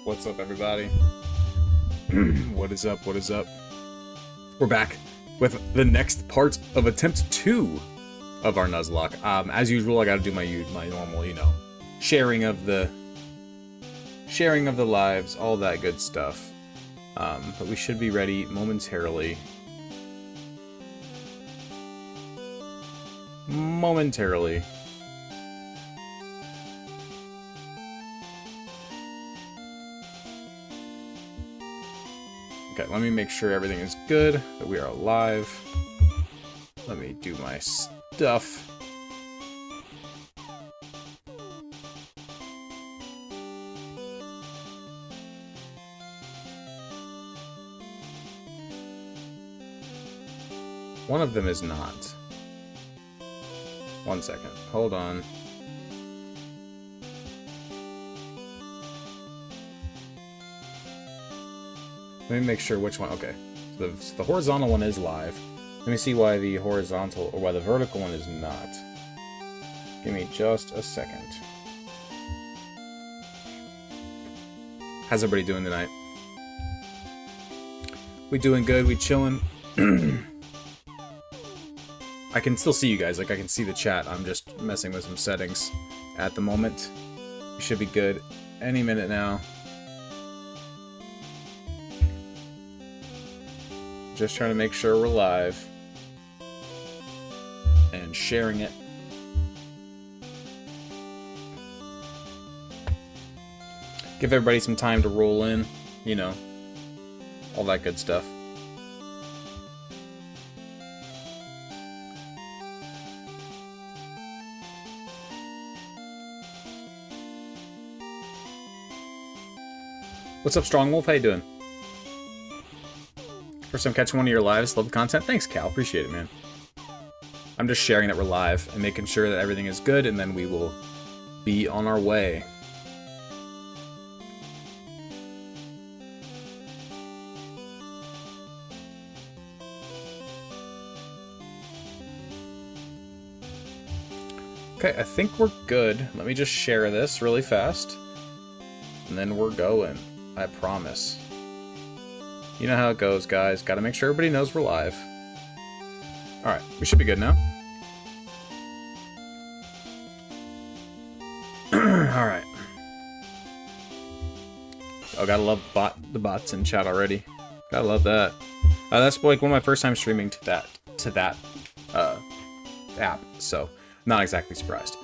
What's up, everybody? What is up? What is up? We're back with the next part of attempt 2 of our Nuzlocke. As usual, I gotta do my normal, sharing of the lives, all that good stuff. But we should be ready momentarily. Okay, let me make sure everything is good, that we are alive. Let me do my stuff. One of them is not. 1 second. Hold on. Let me make sure which one. Okay. So the horizontal one is live. Let me see why the horizontal or why the vertical one is not. Give me just a second. How's everybody doing tonight? We doing good? We chilling? I can still see you guys. Like, I can see the chat. I'm just messing with some settings at the moment. We should be good any minute now. Just trying to make sure we're live. And sharing it. Give everybody some time to roll in. You know, all that good stuff. What's up, Strong Wolf? How you doing? First time catching one of your lives. Love the content. Thanks, Cal. Appreciate it, man. I'm just sharing that we're live and making sure that everything is good, and then we will be on our way. Okay, I think we're good. Let me just share this really fast. And then we're going. I promise. You know how it goes, guys. Gotta make sure everybody knows we're live. Alright, we should be good now. Alright. Oh, gotta love the bots in chat already. Gotta love that. That's like one of my first times streaming to that app, so not exactly surprised.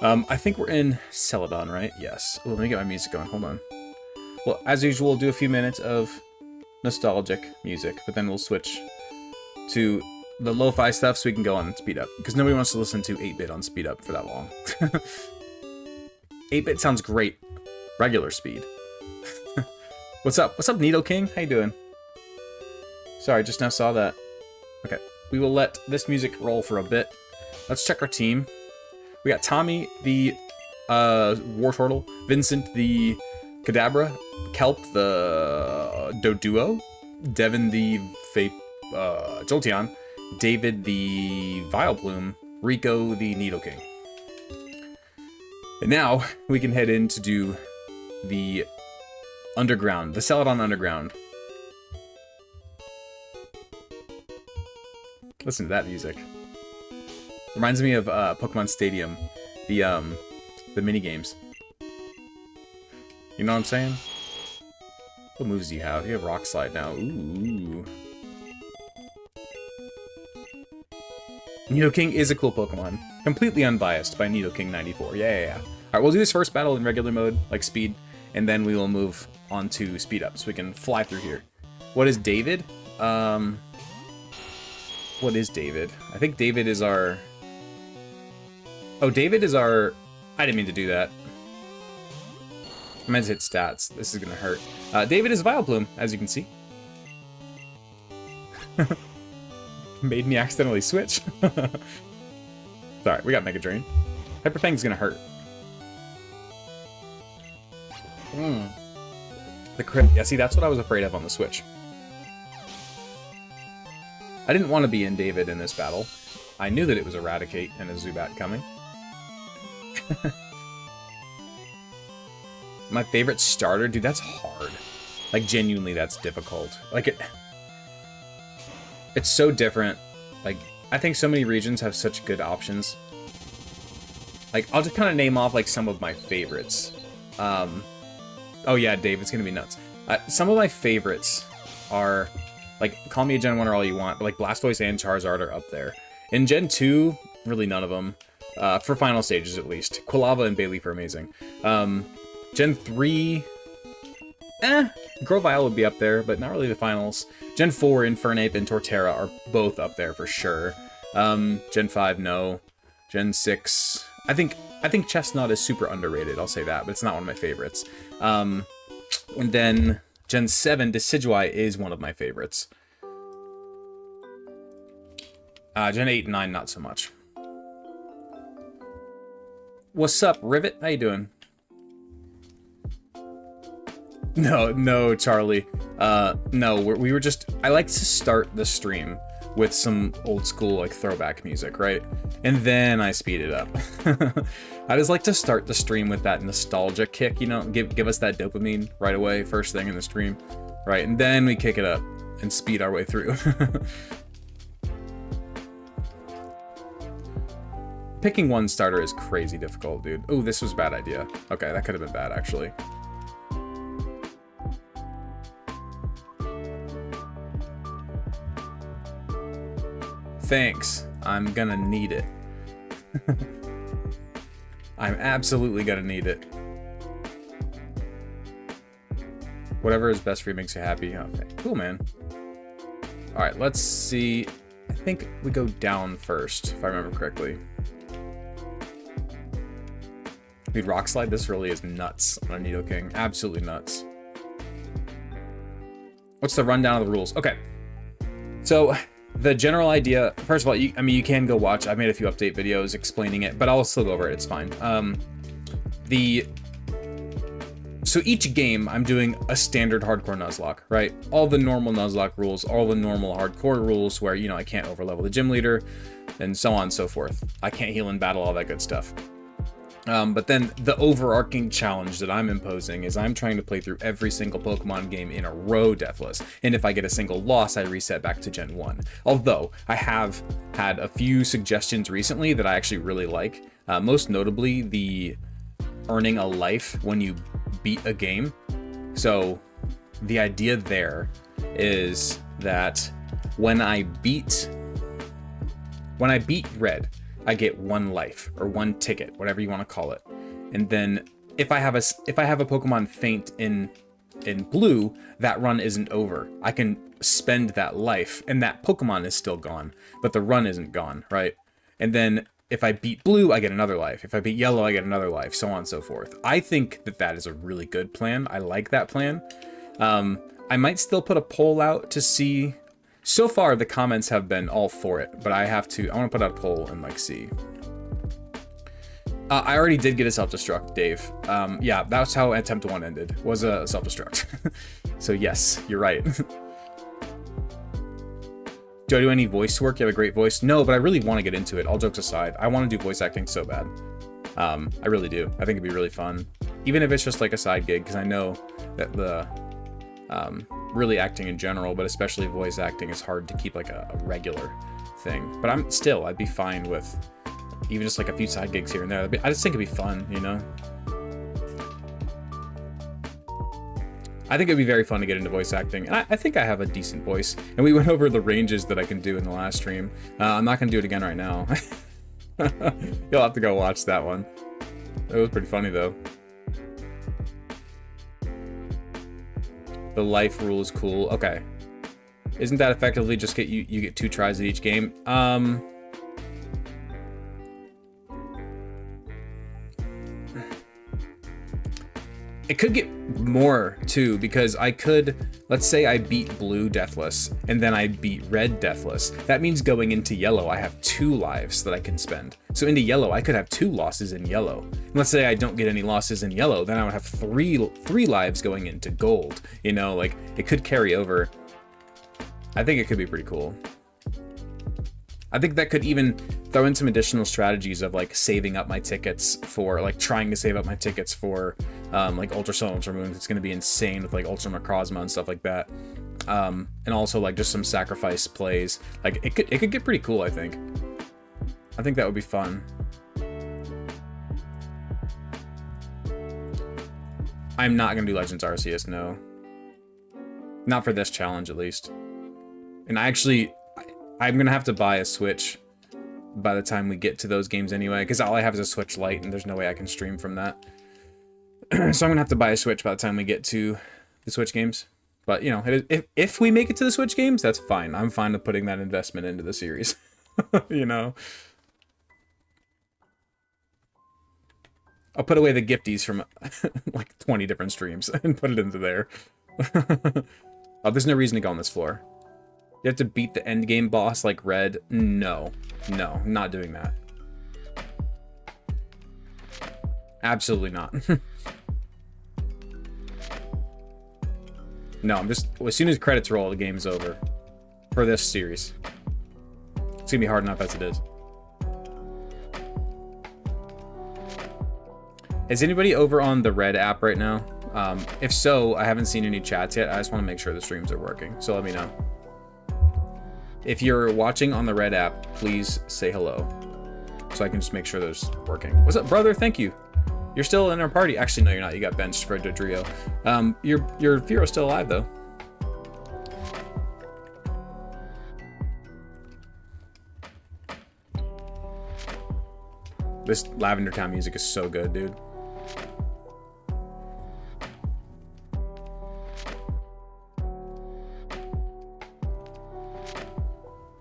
I think we're in Celadon, right? Yes. Oh, let me get my music going. Hold on. Well, as usual, we'll do a few minutes of nostalgic music, but then we'll switch to the lo-fi stuff so we can go on speed up, because nobody wants to listen to 8-bit on speed up for that long. 8-bit sounds great. Regular speed. What's up? What's up, Needle King? How you doing? Sorry, I just now saw that. Okay, we will let this music roll for a bit. Let's check our team. We got Tommy, the War Turtle, Vincent, the Kadabra, Kelp, the Doduo, Devin, the Jolteon, David, the Vileplume, Rico, the Needle King. And now we can head in to do the Underground, the Celadon Underground. Listen to that music. Reminds me of Pokemon Stadium, the mini games. You know what I'm saying? What moves do you have? You have Rock Slide now. Ooh. Nidoking is a cool Pokemon. Completely unbiased by Nidoking94. Yeah. Alright, we'll do this first battle in regular mode, like speed, and then we will move on to speed up, so we can fly through here. What is David? What is David? I think David is our... Oh, David is our... I didn't mean to do that. I meant to hit stats. This is gonna hurt. David is Vileplume, as you can see. Made me accidentally switch. Sorry, we got Mega Drain. Hyper Fang's gonna hurt. The crit. Yeah, see, that's what I was afraid of on the Switch. I didn't want to be in David in this battle. I knew that it was Eradicate and a Zubat coming. My favorite starter? Dude, that's hard. Like, genuinely, that's difficult. Like, it's so different. Like, I think so many regions have such good options. Like, I'll just kind of name off, like, some of my favorites. Oh yeah, Dave, it's gonna be nuts. Some of my favorites are, like, call me a Gen 1 all you want, but, like, Blastoise and Charizard are up there. In Gen 2, really none of them. For final stages, at least. Quilava and Bayleaf are amazing. Gen 3... Grovyle would be up there, but not really the finals. Gen 4, Infernape and Torterra are both up there for sure. Gen 5, no. Gen 6... I think Chestnut is super underrated, I'll say that, but it's not one of my favorites. And then Gen 7, Decidueye is one of my favorites. Gen 8 and 9, not so much. What's up, Rivet? How you doing? No, Charlie. No, we were just... I like to start the stream with some old school, like, throwback music, right? And then I speed it up. I just like to start the stream with that nostalgia kick, you know? Give us that dopamine right away, first thing in the stream. Right, and then we kick it up and speed our way through. Picking one starter is crazy difficult, dude. Oh, this was a bad idea. Okay, that could have been bad, actually. Thanks. I'm gonna need it. I'm absolutely gonna need it. Whatever is best for you makes you happy. Okay, cool, man. Alright, let's see. I think we go down first, if I remember correctly. Dude, Rock Slide, this really is nuts on a Nidoking. Absolutely nuts. What's the rundown of the rules? Okay. So, the general idea, first of all, you can go watch. I've made a few update videos explaining it, but I'll still go over it. It's fine. So each game, I'm doing a standard hardcore Nuzlocke, right? All the normal Nuzlocke rules, all the normal hardcore rules where, you know, I can't overlevel the gym leader, and so on and so forth. I can't heal in battle, all that good stuff. But then the overarching challenge that I'm imposing is I'm trying to play through every single Pokemon game in a row deathless. And if I get a single loss, I reset back to Gen 1. Although, I have had a few suggestions recently that I actually really like. Most notably, the earning a life when you beat a game. So, the idea there is that when I beat Red, I get one life or one ticket, whatever you want to call it. And then if I have a Pokemon faint in blue, that run isn't over. I can spend that life and that Pokemon is still gone, but the run isn't gone, right? And then if I beat blue, I get another life. If I beat yellow, I get another life, so on and so forth. I think that that is a really good plan. I like that plan. I might still put a poll out to see. So far, the comments have been all for it, but I want to put out a poll and, like, see. I already did get a self-destruct, Dave. Yeah, that's how Attempt 1 ended, was a self-destruct. So yes, you're right. Do I do any voice work? You have a great voice. No, but I really want to get into it, all jokes aside. I want to do voice acting so bad. I really do. I think it'd be really fun. Even if it's just, like, a side gig, because I know that the... really acting in general, but especially voice acting is hard to keep like a regular thing. But I'd be fine with even just like a few side gigs here and there. I just think it'd be fun, you know? I think it'd be very fun to get into voice acting. And I think I have a decent voice. And we went over the ranges that I can do in the last stream. I'm not going to do it again right now. You'll have to go watch that one. It was pretty funny though. The life rule is cool. Okay. Isn't that effectively just you get 2 tries at each game? It could get more too, because I could, let's say I beat blue deathless and then I beat red deathless. That means going into yellow, I have 2 lives that I can spend. So into yellow, I could have 2 losses in yellow. And let's say I don't get any losses in yellow, then I would have three lives going into gold. You know, like it could carry over. I think it could be pretty cool. I think that could even throw in some additional strategies of like saving up my tickets for like trying to save up my tickets for like Ultra Sun, Ultra Moon. It's going to be insane with like Ultra Macrozma and stuff like that. And also like just some sacrifice plays. Like it could get pretty cool, I think. I think that would be fun. I'm not going to do Legends Arceus, no. Not for this challenge, at least. And I'm going to have to buy a Switch by the time we get to those games anyway, because all I have is a Switch Lite, and there's no way I can stream from that. So I'm going to have to buy a Switch by the time we get to the Switch games. But, you know, if we make it to the Switch games, that's fine. I'm fine with putting that investment into the series. You know? I'll put away the gifties from like 20 different streams and put it into there. Oh, there's no reason to go on this floor. You have to beat the end game boss like Red. No, not doing that. Absolutely not. No, I'm just, as soon as credits roll, the game's over for this series. It's gonna be hard enough as it is. Is anybody over on the Red app right now? If so, I haven't seen any chats yet. I just want to make sure the streams are working, so let me know. If you're watching on the Red app, please say hello, so I can just make sure those working. What's up, brother? Thank you. You're still in our party. Actually, no, you're not. You got benched for Dodrio. Your Fearo's still alive, though. This Lavender Town music is so good, dude.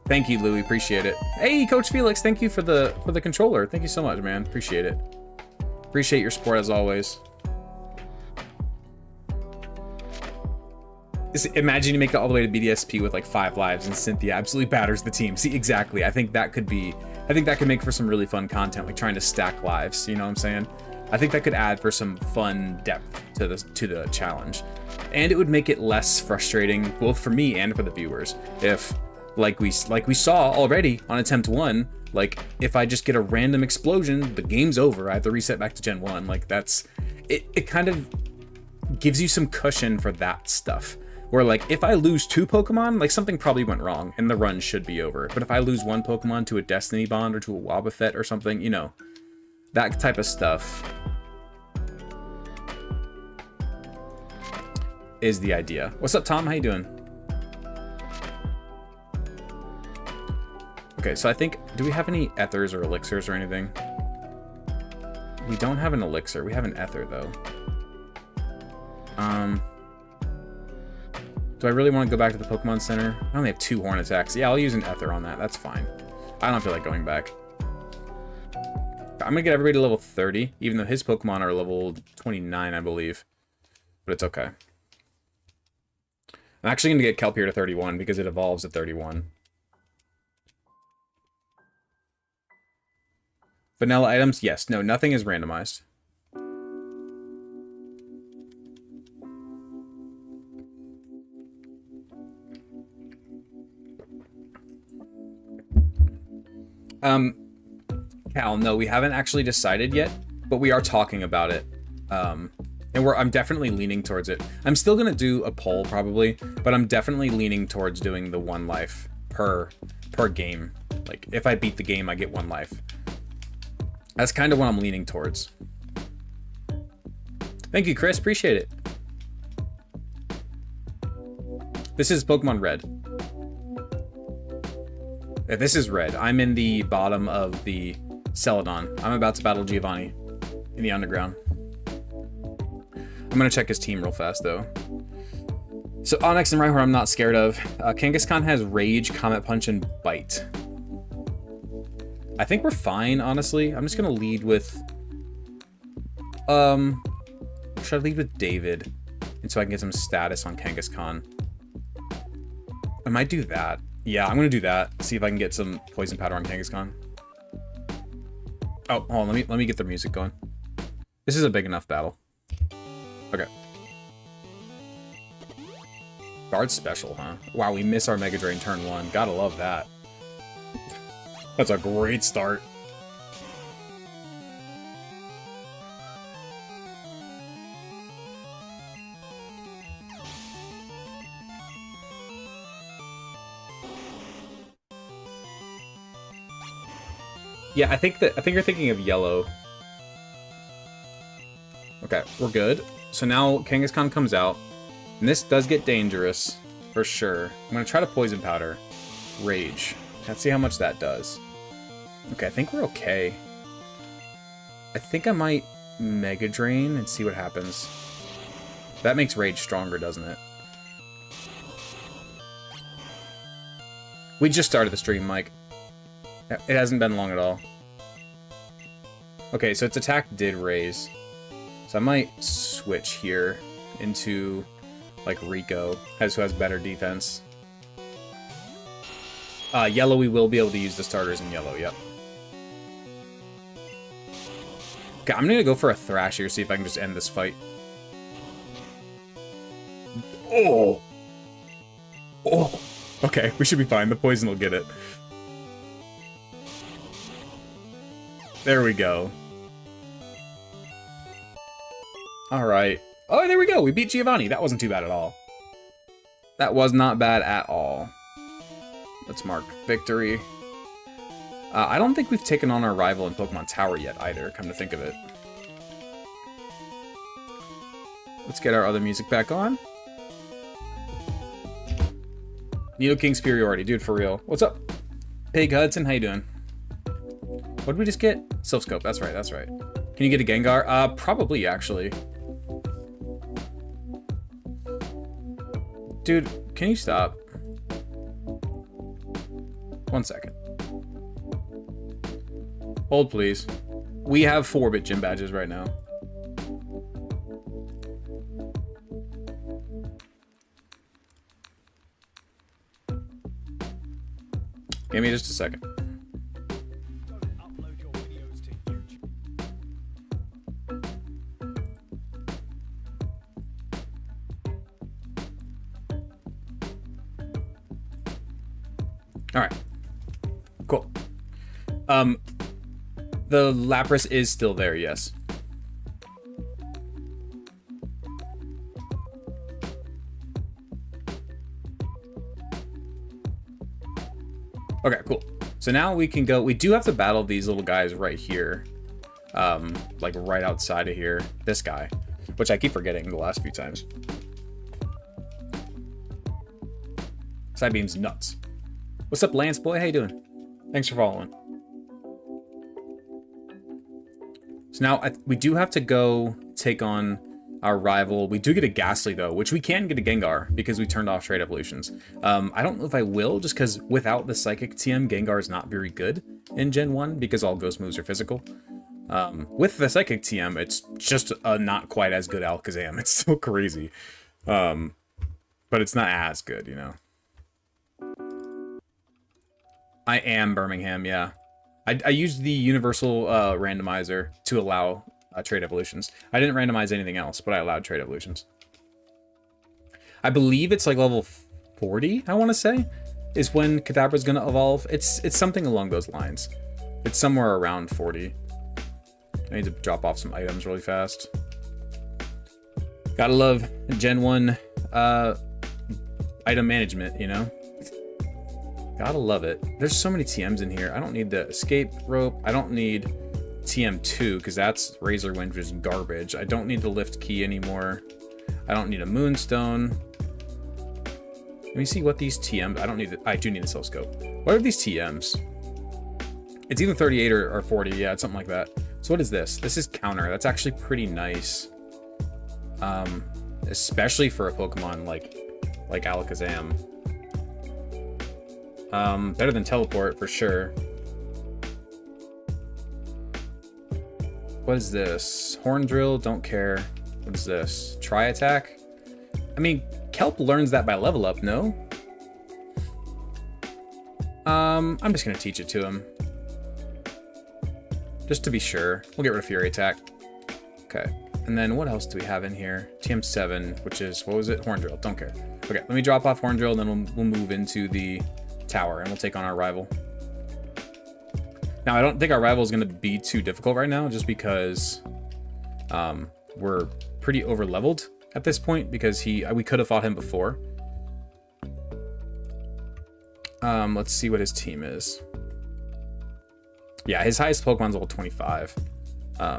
Thank you, Louie. Appreciate it. Hey, Coach Felix. Thank you for the controller. Thank you so much, man. Appreciate it. Appreciate your support as always. Imagine you make it all the way to BDSP with like 5 lives and Cynthia absolutely batters the team. See, exactly. I think that could make for some really fun content, like trying to stack lives. You know what I'm saying? I think that could add for some fun depth to the challenge, and it would make it less frustrating both for me and for the viewers if, like we saw already on attempt 1, like if I just get a random explosion, the game's over. I have to reset back to Gen 1. Like that's it kind of gives you some cushion for that stuff. Where like if I lose 2 Pokemon, like something probably went wrong and the run should be over. But if I lose 1 Pokemon to a Destiny Bond or to a Wobbuffet or something, you know, that type of stuff is the idea. What's up, Tom? How you doing? Okay, so I think, do we have any ethers or elixirs or anything? We don't have an elixir. We have an ether, though. Do I really want to go back to the Pokemon Center? I only have 2 horn attacks. Yeah, I'll use an ether on that. That's fine. I don't feel like going back. I'm going to get everybody to level 30, even though his Pokemon are level 29, I believe. But it's okay. I'm actually going to get Kelpier to 31 because it evolves at 31. Vanilla items? Yes. No, nothing is randomized. Cal, no, we haven't actually decided yet, but we are talking about it. And I'm definitely leaning towards it. I'm still gonna do a poll probably, but I'm definitely leaning towards doing the 1 life per game. Like if I beat the game, I get 1 life. That's kind of what I'm leaning towards. Thank you, Chris. Appreciate it. This is Pokemon Red. Yeah, this is Red. I'm in the bottom of the Celadon. I'm about to battle Giovanni in the underground. I'm going to check his team real fast, though. So Onyx and Rhyhorn I'm not scared of. Kangaskhan has Rage, Comet Punch, and Bite. I think we're fine, honestly. I'm just gonna lead with... should I lead with David? And so I can get some status on Kangaskhan. I might do that. Yeah, I'm gonna do that. See if I can get some Poison Powder on Kangaskhan. Oh, hold on, let me get the music going. This is a big enough battle. Okay. Guard special, huh? Wow, we miss our Mega Drain turn 1. Gotta love that. That's a great start. Yeah, I think you're thinking of yellow. Okay, we're good. So now Kangaskhan comes out, and this does get dangerous for sure. I'm gonna try to poison powder, rage. Let's see how much that does. Okay, I think we're okay. I think I might Mega Drain and see what happens. That makes rage stronger, doesn't it? We just started the stream, Mike. It hasn't been long at all. Okay, so its attack did raise. So I might switch here into, like, Rico, who has better defense. Yellow, we will be able to use the starters in yellow, yep. Okay, I'm gonna go for a Thrash here, see if I can just end this fight. Oh! Oh! Okay, we should be fine. The poison will get it. There we go. Alright. Oh, there we go. We beat Giovanni. That wasn't too bad at all. That was not bad at all. Let's mark victory. I don't think we've taken on our rival in Pokemon Tower yet either, come to think of it. Let's get our other music back on. Nidoking Superiority. Dude, for real. What's up? Pig Hudson, how you doing? What did we just get? Silph Scope, that's right, that's right. Can you get a Gengar? Probably, actually. Dude, can you stop? 1 second. Hold, please. We have 4-bit gym badges right now. Give me just a second. All right, cool. The Lapras is still there, yes. Okay, cool. So now we can go. We do have to battle these little guys right here, like right outside of here. This guy, which I keep forgetting the last few times. Psybeam's nuts. What's up, Lance boy? How you doing? Thanks for following. So now we do have to go take on our rival. We do get a Ghastly though, which we can get a Gengar because we turned off trade evolutions. I don't know if I will, just because without the Psychic TM, Gengar is not very good in Gen 1 because all Ghost moves are physical. With the Psychic TM, it's just a not quite as good Alakazam. It's still crazy. But it's not as good, you know. I am Birmingham, yeah. I used the universal randomizer to allow trade evolutions. I didn't randomize anything else, but I allowed trade evolutions. I believe it's like level 40, I want to say, is when Kadabra's going to evolve. It's something along those lines. It's somewhere around 40. I need to drop off some items really fast. Gotta love Gen 1 item management, you know? Gotta love it. There's so many TMs in here. I don't need the escape rope. I don't need TM2 because that's Razor Wind, which is garbage. I don't need the lift key anymore. I don't need a Moonstone. Let me see what these TMs. I don't need. I do need a Silph Scope. What are these TMs? It's either 38 or 40. Yeah, it's something like that. So what is this? This is counter. That's actually pretty nice. Especially for a Pokemon like Alakazam. Better than teleport for sure. What is this? Horn Drill, don't care. What is this? Tri Attack? I mean, Kelp learns that by level up, no? I'm just gonna teach it to him. Just to be sure. We'll get rid of Fury Attack. Okay. And then what else do we have in here? TM7, which is, what was it? Horn Drill, don't care. Okay, let me drop off Horn Drill, then we'll move into the tower and we'll take on our rival. Now, I don't think our rival is going to be too difficult right now, just because we're pretty over leveled at this point, because we could have fought him before. Let's see what his team is. Yeah, his highest Pokemon's level 25.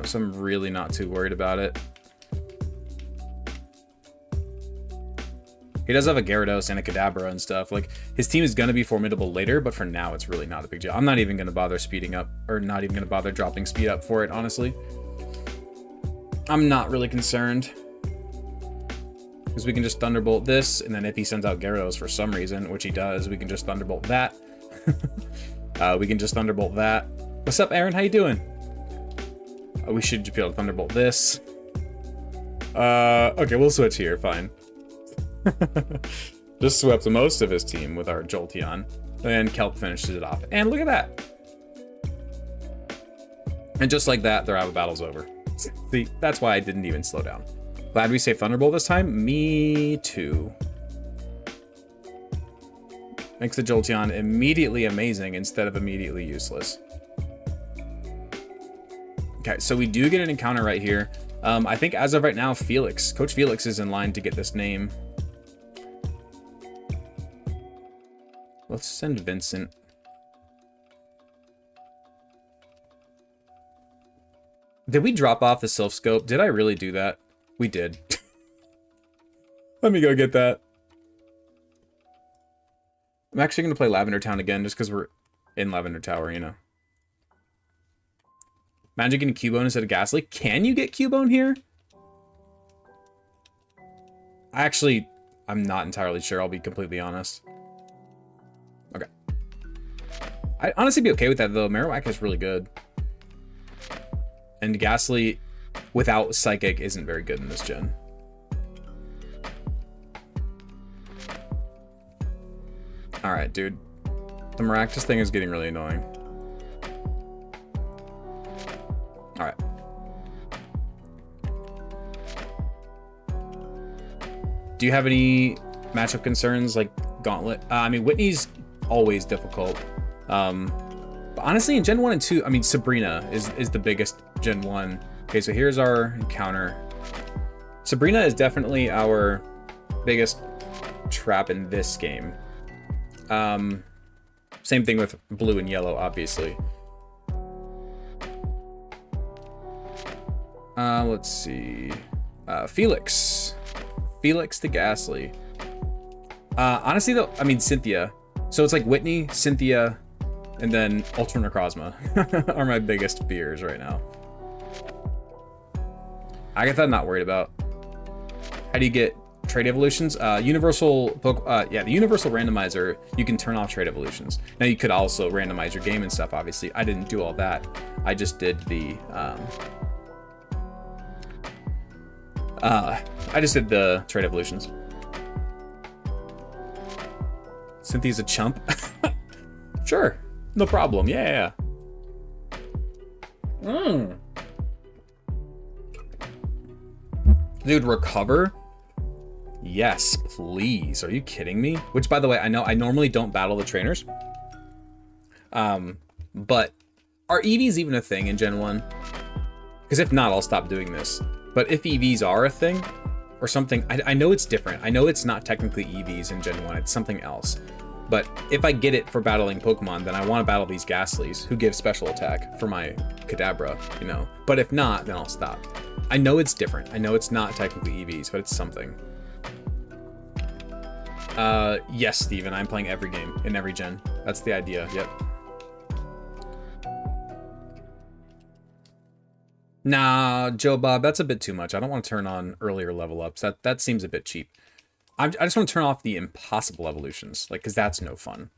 So I'm really not too worried about it. He does have a Gyarados and a Kadabra and stuff. Like, his team is going to be formidable later, but for now, it's really not a big deal. I'm not even going to bother speeding up, or not even going to bother dropping speed up for it, honestly. I'm not really concerned. Because we can just Thunderbolt this, and then if he sends out Gyarados for some reason, which he does, we can just Thunderbolt that. We can just Thunderbolt that. What's up, Aaron? How you doing? We should just be able to Thunderbolt this. Okay, we'll switch here, fine. Just swept most of his team with our Jolteon. And Kelp finishes it off. And look at that. And just like that, their Ava battle's over. See, that's why I didn't even slow down. Glad we saved Thunderbolt this time. Me too. Makes the Jolteon immediately amazing instead of immediately useless. Okay, so we do get an encounter right here. I think as of right now, Coach Felix is in line to get this name. Let's send Vincent. Did we drop off the Sylph Scope? Did I really do that? We did. Let me go get that. I'm actually going to play Lavender Town again just because we're in Lavender Tower, you know. Imagine getting Cubone instead of Ghastly. Can you get Cubone here? I'm not entirely sure, I'll be completely honest. Okay. I'd honestly be okay with that, though. Marowak is really good. And Ghastly, without Psychic, isn't very good in this gen. Alright, dude. The Maractus thing is getting really annoying. Alright. Do you have any matchup concerns like Gauntlet? I mean, Whitney's always difficult. But honestly, in Gen 1 and 2, I mean, Sabrina is the biggest Gen 1. Okay, so here's our encounter. Sabrina is definitely our biggest trap in this game. Same thing with blue and yellow, obviously. Let's see. Felix the Ghastly. Honestly, though, I mean, Cynthia. So it's like Whitney, Cynthia, and then Ultra Necrozma are my biggest fears right now. Agatha, not worried about. How do you get trait evolutions? The universal randomizer, you can turn off trait evolutions. Now you could also randomize your game and stuff, obviously. I didn't do all that. I just did the trait evolutions. Cynthia's a chump. Sure, no problem. Yeah. Dude, recover? Yes, please. Are you kidding me? Which, by the way, I know I normally don't battle the trainers. But are EVs even a thing in Gen 1? Because if not, I'll stop doing this. But if EVs are a thing, or something, I know it's different. I know it's not technically EVs in Gen 1, it's something else. But if I get it for battling Pokemon, then I want to battle these Ghastlys, who give special attack for my Kadabra, you know. But if not, then I'll stop. I know it's different. I know it's not technically EVs, but it's something. Yes, Steven, I'm playing every game in every gen. That's the idea, yep. Nah, Joe Bob, that's a bit too much. I don't want to turn on earlier level ups. That seems a bit cheap. I just want to turn off the impossible evolutions, like, because that's no fun.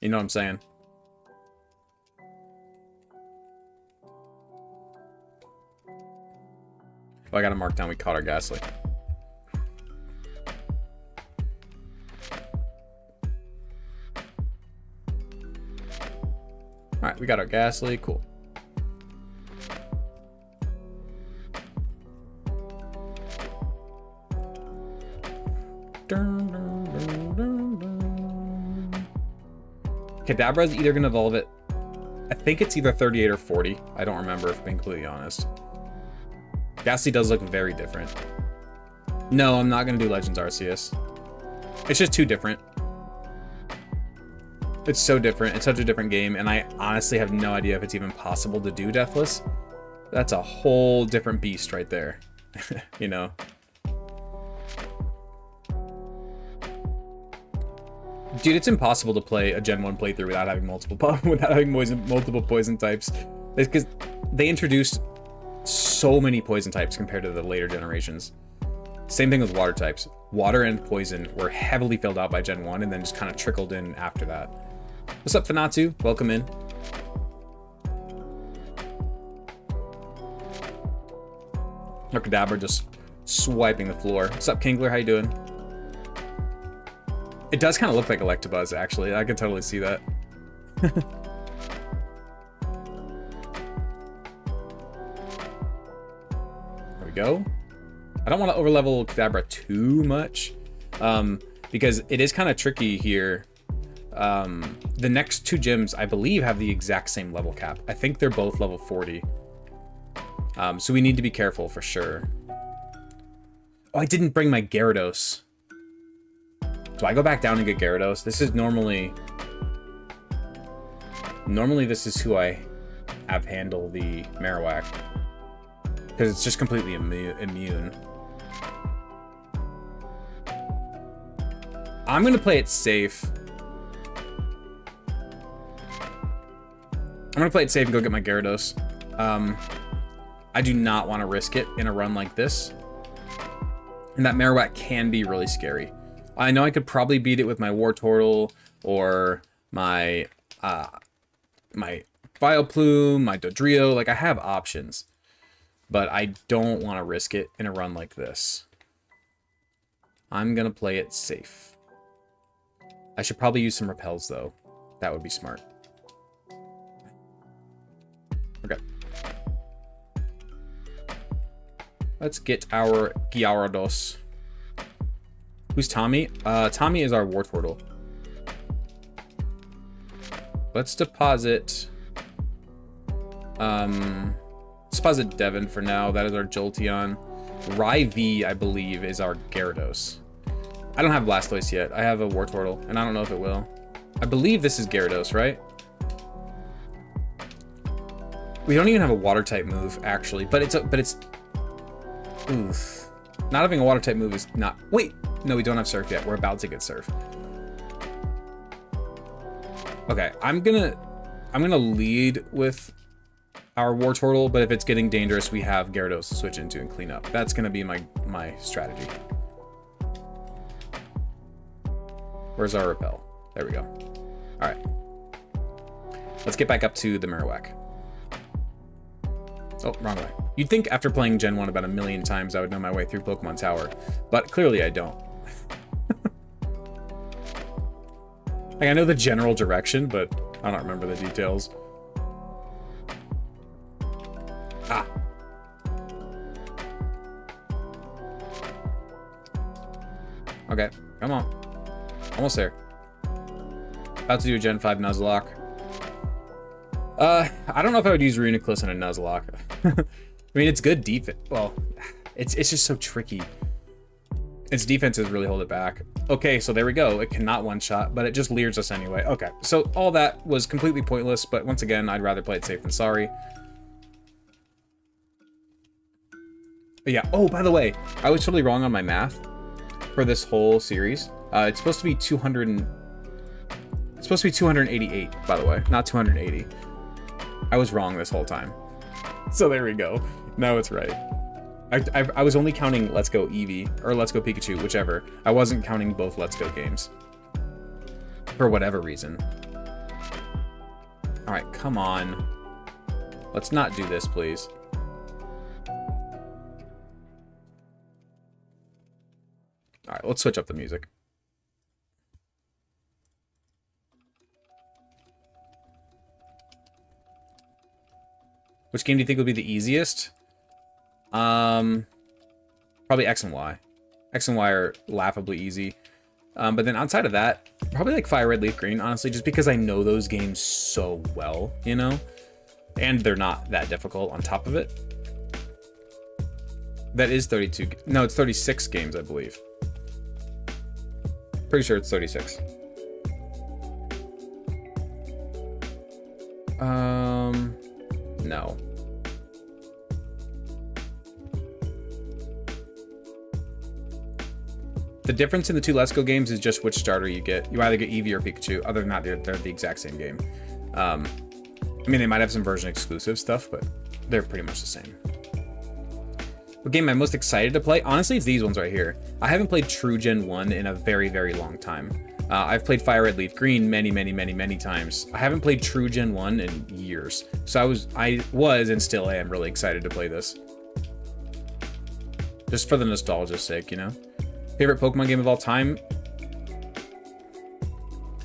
You know what I'm saying? Oh, I gotta mark down we caught our Ghastly. Alright, we got our Ghastly, cool. Kadabra is either going to evolve it. I think it's either 38 or 40. I don't remember, if I'm being completely honest. Ghastly does look very different. No, I'm not going to do Legends Arceus. It's just too different. It's so different. It's such a different game, and I honestly have no idea if it's even possible to do Deathless. That's a whole different beast right there. You know? Dude, it's impossible to play a Gen 1 playthrough without having multiple poison types. Because they introduced so many poison types compared to the later generations. Same thing with water types. Water and poison were heavily filled out by Gen 1 and then just kind of trickled in after that. What's up, Fanatsu? Welcome in. Kadabra just swiping the floor. What's up, Kingler? How you doing? It does kind of look like Electabuzz, actually. I can totally see that. There we go. I don't want to overlevel Kadabra too much, because it is kind of tricky here. The next two gyms, I believe, have the exact same level cap. I think they're both level 40. So we need to be careful for sure. Oh, I didn't bring my Gyarados. Do I go back down and get Gyarados? This is normally this is who I have handle the Marowak. Because it's just completely immune. I'm going to play it safe. I'm going to play it safe and go get my Gyarados. I do not want to risk it in a run like this. And that Marowak can be really scary. I know I could probably beat it with my Wartortle or my my Vileplume, my Dodrio. Like, I have options. But I don't want to risk it in a run like this. I'm going to play it safe. I should probably use some repels, though. That would be smart. Okay. Let's get our Gyarados. Who's Tommy? Tommy is our Wartortle. Let's deposit... let's deposit Devon for now. That is our Jolteon. Raivi, I believe, is our Gyarados. I don't have Blastoise yet. I have a Wartortle, and I don't know if it will. I believe this is Gyarados, right? We don't even have a Water-type move, actually, but it's... Oof. Not having a Water-type move is not... Wait! No, we don't have Surf yet. We're about to get Surf. Okay, I'm gonna lead with our Wartortle, but if it's getting dangerous, we have Gyarados to switch into and clean up. That's gonna be my strategy. Where's our Repel? There we go. All right. Let's get back up to the Marowak. Oh, wrong way. You'd think after playing Gen 1 about 1,000,000 times, I would know my way through Pokemon Tower, but clearly I don't. Like, I know the general direction, but I don't remember the details. Ah. Okay, come on. Almost there. About to do a Gen 5 Nuzlocke. I don't know if I would use Reuniclus in a Nuzlocke. I mean, it's good defense. Well, it's just so tricky. Its defenses really hold it back. Okay, so there we go. It cannot one-shot, but it just leers us anyway. Okay, so all that was completely pointless, but once again, I'd rather play it safe than sorry. But yeah, oh, by the way, I was totally wrong on my math for this whole series. It's supposed to be 288, by the way, not 280. I was wrong this whole time. So there we go. Now it's right. I was only counting Let's Go Eevee, or Let's Go Pikachu, whichever. I wasn't counting both Let's Go games. For whatever reason. Alright, come on. Let's not do this, please. Alright, let's switch up the music. Which game do you think would be the easiest? Probably X and Y. X and Y are laughably easy. But then outside of that, probably like Fire Red Leaf Green, honestly, just because I know those games so well, you know? And they're not that difficult on top of it. That is 32. No, it's 36 games, I believe. Pretty sure it's 36. No. The difference in the two Let's Go games is just which starter you get. You either get Eevee or Pikachu. Other than that, they're the exact same game. I mean, they might have some version exclusive stuff, but they're pretty much the same. What game I'm most excited to play? Honestly, it's these ones right here. I haven't played True Gen 1 in a very, very long time. I've played Fire Red Leaf Green many, many, many, many times. I haven't played True Gen 1 in years. So I was and still am really excited to play this. Just for the nostalgia's sake, you know? Favorite Pokemon game of all time?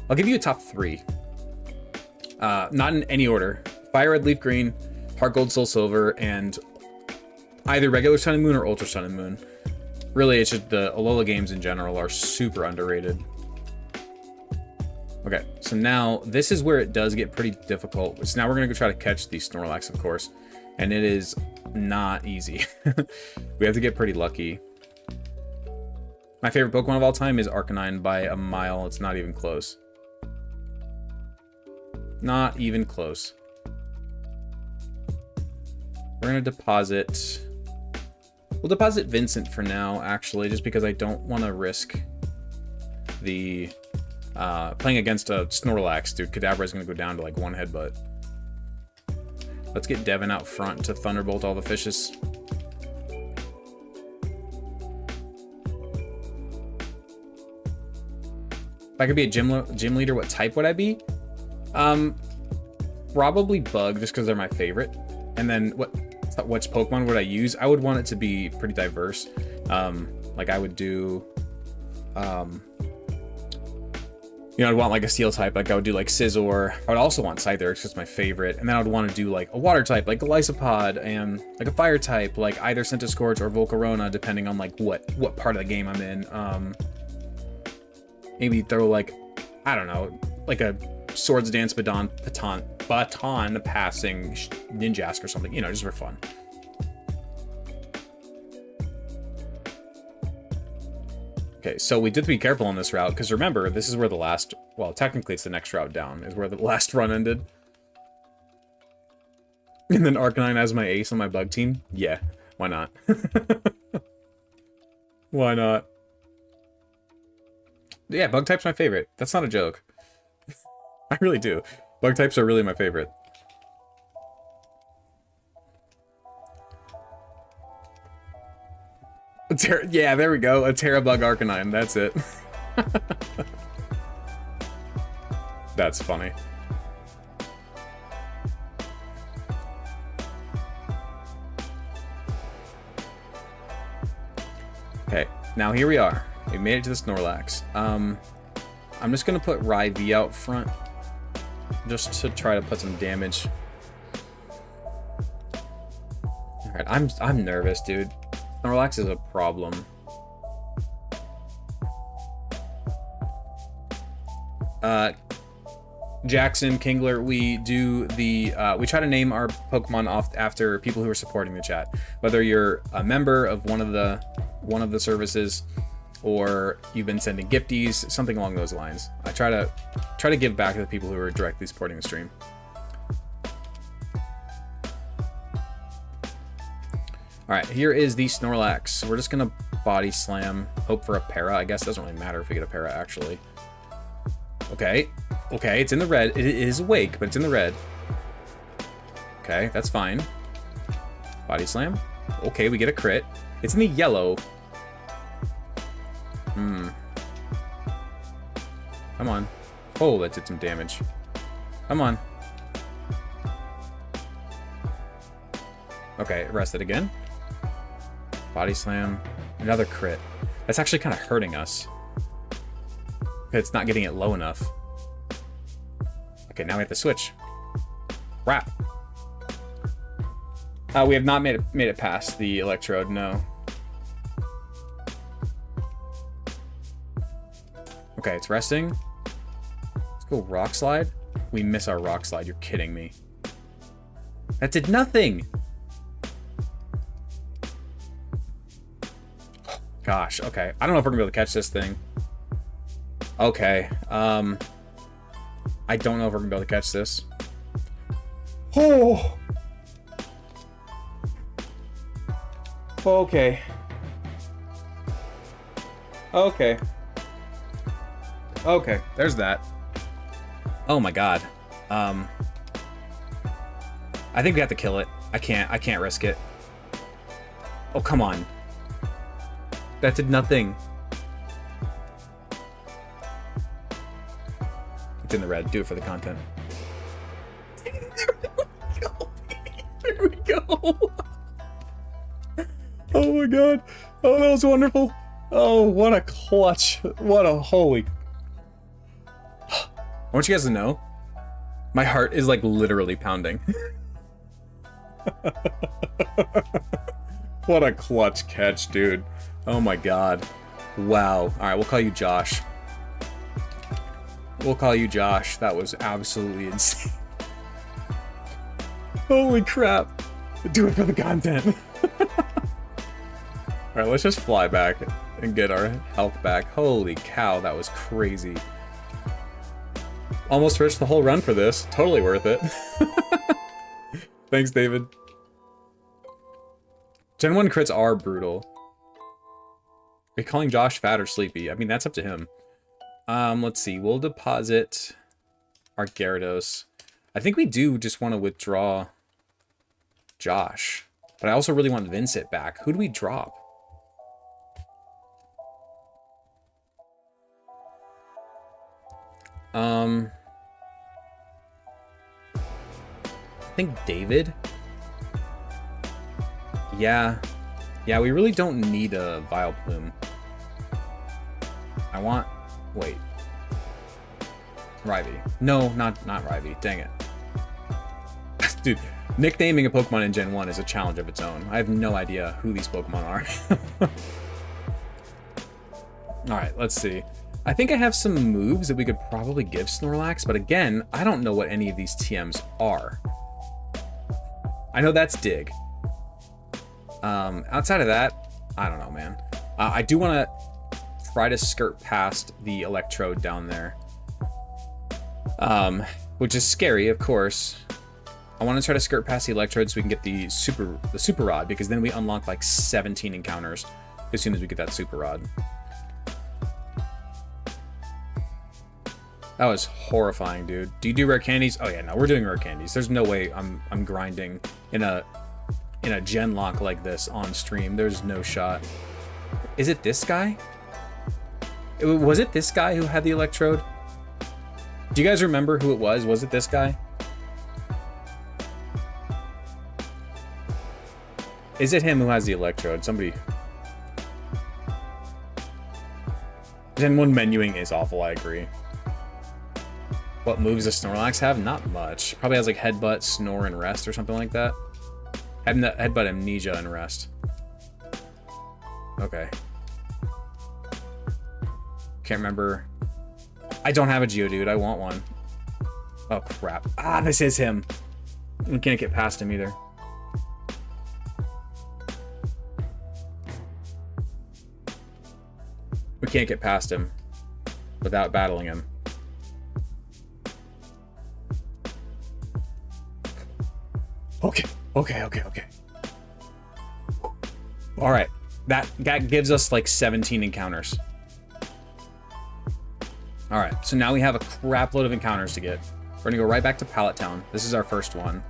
I'll give you a top 3. Not in any order. Fire Red Leaf Green, Heart Gold Soul Silver, and either regular Sun and Moon or Ultra Sun and Moon. Really, it's just the Alola games in general are super underrated. Okay, so now this is where it does get pretty difficult. So now we're gonna go try to catch the Snorlax, of course, and it is not easy. We have to get pretty lucky. My favorite Pokemon of all time is Arcanine by a mile. It's not even close. Not even close. We're gonna deposit. We'll deposit Vincent for now, actually, just because I don't want to risk the playing against a Snorlax, dude. Kadabra is gonna go down to like 1 headbutt. Let's get Devin out front to Thunderbolt all the fishes. If I could be a gym leader, what type would I be? Probably Bug, just because they're my favorite. And then which Pokemon would I use? I would want it to be pretty diverse. Like I would do, you know, I'd want like a Steel type. Like I would do like Scizor. I would also want Scyther, because it's my favorite. And then I would want to do like a Water type, like a Lysopod, and like a Fire type, like either Centiskorch or Volcarona, depending on like what part of the game I'm in. Maybe throw like, I don't know, like a Swords Dance baton passing Ninjask or something, you know, just for fun. Okay, so we did be careful on this route, because remember, this is where the last, well, technically it's the next route down, is where the last run ended. And then Arcanine as my ace on my Bug team? Yeah, why not? Why not? Yeah, Bug type's my favorite. That's not a joke. I really do. Bug types are really my favorite. Yeah, there we go. A Terrabug Arcanine. That's it. That's funny. Okay, now here we are. We made it to the Snorlax. I'm just gonna put Raivi out front, just to try to put some damage. All right, I'm nervous, dude. Snorlax is a problem. Jackson, Kingler, we do the we try to name our Pokemon off after people who are supporting the chat, whether you're a member of one of the services, or you've been sending gifties, something along those lines. I try to give back to the people who are directly supporting the stream. All right, here is the Snorlax. We're just gonna body slam, hope for a para. I guess it doesn't really matter if we get a para, actually. Okay, okay, it's in the red. It is awake, but it's in the red. Okay, that's fine. Body slam. Okay, we get a crit. It's in the yellow. Come on. Oh, that did some damage. Come on. Okay, rested again. Body slam. Another crit. That's actually kind of hurting us. It's not getting it low enough. Okay, now we have to switch. Crap. We have not made it past the electrode, no. Okay, it's resting. Let's go rock slide. We miss our rock slide. You're kidding me. That did nothing. Gosh, okay. I don't know if we're gonna be able to catch this thing. Okay. I don't know if we're gonna be able to catch this. Oh. Okay. Okay. Okay, there's that. Oh my god. I think we have to kill it. I can't risk it. Oh, come on. That did nothing. It's in the red. Do it for the content. There we go. Oh my god. Oh, that was wonderful. Oh, what a clutch. What a holy... I want you guys to know, my heart is like literally pounding. What a clutch catch, dude. Oh my god. Wow. Alright, we'll call you Josh. We'll call you Josh. That was absolutely insane. Holy crap. Do it for the content. Alright, let's just fly back and get our health back. Holy cow, that was crazy. Almost reached the whole run for this. Totally worth it. Thanks, David. Gen 1 crits are brutal. Are you calling Josh fat or sleepy? I mean, that's up to him. Let's see. We'll deposit our Gyarados. I think we do just want to withdraw Josh. But I also really want Vincent back. Who do we drop? I think David. Yeah, we really don't need a Vileplume. I want... Wait. Rivy. No, not Rivy. Dang it. Dude, nicknaming a Pokemon in Gen 1 is a challenge of its own. I have no idea who these Pokemon are. Alright, let's see. I think I have some moves that we could probably give Snorlax, but again, I don't know what any of these TMs are. I know that's Dig. Outside of that, I don't know, man. I do want to try to skirt past the Electrode down there. Which is scary, of course. I want to try to skirt past the Electrode so we can get the Super Rod, because then we unlock like 17 encounters as soon as we get that Super Rod. That was horrifying, dude. Do you do rare candies? Oh yeah, no, we're doing rare candies. There's no way I'm grinding in a gen lock like this on stream. There's no shot. Is it this guy? Was it this guy who had the Electrode? Do you guys remember who it was? Was it this guy? Is it him who has the Electrode? Somebody... Gen 1 menuing is awful, I agree. What moves does Snorlax have? Not much. Probably has like Headbutt, Snore, and Rest or something like that. Headbutt, Amnesia, and Rest. Okay. Can't remember. I don't have a Geodude. I want one. Oh, crap. Ah, this is him. We can't get past him either. We can't get past him without battling him. Okay. All right, that gives us like 17 encounters. All right, so now we have a crap load of encounters to get. We're gonna go right back to Pallet Town. This is our first one.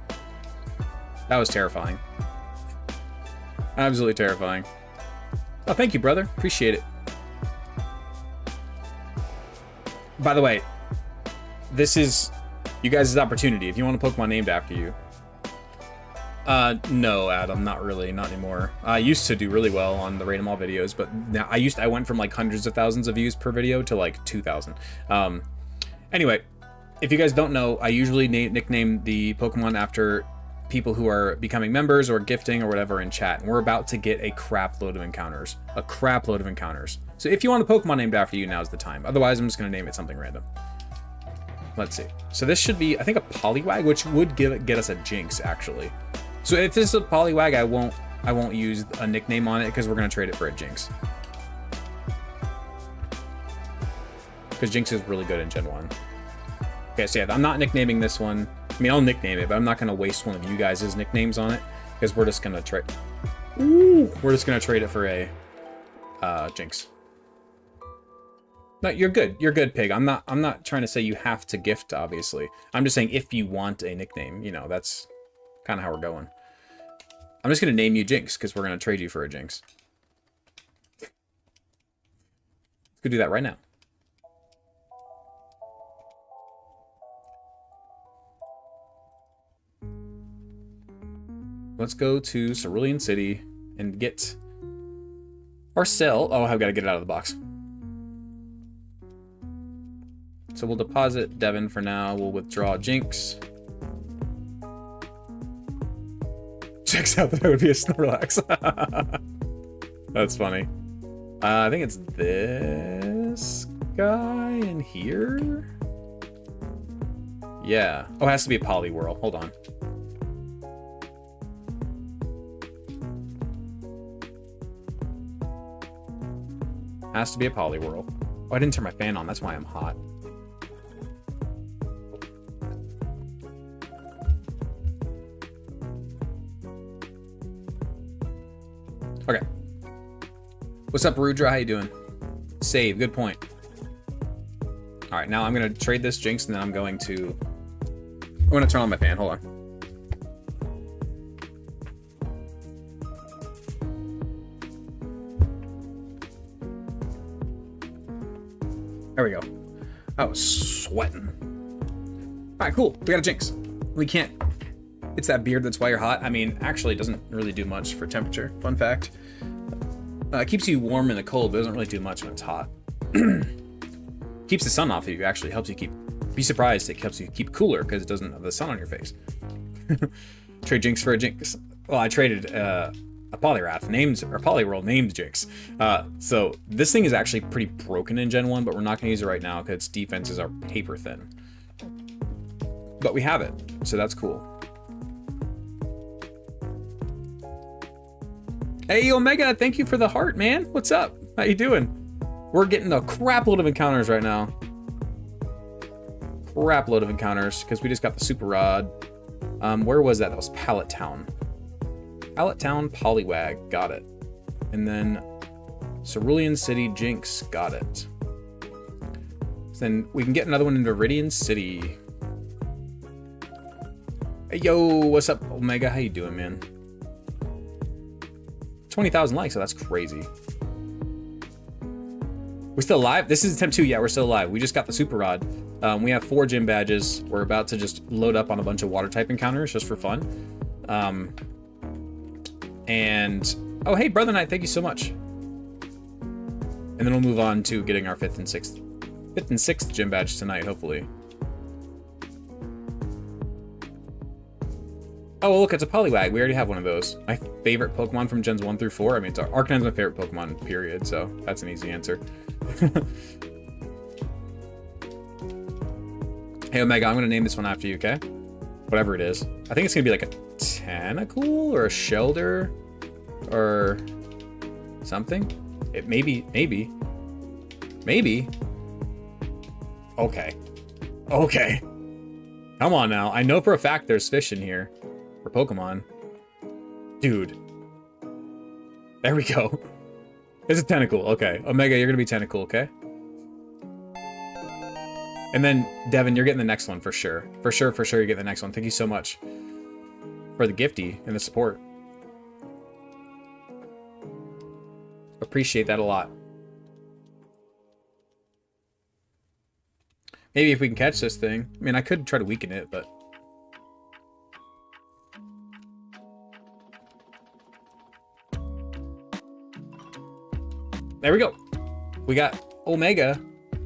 That was terrifying. Absolutely terrifying. Oh, thank you, brother. Appreciate it. By the way, this is you guys' opportunity if you want a Pokemon named after you. No, Adam, not really, not anymore. I used to do really well on the Rate 'em All videos, but now I went from like hundreds of thousands of views per video to like 2,000. Anyway, if you guys don't know, I usually nickname the Pokemon after people who are becoming members or gifting or whatever in chat, and we're about to get a crap load of encounters. A crap load of encounters. So if you want a Pokemon named after you, now's the time. Otherwise, I'm just going to name it something random. Let's see. So this should be, I think, a Poliwag, which would get us a Jinx, actually. So if this is a Poliwag, I won't use a nickname on it because we're going to trade it for a Jinx. Because Jinx is really good in Gen 1. Okay, so yeah, I'm not nicknaming this one. I mean, I'll nickname it, but I'm not going to waste one of you guys' nicknames on it because we're just going to trade. We're just going to trade it for a Jinx. No, you're good. You're good, Pig. I'm not trying to say you have to gift, obviously. I'm just saying if you want a nickname, you know, that's kind of how we're going. I'm just going to name you Jinx because we're going to trade you for a Jinx. Let's go do that right now. Let's go to Cerulean City and get or sell. Oh, I've got to get it out of the box. So we'll deposit Devin for now. We'll withdraw Jinx. Checks out that I would be a Snorlax. That's funny. I think it's this guy in here. Yeah. Oh, it has to be a Poliwhirl. Hold on. Has to be a Poliwhirl. Oh, I didn't turn my fan on. That's why I'm hot. Okay. What's up, Rudra? How you doing? Save. Good point. All right, now I'm going to trade this Jinx, and then I'm going to turn on my fan. Hold on. There we go. I was sweating. All right, cool. We got a Jinx. We can't... It's that beard that's why you're hot. I mean, actually, it doesn't really do much for temperature. Fun fact. It keeps you warm in the cold, but it doesn't really do much when it's hot. Keeps the sun off of you, actually. Helps you keep... Be surprised. It helps you keep cooler because it doesn't have the sun on your face. Trade Jinx for a Jinx. Well, I traded... a Poliwrath Poliwhirl named Jinx. So this thing is actually pretty broken in Gen 1, but we're not going to use it right now because its defenses are paper thin. But we have it, so that's cool. Hey, Omega, thank you for the heart, man. What's up? How you doing? We're getting a crap load of encounters right now. Crap load of encounters because we just got the Super Rod. Where was that? That was Pallet Town. Pallet Town, Poliwag, got it. And then Cerulean City, Jinx, got it. Then we can get another one in Viridian City. Hey, yo, what's up, Omega? How you doing, man? 20,000 likes, so that's crazy. We're still alive? This is attempt 2, yeah, we're still alive. We just got the Super Rod. We have 4 gym badges. We're about to just load up on a bunch of water type encounters just for fun. And oh, hey, Brother Knight, thank you so much. And then we'll move on to getting our 5th and 6th gym badge tonight, hopefully. Oh, look, it's a Poliwag. We already have one of those. My favorite Pokemon from Gens 1 through 4. I mean, Arcanine's my favorite Pokemon, period, so that's an easy answer. Hey, Omega, I'm going to name this one after you, okay? Whatever it is. I think it's going to be like a Tentacool or a Shelter or something. It maybe. Okay. Come on now. I know for a fact there's fish in here for Pokemon. Dude. There we go. It's a Tentacool. Okay. Omega, you're going to be Tentacool, okay? And then, Devin, you're getting the next one for sure. For sure, you're getting the next one. Thank you so much for the gifty and the support. Appreciate that a lot. Maybe if we can catch this thing. I mean, I could try to weaken it, but... There we go. We got Omega,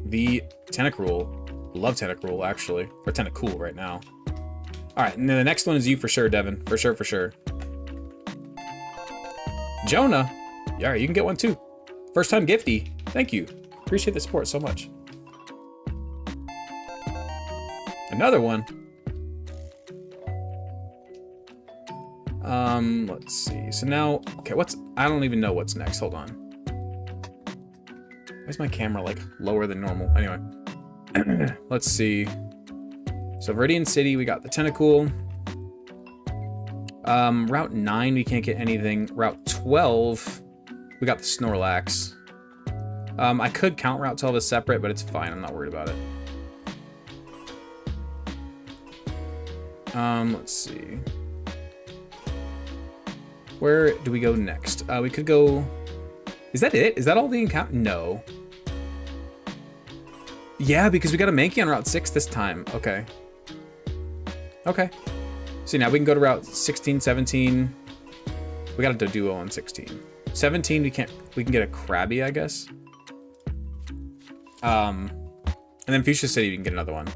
the Tentacruel. Love Tentacruel, actually. Or Tentacool right now. Alright, and then the next one is you for sure, Devin. For sure. Jonah? Yeah, alright, you can get one too. First time gifty. Thank you. Appreciate the support so much. Another one. Let's see. So now, okay, I don't even know what's next. Hold on. Why is my camera like lower than normal? Anyway, let's see. So Viridian City, we got the Tentacool. Route 9, we can't get anything. Route 12, we got the Snorlax. I could count Route 12 as separate, but it's fine. I'm not worried about it. Let's see. Where do we go next? We could go... Is that it? Is that all the encounter? No. Yeah, because we got a Mankey on Route 6 this time. Okay. Okay. So now we can go to Route 16, 17. We got a Doduo on 16. 17, we can get a Krabby, I guess. And then Fuchsia City, we can get another one.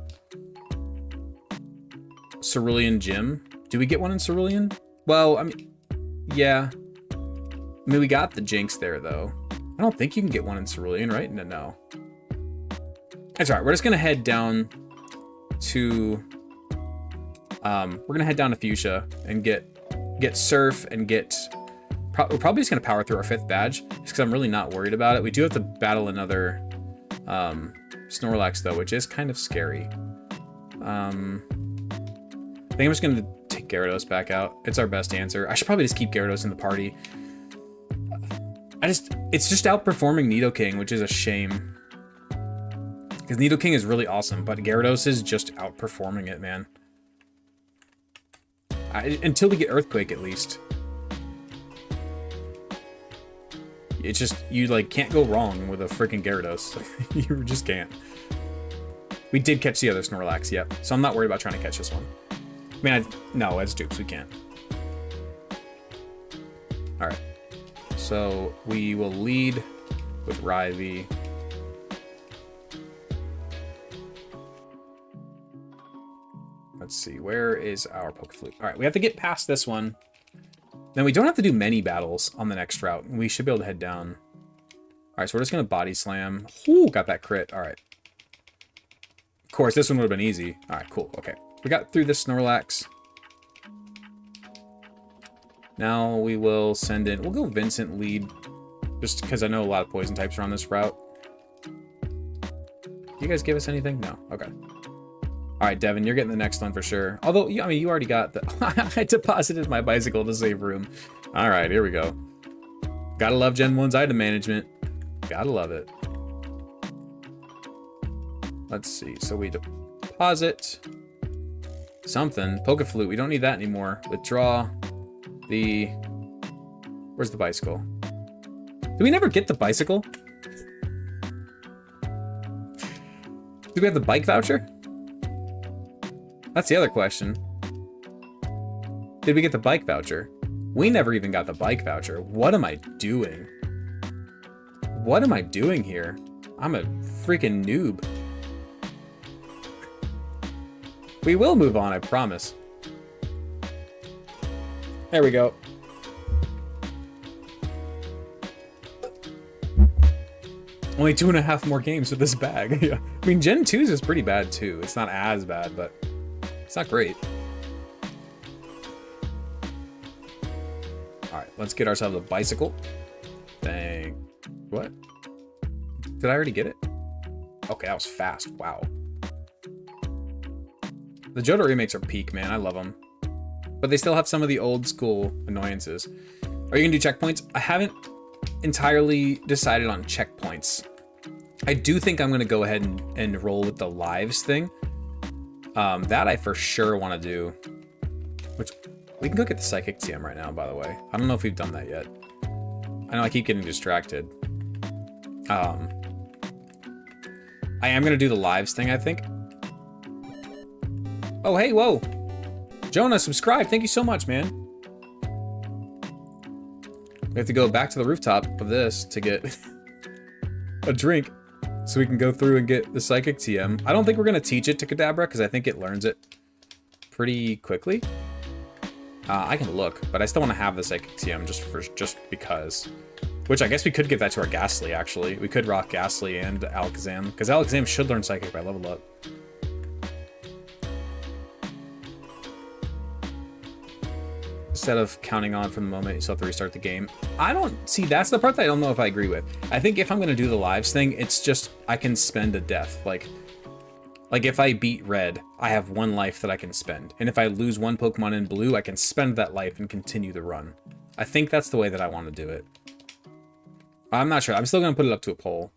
Cerulean Gym. Do we get one in Cerulean? Well, I mean, yeah. I mean, we got the Jinx there, though. I don't think you can get one in Cerulean, right? No. That's all right. We're just going to head down to... we're going to head down to Fuchsia and get Surf and get... we're probably just going to power through our 5th badge, just because I'm really not worried about it. We do have to battle another Snorlax, though, which is kind of scary. I think I'm just going to take Gyarados back out. It's our best answer. I should probably just keep Gyarados in the party. It's just outperforming Nidoking, which is a shame. Because Nidoking is really awesome, but Gyarados is just outperforming it, man. Until we get Earthquake, at least. It's just, you like can't go wrong with a freaking Gyarados. You just can't. We did catch the other Snorlax, yep. So I'm not worried about trying to catch this one. I mean, no, as dupes, we can't. Alright. So we will lead with Rivy. Let's see, where is our Pokeflute? Alright, we have to get past this one. Then we don't have to do many battles on the next route. We should be able to head down. Alright, so we're just going to Body Slam. Ooh, got that crit. Alright. Of course, this one would have been easy. Alright, cool. Okay. We got through this Snorlax. Now we will send in... We'll go Vincent lead. Just because I know a lot of poison types are on this route. Do you guys give us anything? No. Okay. Alright, Devin, you're getting the next one for sure. Although, I mean, you already got the... I deposited my bicycle to save room. Alright, here we go. Gotta love Gen 1's item management. Gotta love it. Let's see. So we deposit something. Pokeflute. We don't need that anymore. Withdraw the... Where's the bicycle? Did we never get the bicycle? Do we have the bike voucher? That's the other question. Did we get the bike voucher? We never even got the bike voucher. What am I doing? What am I doing here? I'm a freaking noob. We will move on, I promise. There we go. Only 2.5 more games with this bag. Yeah. I mean, Gen 2's is pretty bad too. It's not as bad, but it's not great. Alright, let's get ourselves a bicycle. Dang. What? Did I already get it? Okay, that was fast. Wow. The Johto remakes are peak, man. I love them. But they still have some of the old school annoyances. Are you gonna do checkpoints? I haven't entirely decided on checkpoints. I do think I'm gonna go ahead and roll with the lives thing. That I for sure want to do. Which, we can go get the Psychic TM right now, by the way. I don't know if we've done that yet. I know I keep getting distracted. I am gonna do the lives thing, I think. Oh, hey, whoa. Jonah, subscribe. Thank you so much, man. We have to go back to the rooftop of this to get a drink so we can go through and get the Psychic TM. I don't think we're going to teach it to Kadabra because I think it learns it pretty quickly. I can look, but I still want to have the Psychic TM just because. Which I guess we could give that to our Ghastly, actually. We could rock Ghastly and Alakazam, because Alakazam should learn Psychic by level up. Instead of counting on from the moment you still have to restart the game. I don't see, that's the part that I don't know if I agree with. I think if I'm gonna do the lives thing, it's just I can spend a death. Like if I beat red, I have 1 life that I can spend. And if I lose 1 Pokemon in blue, I can spend that life and continue the run. I think that's the way that I want to do it. I'm not sure. I'm still gonna put it up to a poll.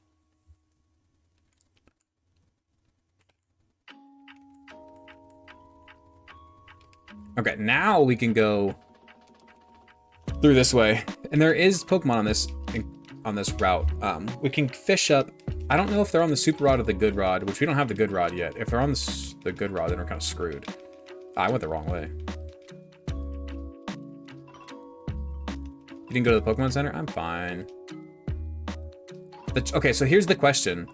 Okay, now we can go through this way, and there is Pokemon on this route. We can fish up. I don't know if they're on the Super Rod or the Good Rod, which we don't have the Good Rod yet. If they're on the Good Rod, then we're kind of screwed. I went the wrong way. You didn't go to the Pokemon Center? I'm fine. Okay, so here's the question.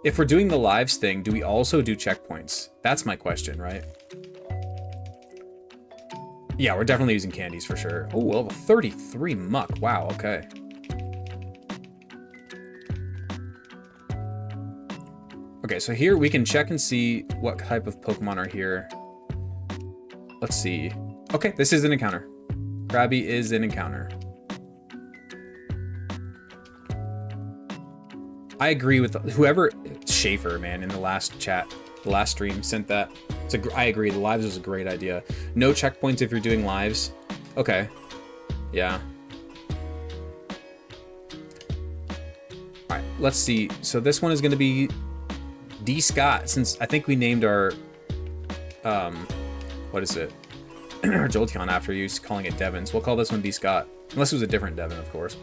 If we're doing the lives thing, do we also do checkpoints? That's my question, right? Yeah, we're definitely using candies for sure. Oh, level 33 Muck. Wow, okay. Okay, so here we can check and see what type of Pokemon are here. Let's see. Okay, this is an encounter. Krabby is an encounter. I agree with whoever, Schaefer, man, in the last chat, the last stream sent that. I agree, the lives was a great idea. No checkpoints if you're doing lives. Okay, yeah. All right, let's see. So this one is gonna be D. Scott, since I think we named our, what is it? Our Jolteon after you, calling it Devon's. We'll call this one D. Scott, unless it was a different Devon, of course.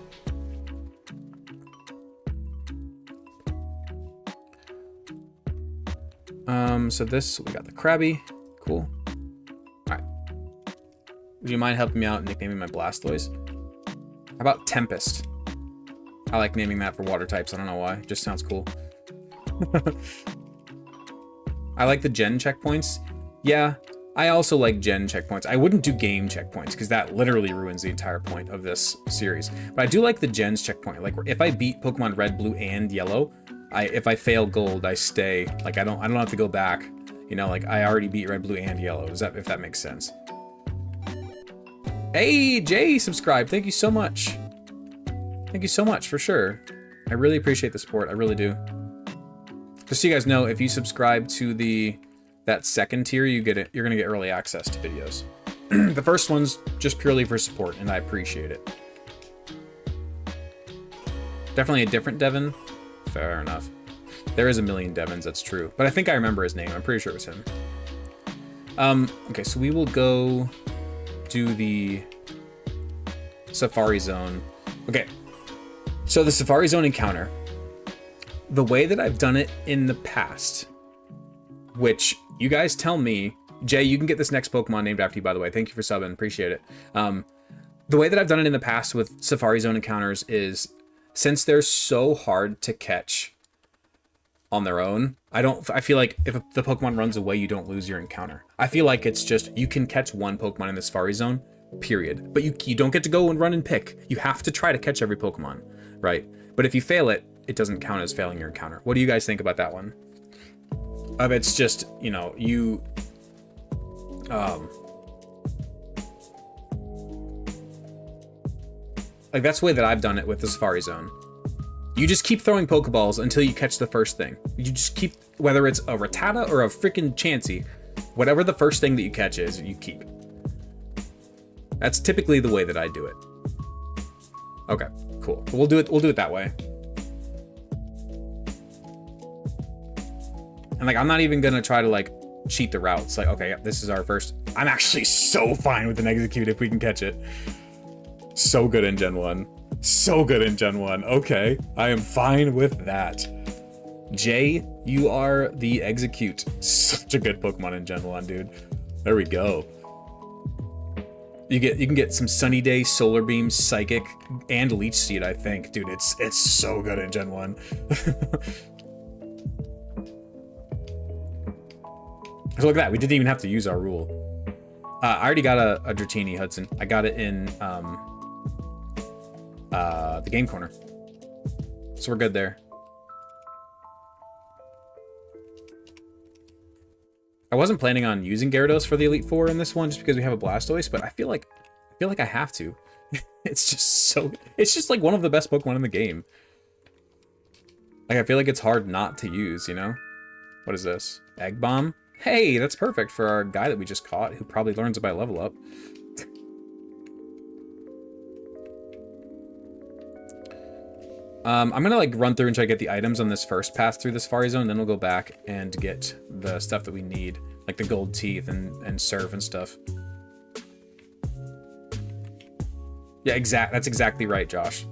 So this, we got the Krabby. Cool. All right. Would you mind helping me out and nicknaming my Blastoise? How about Tempest? I like naming that for water types. I don't know why. It just sounds cool. I like the gen checkpoints. Yeah, I also like gen checkpoints. I wouldn't do game checkpoints because that literally ruins the entire point of this series. But I do like the gens checkpoint. Like if I beat Pokemon Red, Blue, and Yellow, if I fail Gold, I stay. Like I don't have to go back. You know, like I already beat Red, Blue, and Yellow. If that makes sense. Hey, Jay, subscribe. Thank you so much. Thank you so much for sure. I really appreciate the support. I really do. Just so you guys know, if you subscribe to that second tier, you're gonna get early access to videos. The first one's just purely for support, and I appreciate it. Definitely a different Devon. Fair enough. There is a million Devons, that's true. But I think I remember his name. I'm pretty sure it was him. Okay, so we will go do the Safari Zone. Okay, so the Safari Zone encounter. The way that I've done it in the past, which you guys tell me, Jay, you can get this next Pokemon named after you, by the way. Thank you for subbing, appreciate it. The way that I've done it in the past with Safari Zone encounters is, since they're so hard to catch on their own, I feel like if the Pokemon runs away, you don't lose your encounter. I feel like it's just, you can catch one Pokemon in the Safari Zone, period. But you don't get to go and run and pick. You have to try to catch every Pokemon, right? But if you fail it, it doesn't count as failing your encounter. What do you guys think about that one? It's just, you know, like that's the way that I've done it with the Safari Zone. You just keep throwing Pokeballs until you catch the first thing. You just keep, whether it's a Rattata or a freaking Chansey, whatever the first thing that you catch is, you keep. That's typically the way that I do it. Okay, cool. We'll do it that way. And like, I'm not even gonna try to like cheat the routes. Like, okay, this is our first. I'm actually so fine with an Execute if we can catch it. So good in Gen 1. So good in Gen 1. Okay, I am fine with that. Jay, you are the Execute. Such a good Pokemon in Gen 1, dude. There we go. You can get some Sunny Day, Solar Beam, Psychic, and Leech Seed, I think. Dude, it's so good in Gen 1. So look at that, we didn't even have to use our rule. I already got a Dratini, Hudson. I got it in the game corner. So we're good there. I wasn't planning on using Gyarados for the Elite Four in this one just because we have a Blastoise, but I feel like I have to. It's just like one of the best Pokemon in the game. Like I feel like it's hard not to use, you know? What is this? Egg Bomb? Hey, that's perfect for our guy that we just caught, who probably learns it by level up. I'm gonna like run through and try to get the items on this first path through the Safari Zone, then we'll go back and get the stuff that we need, like the gold teeth and surf and stuff. Yeah, that's exactly right, Josh.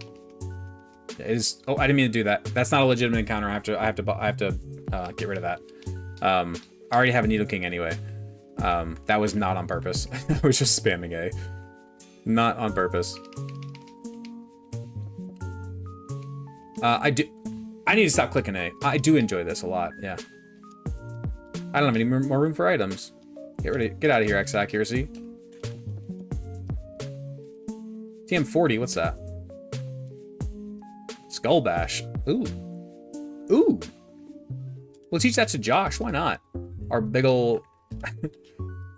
It is. Oh, I didn't mean to do that. That's not a legitimate encounter. I have to get rid of that. I already have a Nidoking anyway. That was not on purpose. I was just spamming A. Not on purpose. I need to stop clicking A. I do enjoy this a lot, yeah. I don't have any more room for items. Get out of here, X accuracy. TM40, what's that? Skull Bash. Ooh. Ooh. We'll teach that to Josh, why not? Our big ol'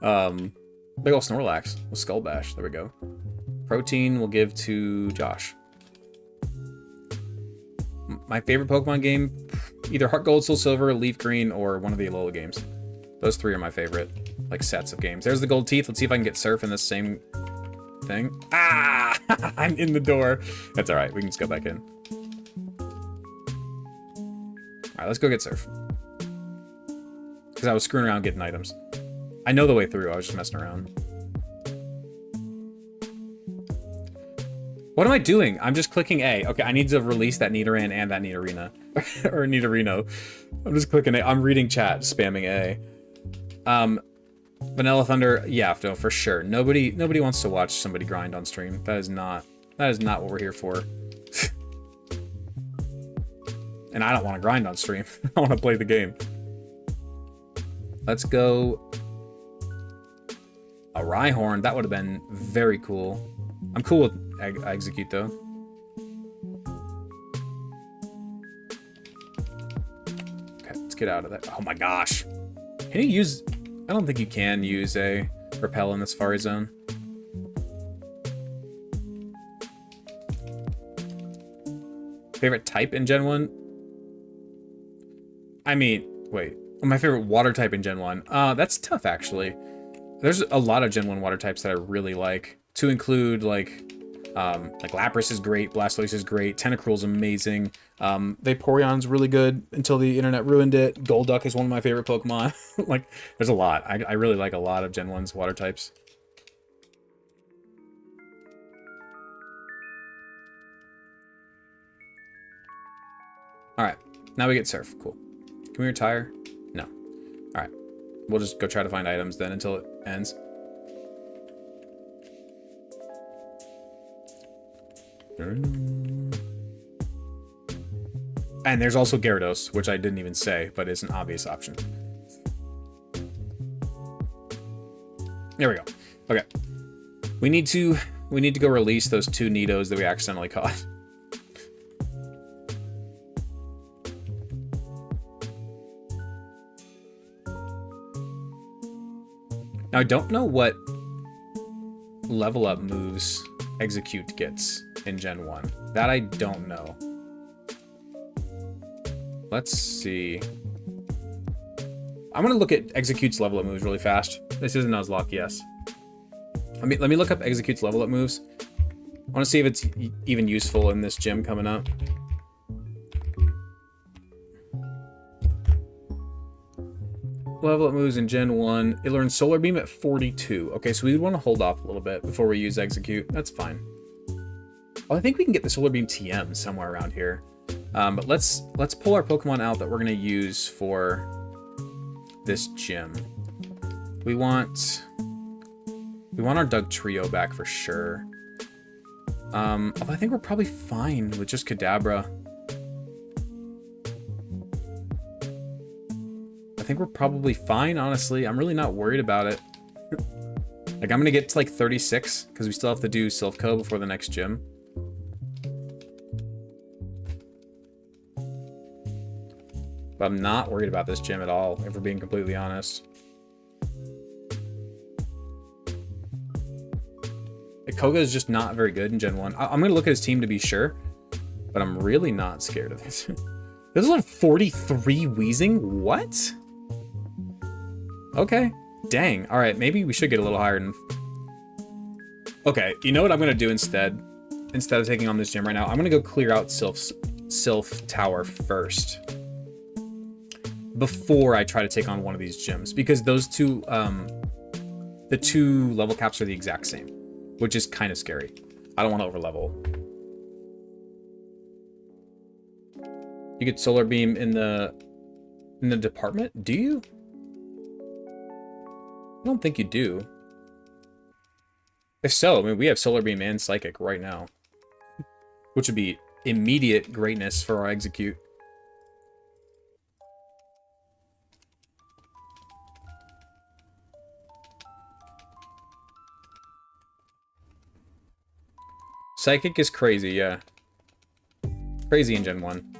Snorlax with Skull Bash. There we go. Protein we'll give to Josh. My favorite Pokemon game, either Heart Gold, Soul Silver, Leaf Green, or one of the Alola games. Those three are my favorite, like, sets of games. There's the gold teeth. Let's see if I can get Surf in the same thing. Ah! I'm in the door. That's all right. We can just go back in. All right, let's go get Surf. Because I was screwing around getting items. I know the way through. I was just messing around. What am I doing? I'm just clicking A. Okay, I need to release that Nidoran and that Nidorina. Or Nidorino. I'm just clicking A. I'm reading chat, spamming A. Vanilla Thunder, yeah, no, for sure. Nobody wants to watch somebody grind on stream. That is not what we're here for. And I don't want to grind on stream. I want to play the game. Let's go. A Rhyhorn, that would have been very cool. I'm cool with Execute though. Okay, let's get out of that. Oh my gosh. Can you use... I don't think you can use a Repel in the Safari Zone. Favorite type in Gen 1? I mean, wait. My favorite water type in Gen 1? That's tough, actually. There's a lot of Gen 1 water types that I really like. To include, like Lapras is great, Blastoise is great, Tentacruel's amazing. Vaporeon's really good until the internet ruined it. Golduck is one of my favorite Pokemon. Like, there's a lot. I really like a lot of Gen 1's water types. Alright, now we get Surf. Cool. Can we retire? No. Alright. We'll just go try to find items then until it ends. And there's also Gyarados, which I didn't even say, but is an obvious option. There we go. Okay. We need to go release those two Nidos that we accidentally caught. Now I don't know what level up moves Execute gets in Gen 1. That I don't know. Let's see. I'm gonna look at Execute's level up moves really fast. This is a Nuzlocke, yes. Let me look up Execute's level up moves. I want to see if it's even useful in this gym coming up. Level up moves in Gen 1. It learns Solar Beam at 42. Okay, so we would want to hold off a little bit before we use Execute. That's fine. Oh, I think we can get the Solar Beam TM somewhere around here. But let's pull our Pokemon out that we're going to use for this gym. We want our Doug Trio back for sure. Although I think we're probably fine with just Kadabra. I think we're probably fine, honestly. I'm really not worried about it. Like, I'm going to get to like 36 because we still have to do Silph Co before the next gym. But I'm not worried about this gym at all, if we're being completely honest. Koga is just not very good in Gen 1. I'm going to look at his team to be sure, but I'm really not scared of this. This is on 43 Wheezing? What? Okay. Dang. All right, maybe we should get a little higher. Okay, you know what I'm going to do instead? Instead of taking on this gym right now, I'm going to go clear out Sylph Tower first. Before I try to take on one of these gyms. Because those two, the two level caps are the exact same. Which is kind of scary. I don't want to overlevel. You get Solar Beam in the department? Do you? I don't think you do. If so, I mean, we have Solar Beam and Psychic right now. Which would be immediate greatness for our execute. Psychic is crazy, yeah. Crazy in Gen 1.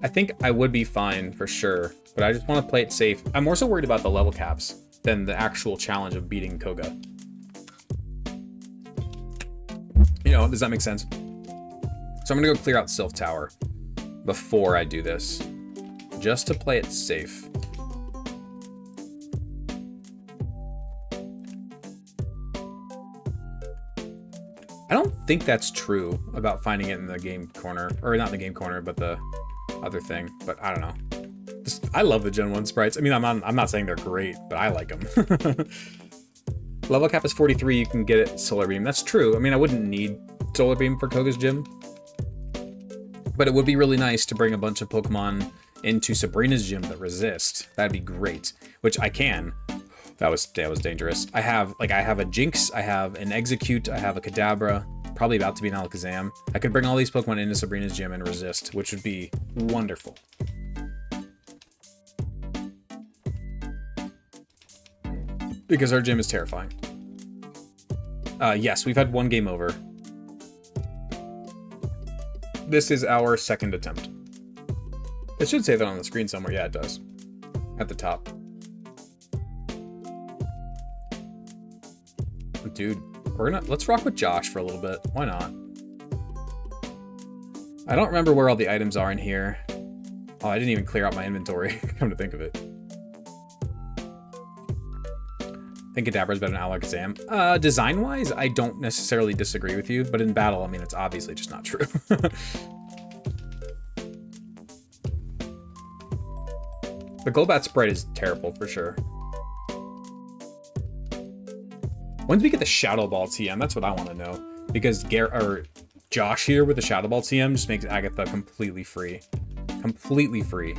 I think I would be fine for sure, but I just want to play it safe. I'm more so worried about the level caps than the actual challenge of beating Koga. You know, does that make sense? So I'm going to go clear out Sylph Tower before I do this, just to play it safe. I don't think that's true about finding it in the game corner, or not in the game corner, but the other thing. But I don't know. I love the Gen 1 sprites. I mean, I'm not saying they're great, but I like them. Level cap is 43. You can get it Solar Beam. That's true. I mean, I wouldn't need Solar Beam for Koga's gym, but it would be really nice to bring a bunch of Pokemon into Sabrina's gym that resist. That'd be great, which I can. That was dangerous. I have a Jinx, I have an Execute, I have a Kadabra, probably about to be an Alakazam. I could bring all these Pokemon into Sabrina's gym and resist, which would be wonderful. Because our gym is terrifying. Yes, we've had one game over. This is our second attempt. It should say that on the screen somewhere. Yeah, it does. At the top. Dude, let's rock with Josh for a little bit. Why not? I don't remember where all the items are in here. Oh, I didn't even clear out my inventory. Come to think of it. I think Kadabra's better than Alakazam. Design-wise, I don't necessarily disagree with you, but in battle, I mean, it's obviously just not true. The Golbat sprite is terrible for sure. When do we get the Shadow Ball TM? That's what I want to know. Because Josh here with the Shadow Ball TM just makes Agatha completely free. Completely free.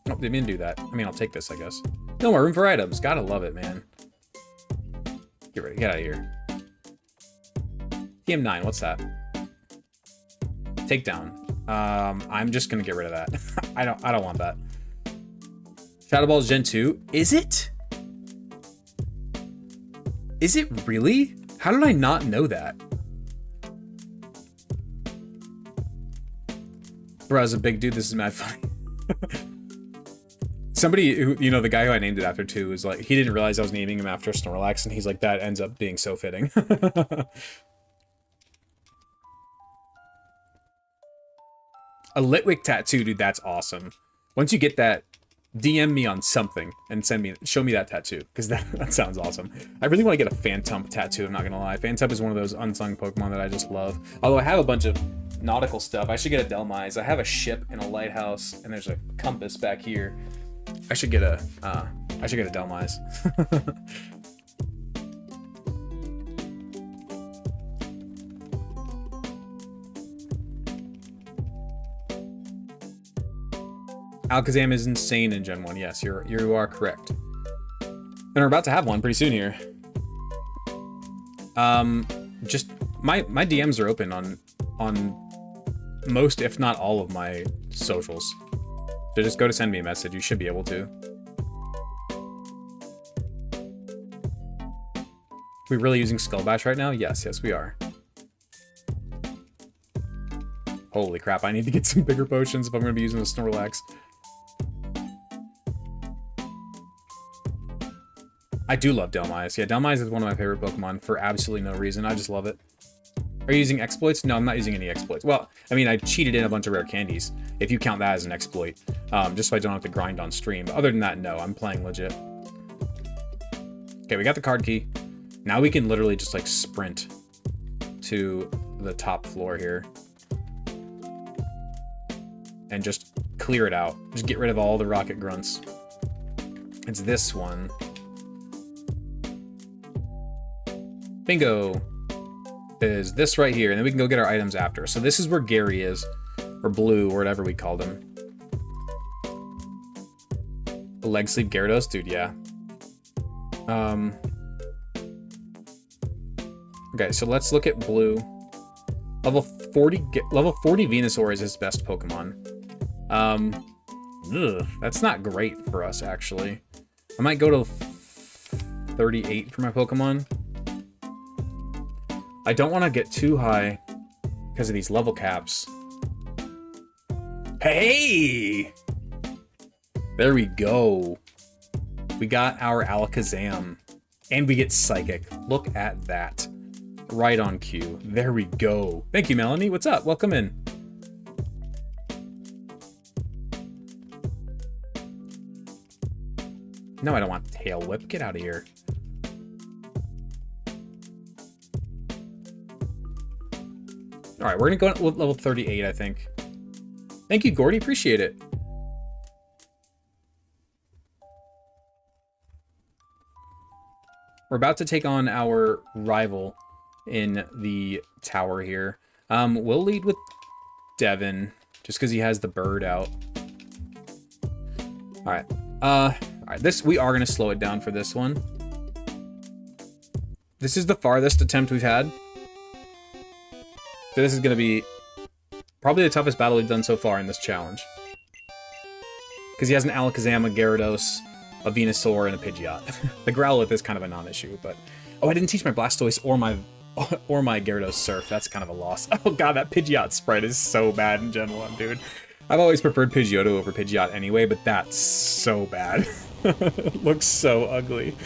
Oh, didn't mean to do that. I mean, I'll take this, I guess. No more room for items. Gotta love it, man. Get out of here. TM9, what's that? Takedown. I'm just gonna get rid of that. I don't want that. Shadow Ball is Gen 2. Is it? Is it really? How did I not know that? Bro, as a big dude, this is mad funny. Somebody who, you know, the guy who I named it after too, is like, he didn't realize I was naming him after Snorlax, and he's like, that ends up being so fitting. A Litwick tattoo, dude, that's awesome. Once you get that, DM me on something and show me that tattoo, because that sounds awesome. I really want to get a Phantump tattoo, I'm not gonna lie. Phantump is one of those unsung Pokemon that I just love. Although I have a bunch of nautical stuff. I should get a Delmise. I have a ship and a lighthouse, and there's a compass back here. I should get a Delmise. Alakazam is insane in Gen 1. Yes, you are correct. And we're about to have one pretty soon here. Just my DMs are open on most, if not all, of my socials. So just go to send me a message. You should be able to. We really using Skull Bash right now? Yes, we are. Holy crap, I need to get some bigger potions if I'm going to be using the Snorlax. I do love Delmise. Yeah, Delmise is one of my favorite Pokemon for absolutely no reason. I just love it. Are you using exploits? No, I'm not using any exploits. Well, I mean, I cheated in a bunch of rare candies, if you count that as an exploit, just so I don't have to grind on stream. But other than that, no, I'm playing legit. Okay, we got the card key. Now we can literally just, like, sprint to the top floor here. And just clear it out. Just get rid of all the rocket grunts. It's this one. Bingo. Is this right here, and then we can go get our items after. So this is where Gary is, or Blue, or whatever we called him. The leg sleeve Gyarados? Dude, yeah. Okay, so let's look at Blue. Level 40 Venusaur is his best Pokemon. That's not great for us, actually. I might go to 38 for my Pokemon. I don't want to get too high because of these level caps. Hey! There we go. We got our Alakazam. And we get Psychic. Look at that. Right on cue. There we go. Thank you, Melanie. What's up? Welcome in. No, I don't want Tail Whip. Get out of here. All right, we're gonna go with level 38, I think. Thank you, Gordy. Appreciate it. We're about to take on our rival in the tower here. We'll lead with Devin, just because he has the bird out. All right. All right. This we are gonna slow it down for this one. This is the farthest attempt we've had. So this is going to be probably the toughest battle we've done so far in this challenge. Because he has an Alakazam, a Gyarados, a Venusaur, and a Pidgeot. The Growlithe is kind of a non-issue, but... Oh, I didn't teach my Blastoise or my Gyarados Surf. That's kind of a loss. Oh god, that Pidgeot sprite is so bad in Gen 1, dude. I've always preferred Pidgeotto over Pidgeot anyway, but that's so bad. It looks so ugly.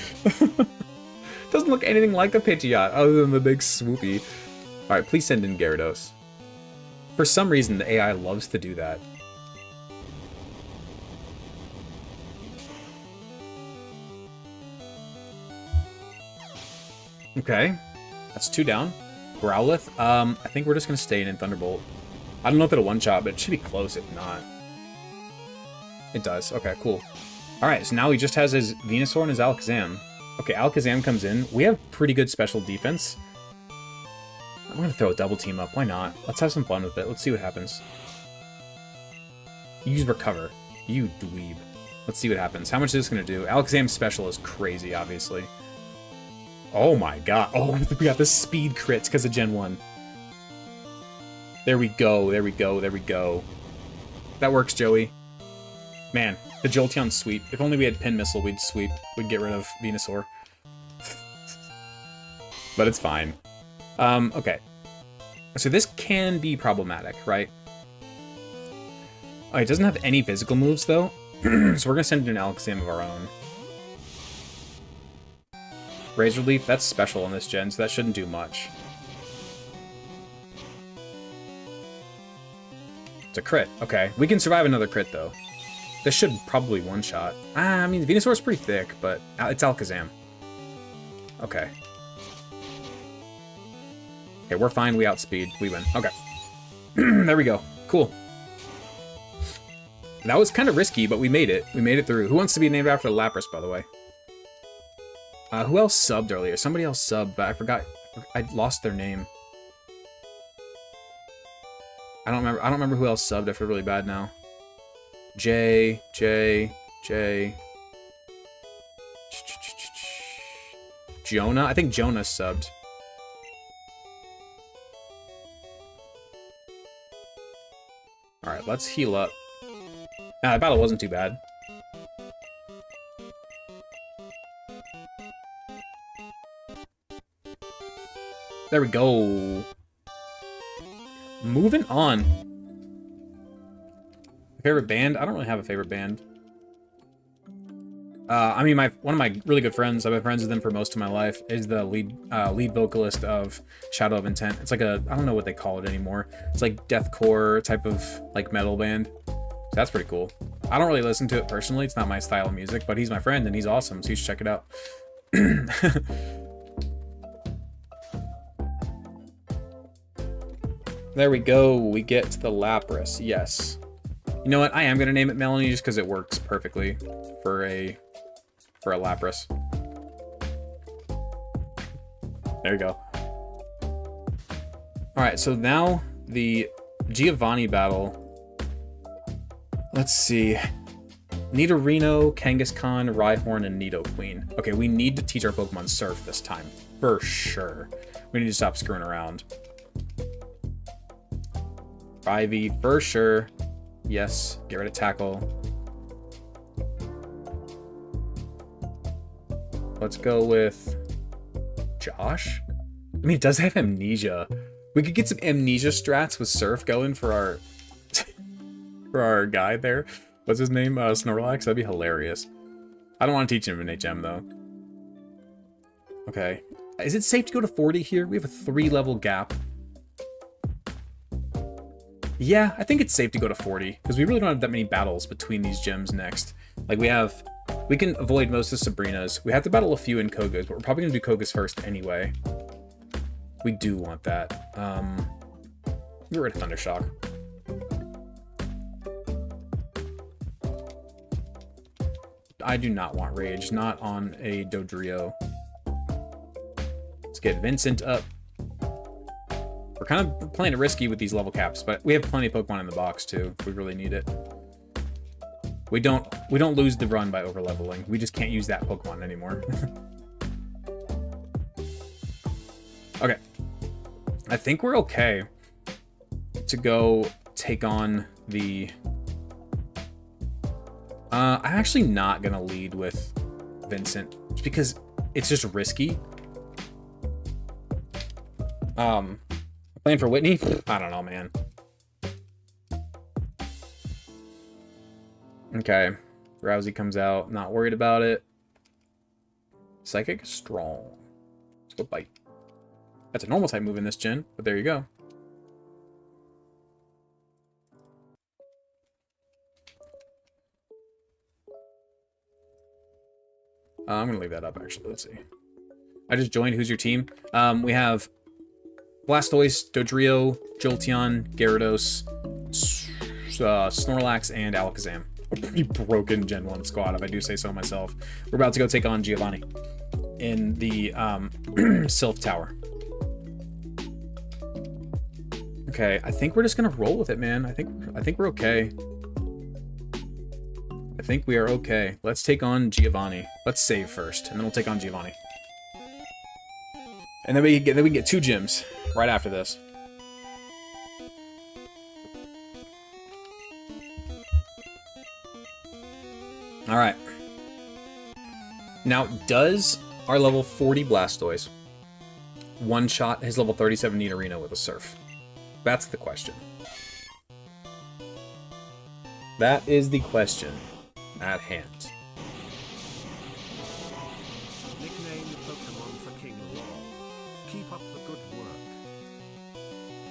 Doesn't look anything like a Pidgeot, other than the big swoopy. Alright, please send in Gyarados. For some reason, the AI loves to do that. Okay. That's 2 down. Growlithe. I think we're just going to stay in Thunderbolt. I don't know if it'll one-shot, but it should be close if not. It does. Okay, cool. Alright, so now he just has his Venusaur and his Alakazam. Okay, Alakazam comes in. We have pretty good special defense. I'm going to throw a double team up. Why not? Let's have some fun with it. Let's see what happens. Use Recover. You dweeb. Let's see what happens. How much is this going to do? Alakazam's special is crazy, obviously. Oh my god. Oh, we got the speed crits because of Gen 1. There we go. There we go. There we go. That works, Joey. Man, the Jolteon sweep. If only we had Pin Missile, we'd sweep. We'd get rid of Venusaur. But it's fine. Okay. So this can be problematic, right? Oh, it doesn't have any physical moves, though. So we're going to send in an Alakazam of our own. Razor Leaf, that's special in this gen, so that shouldn't do much. It's a crit. Okay. We can survive another crit, though. This should probably one-shot. I mean, Venusaur's pretty thick, but it's Alakazam. Okay. Okay, we're fine. We outspeed. We win. Okay. There we go. Cool. That was kind of risky, but we made it. We made it through. Who wants to be named after Lapras, by the way? Who else subbed earlier? Somebody else subbed, but I forgot. I lost their name. I don't remember who else subbed. I feel really bad now. J. Jonah? I think Jonah subbed. Alright, let's heal up. Nah, that battle wasn't too bad. There we go. Moving on. Favorite band? I don't really have a favorite band. I mean, one of my really good friends, I've been friends with them for most of my life, is the lead vocalist of Shadow of Intent. It's like I don't know what they call it anymore. It's like deathcore type of like metal band. So that's pretty cool. I don't really listen to it personally. It's not my style of music, but he's my friend and he's awesome, so you should check it out. There we go. We get the Lapras. Yes. You know what? I am going to name it Melanie just because it works perfectly for a Lapras. There you go. Alright, so now the Giovanni battle. Let's see. Nidorino, Kangaskhan, Rhyhorn, and Nidoqueen. Okay, we need to teach our Pokemon Surf this time. For sure. We need to stop screwing around. Ivy, for sure. Yes, get rid of Tackle. Let's go with Josh. I mean, it does have Amnesia. We could get some Amnesia strats with Surf going for our for our guy there. What's his name? Snorlax? That'd be hilarious. I don't want to teach him an HM though. Okay. Is it safe to go to 40 here? We have a 3-level gap. Yeah, I think it's safe to go to 40 because we really don't have that many battles between these gyms next. Like we can avoid most of Sabrina's. We have to battle a few in Koga's, but we're probably gonna do Koga's first anyway. We do want that. Get rid of Thundershock. I do not want Rage, not on a Dodrio. Let's get Vincent up. We're kind of playing it risky with these level caps, but we have plenty of Pokemon in the box too, if we really need it. We don't lose the run by over-leveling. We just can't use that Pokemon anymore. Okay. I think we're okay to go take on the... I'm actually not going to lead with Vincent, just because it's just risky. Playing for Whitney? I don't know, man. Okay. Rousey comes out, not worried about it. Psychic strong. Let's go bite. That's a normal type move in this gen, but there you go. I'm gonna leave that up actually. Let's see. I just joined. Who's your team? We have Blastoise, Dodrio, Jolteon, Gyarados, Snorlax, and Alakazam. A pretty broken Gen 1 squad, if I do say so myself. We're about to go take on Giovanni in the Sylph Tower. Okay, I think we're just gonna roll with it, man. I think we're okay. I think we are okay. Let's take on Giovanni. Let's save first, and then we'll take on Giovanni. And then we can get 2 gyms right after this. All right. Now, does our level 40 Blastoise one-shot his level 37 Nidorino with a Surf? That's the question. That is the question at hand. Nicknamed Pokemon for King Law. Keep up the good work.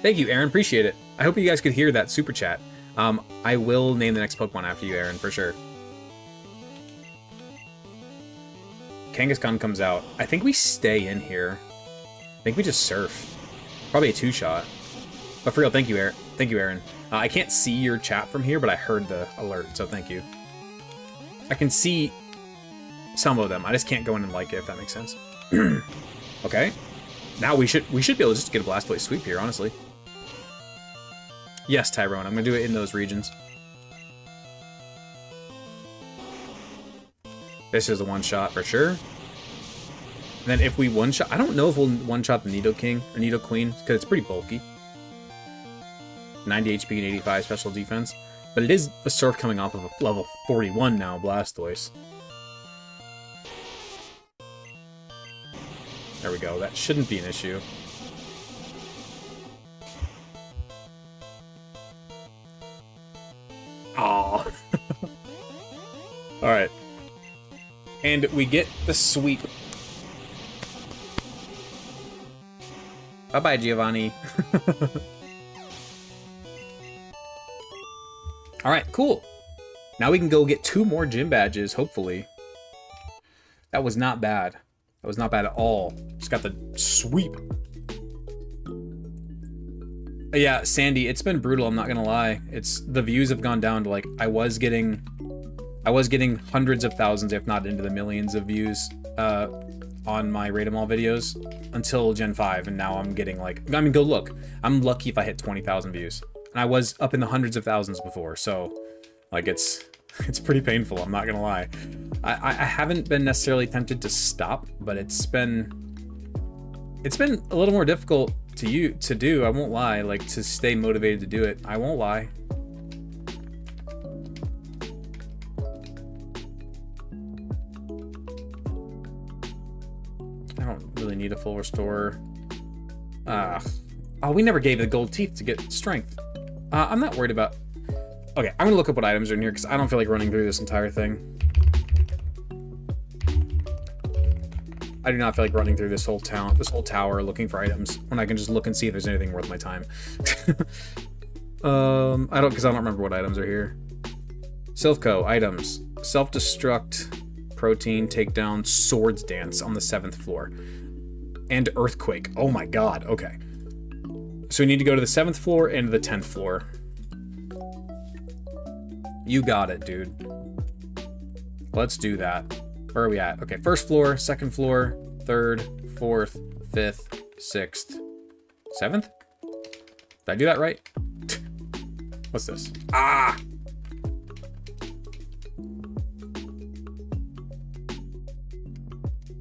Thank you, Aaron. Appreciate it. I hope you guys could hear that super chat. I will name the next Pokemon after you, Aaron, for sure. Kangaskhan comes out. I think we stay in here. I think we just Surf. Probably a 2-shot. But for real, thank you, Aaron. Thank you, Aaron. I can't see your chat from here, but I heard the alert, so thank you. I can see some of them. I just can't go in and like it, if that makes sense. Okay. Now we should be able to just get a Blastoise sweep here, honestly. Yes, Tyrone. I'm going to do it in those regions. This is a one-shot for sure. And then if we one-shot... I don't know if we'll one-shot the Nidoking or Nidoqueen, because it's pretty bulky. 90 HP and 85 special defense. But it is a Surf coming off of a level 41 now, Blastoise. There we go. That shouldn't be an issue. Oh, And we get the sweep. Bye-bye, Giovanni. Alright, cool. Now we can go get 2 more gym badges, hopefully. That was not bad. That was not bad at all. Just got the sweep. Yeah, Sandy, it's been brutal, I'm not gonna lie. The views have gone down to like, I was getting hundreds of thousands, if not into the millions of views on my Rate 'em All videos until Gen 5, and now I'm getting like, I mean, go look. I'm lucky if I hit 20,000 views. And I was up in the hundreds of thousands before, so like it's pretty painful, I'm not gonna lie. I haven't been necessarily tempted to stop, but it's been a little more difficult to do, I won't lie, like to stay motivated to do it. I won't lie. I don't really need a full restore. Oh, we never gave the gold teeth to get strength. I'm not worried about... Okay, I'm gonna look up what items are in here because I don't feel like running through this entire thing. I do not feel like running through this whole tower looking for items when I can just look and see if there's anything worth my time. Because I don't remember what items are here. Silphco, items. Self-destruct, protein, takedown, swords dance on the 7th floor. And earthquake. Oh my god, okay. So we need to go to the 7th floor and the 10th floor. You got it, dude. Let's do that. Where are we at? Okay, 1st floor, 2nd floor, 3rd, 4th, 5th, 6th, 7th? Did I do that right? What's this? Ah!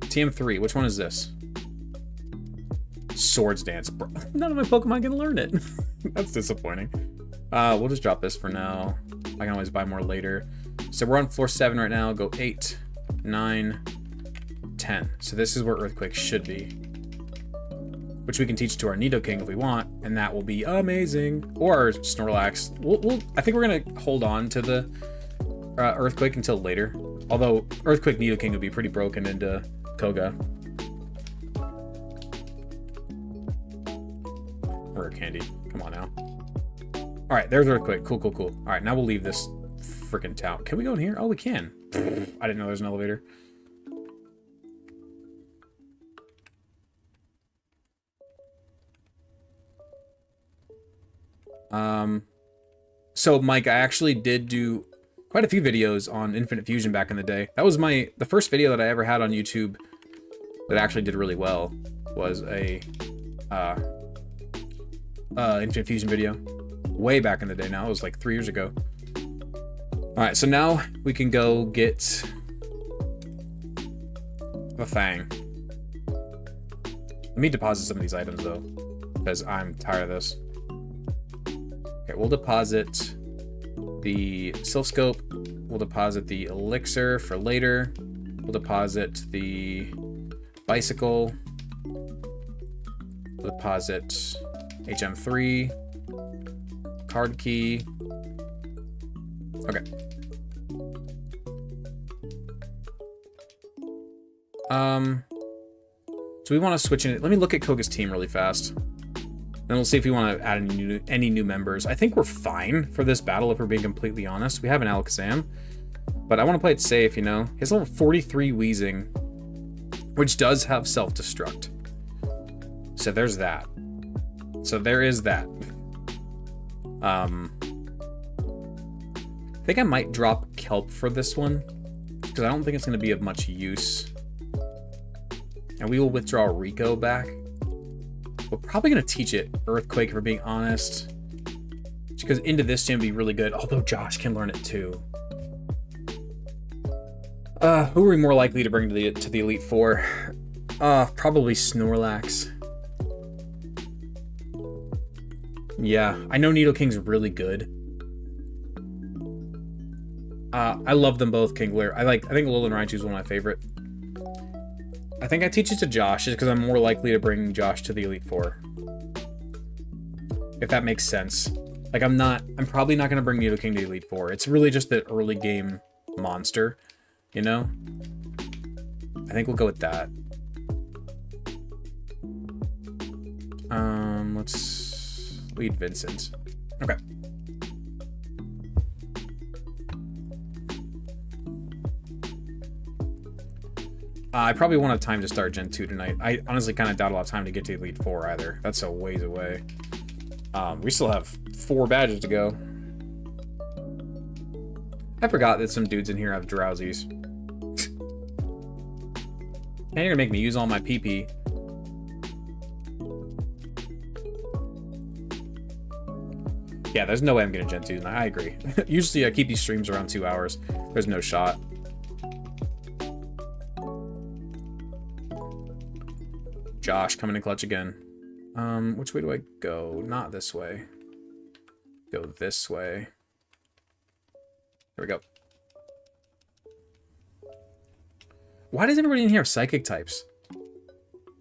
TM3, which one is this? Swords Dance. Bro, none of my Pokemon can learn it. That's disappointing. We'll just drop this for now. I can always buy more later. So we're on floor 7 right now. Go 8, 9, 10. So this is where Earthquake should be. Which we can teach to our Nidoking if we want, and that will be amazing. Or our Snorlax. I think we're gonna hold on to the Earthquake until later. Although Earthquake Nidoking would be pretty broken into Koga. Rare candy. Come on now. Alright, there's Earthquake. Cool, cool, cool. Alright, now we'll leave this freaking town. Can we go in here? Oh, we can. I didn't know there's an elevator. So Mike, I actually did do quite a few videos on Infinite Fusion back in the day. That was the first video that I ever had on YouTube that actually did really well. Was a Infinite Fusion video. Way back in the day now. It was like 3 years ago. Alright, so now we can go get the Fang. Let me deposit some of these items though, because I'm tired of this. Okay, we'll deposit the Silphscope. We'll deposit the Elixir for later. We'll deposit the Bicycle. We'll deposit HM3. Card key. Okay. So we want to switch in. Let me look at Koga's team really fast. Then we'll see if we want to add any new members. I think we're fine for this battle, if we're being completely honest. We have an Alakazam, but I want to play it safe, you know? He has level 43 Weezing, which does have self-destruct. So there's that. So there is that. I think I might drop Kelp for this one, because I don't think it's going to be of much use. And we will withdraw Rico back. We're probably going to teach it Earthquake, if we're being honest. Just because into this gym would be really good, although Josh can learn it too. Who are we more likely to bring to the Elite Four? Probably Snorlax. Yeah, I know Nidoking's really good. I love them both, Kingler. I think Alolan Raichu is one of my favorite. I think I teach it to Josh just because I'm more likely to bring Josh to the Elite Four. If that makes sense. Like I'm probably not gonna bring Nidoking to the Elite Four. It's really just the early game monster, you know? I think we'll go with that. Let's lead Vincent. Okay. I probably won't have time to start Gen 2 tonight. I honestly kind of doubt I'll have time to get to Elite 4 either. That's a ways away. We still have 4 badges to go. I forgot that some dudes in here have drowsies. And you're gonna make me use all my PP. Yeah, there's no way I'm getting Gen 2 tonight. I agree. Usually I keep these streams around 2 hours. There's no shot. Josh coming in clutch again. Which way do I go? Not this way. Go this way. There we go. Why does everybody in here have psychic types?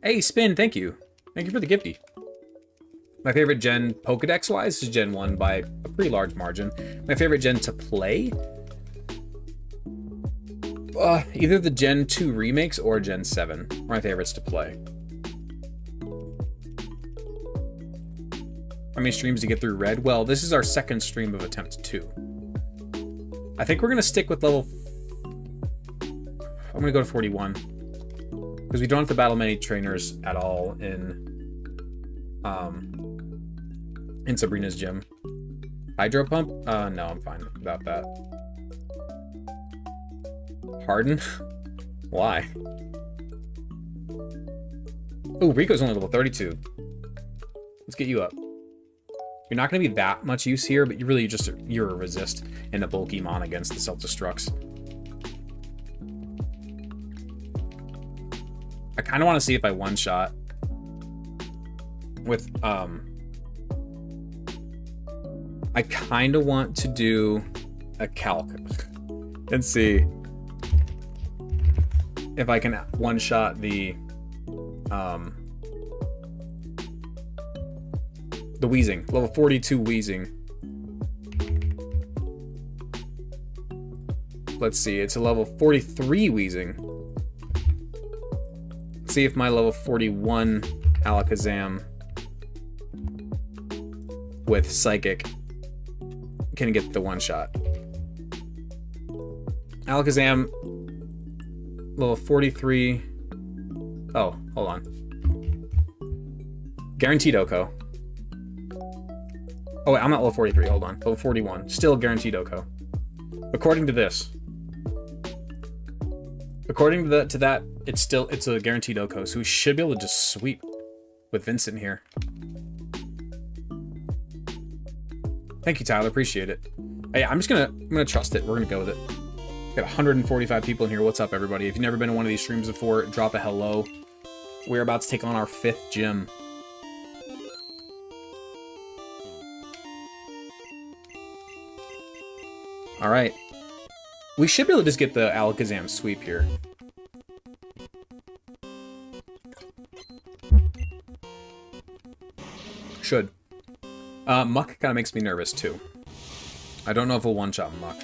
Hey, Spin, thank you. Thank you for the gifty. My favorite gen Pokedex-wise is Gen 1 by a pretty large margin. My favorite gen to play? Either the Gen 2 remakes or Gen 7 are my favorites to play. How many streams to get through Red? Well, this is our second stream of attempt 2. I think we're going to stick with level... I'm going to go to 41. Because we don't have to battle many trainers at all in Sabrina's gym. Hydro Pump? No, I'm fine without that. Harden? Why? Oh, Rico's only level 32. Let's get you up. You're not going to be that much use here, but you're a resist and a bulky mon against the self-destructs. I kind of want to see if I one-shot with, I kind of want to do a calc and see if I can one-shot the Wheezing, level 42 Wheezing. Let's see, it's a level 43 Wheezing. Let's see if my level 41 Alakazam with Psychic can get the one shot. Alakazam, level 43. Oh, hold on. Guaranteed Oko. Oh, wait, I'm at level 43. Hold on. Level 41. Still guaranteed Oko. According to this. According to that, it's a guaranteed Oko, so we should be able to just sweep with Vincent here. Thank you, Tyler. Appreciate it. Hey, I'm gonna trust it. We're gonna go with it. Got 145 people in here. What's up, everybody? If you've never been in one of these streams before, drop a hello. We're about to take on our 5th gym. All right. We should be able to just get the Alakazam sweep here. Should. Muck kind of makes me nervous, too. I don't know if we'll one-shot Muck.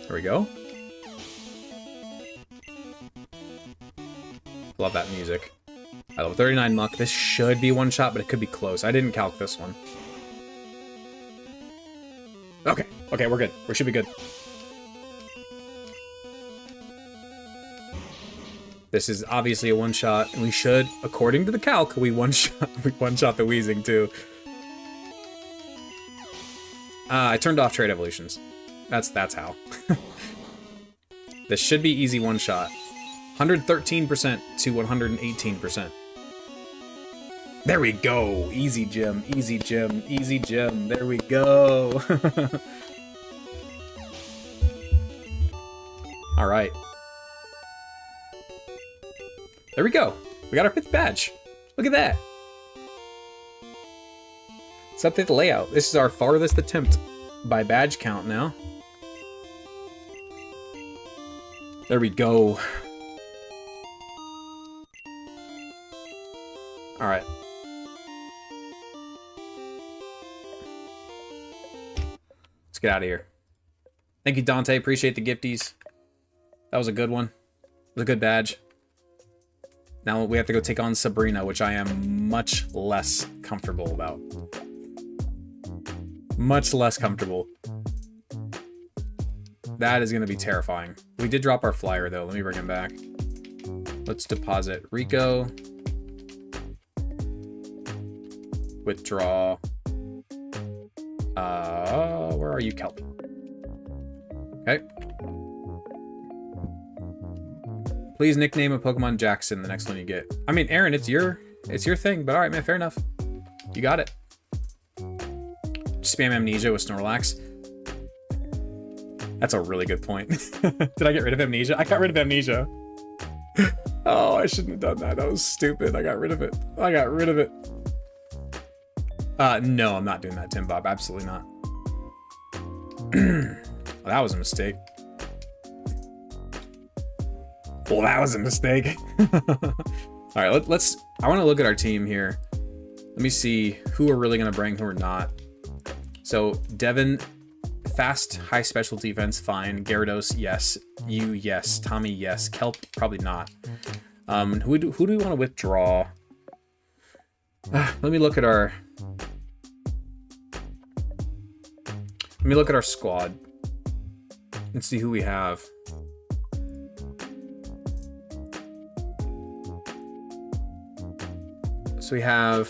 There we go. Love that music. I level 39 Muck. This should be one shot, but it could be close. I didn't calc this one. Okay. Okay, we're good. We should be good. This is obviously a one shot, and we should, according to the calc, we one shot the Weezing too. I turned off trade evolutions. That's how. This should be easy one shot. 113% to 118%. There we go. Easy gym, easy gym, easy gym. There we go. All right. There we go. We got our 5th badge. Look at that. Let's update the layout. This is our farthest attempt by badge count now. There we go. All right. Let's get out of here. Thank you, Dante. Appreciate the gifties. That was a good one. It was a good badge. Now we have to go take on Sabrina, which I am much less comfortable about. Much less comfortable. That is going to be terrifying. We did drop our flyer, though. Let me bring him back. Let's deposit Rico. Withdraw. Where are you, Kelp? Okay. Please nickname a Pokemon Jackson the next one you get. I mean, Aaron, it's your thing, but all right, man, fair enough. You got it. Spam Amnesia with Snorlax. That's a really good point. Did I get rid of Amnesia? I got rid of Amnesia. Oh, I shouldn't have done that. That was stupid. I got rid of it. I got rid of it. No, I'm not doing that, Tim Bob. Absolutely not. Well, that was a mistake. Well, that was a mistake. All right, let's. I want to look at our team here. Let me see who we're really gonna bring, who we're not. So Devin, fast, high special defense, fine. Gyarados, yes. You, yes. Tommy, yes. Kelp, probably not. Who do we want to withdraw? Let me look at our. Let me look at our squad and see who we have. So we have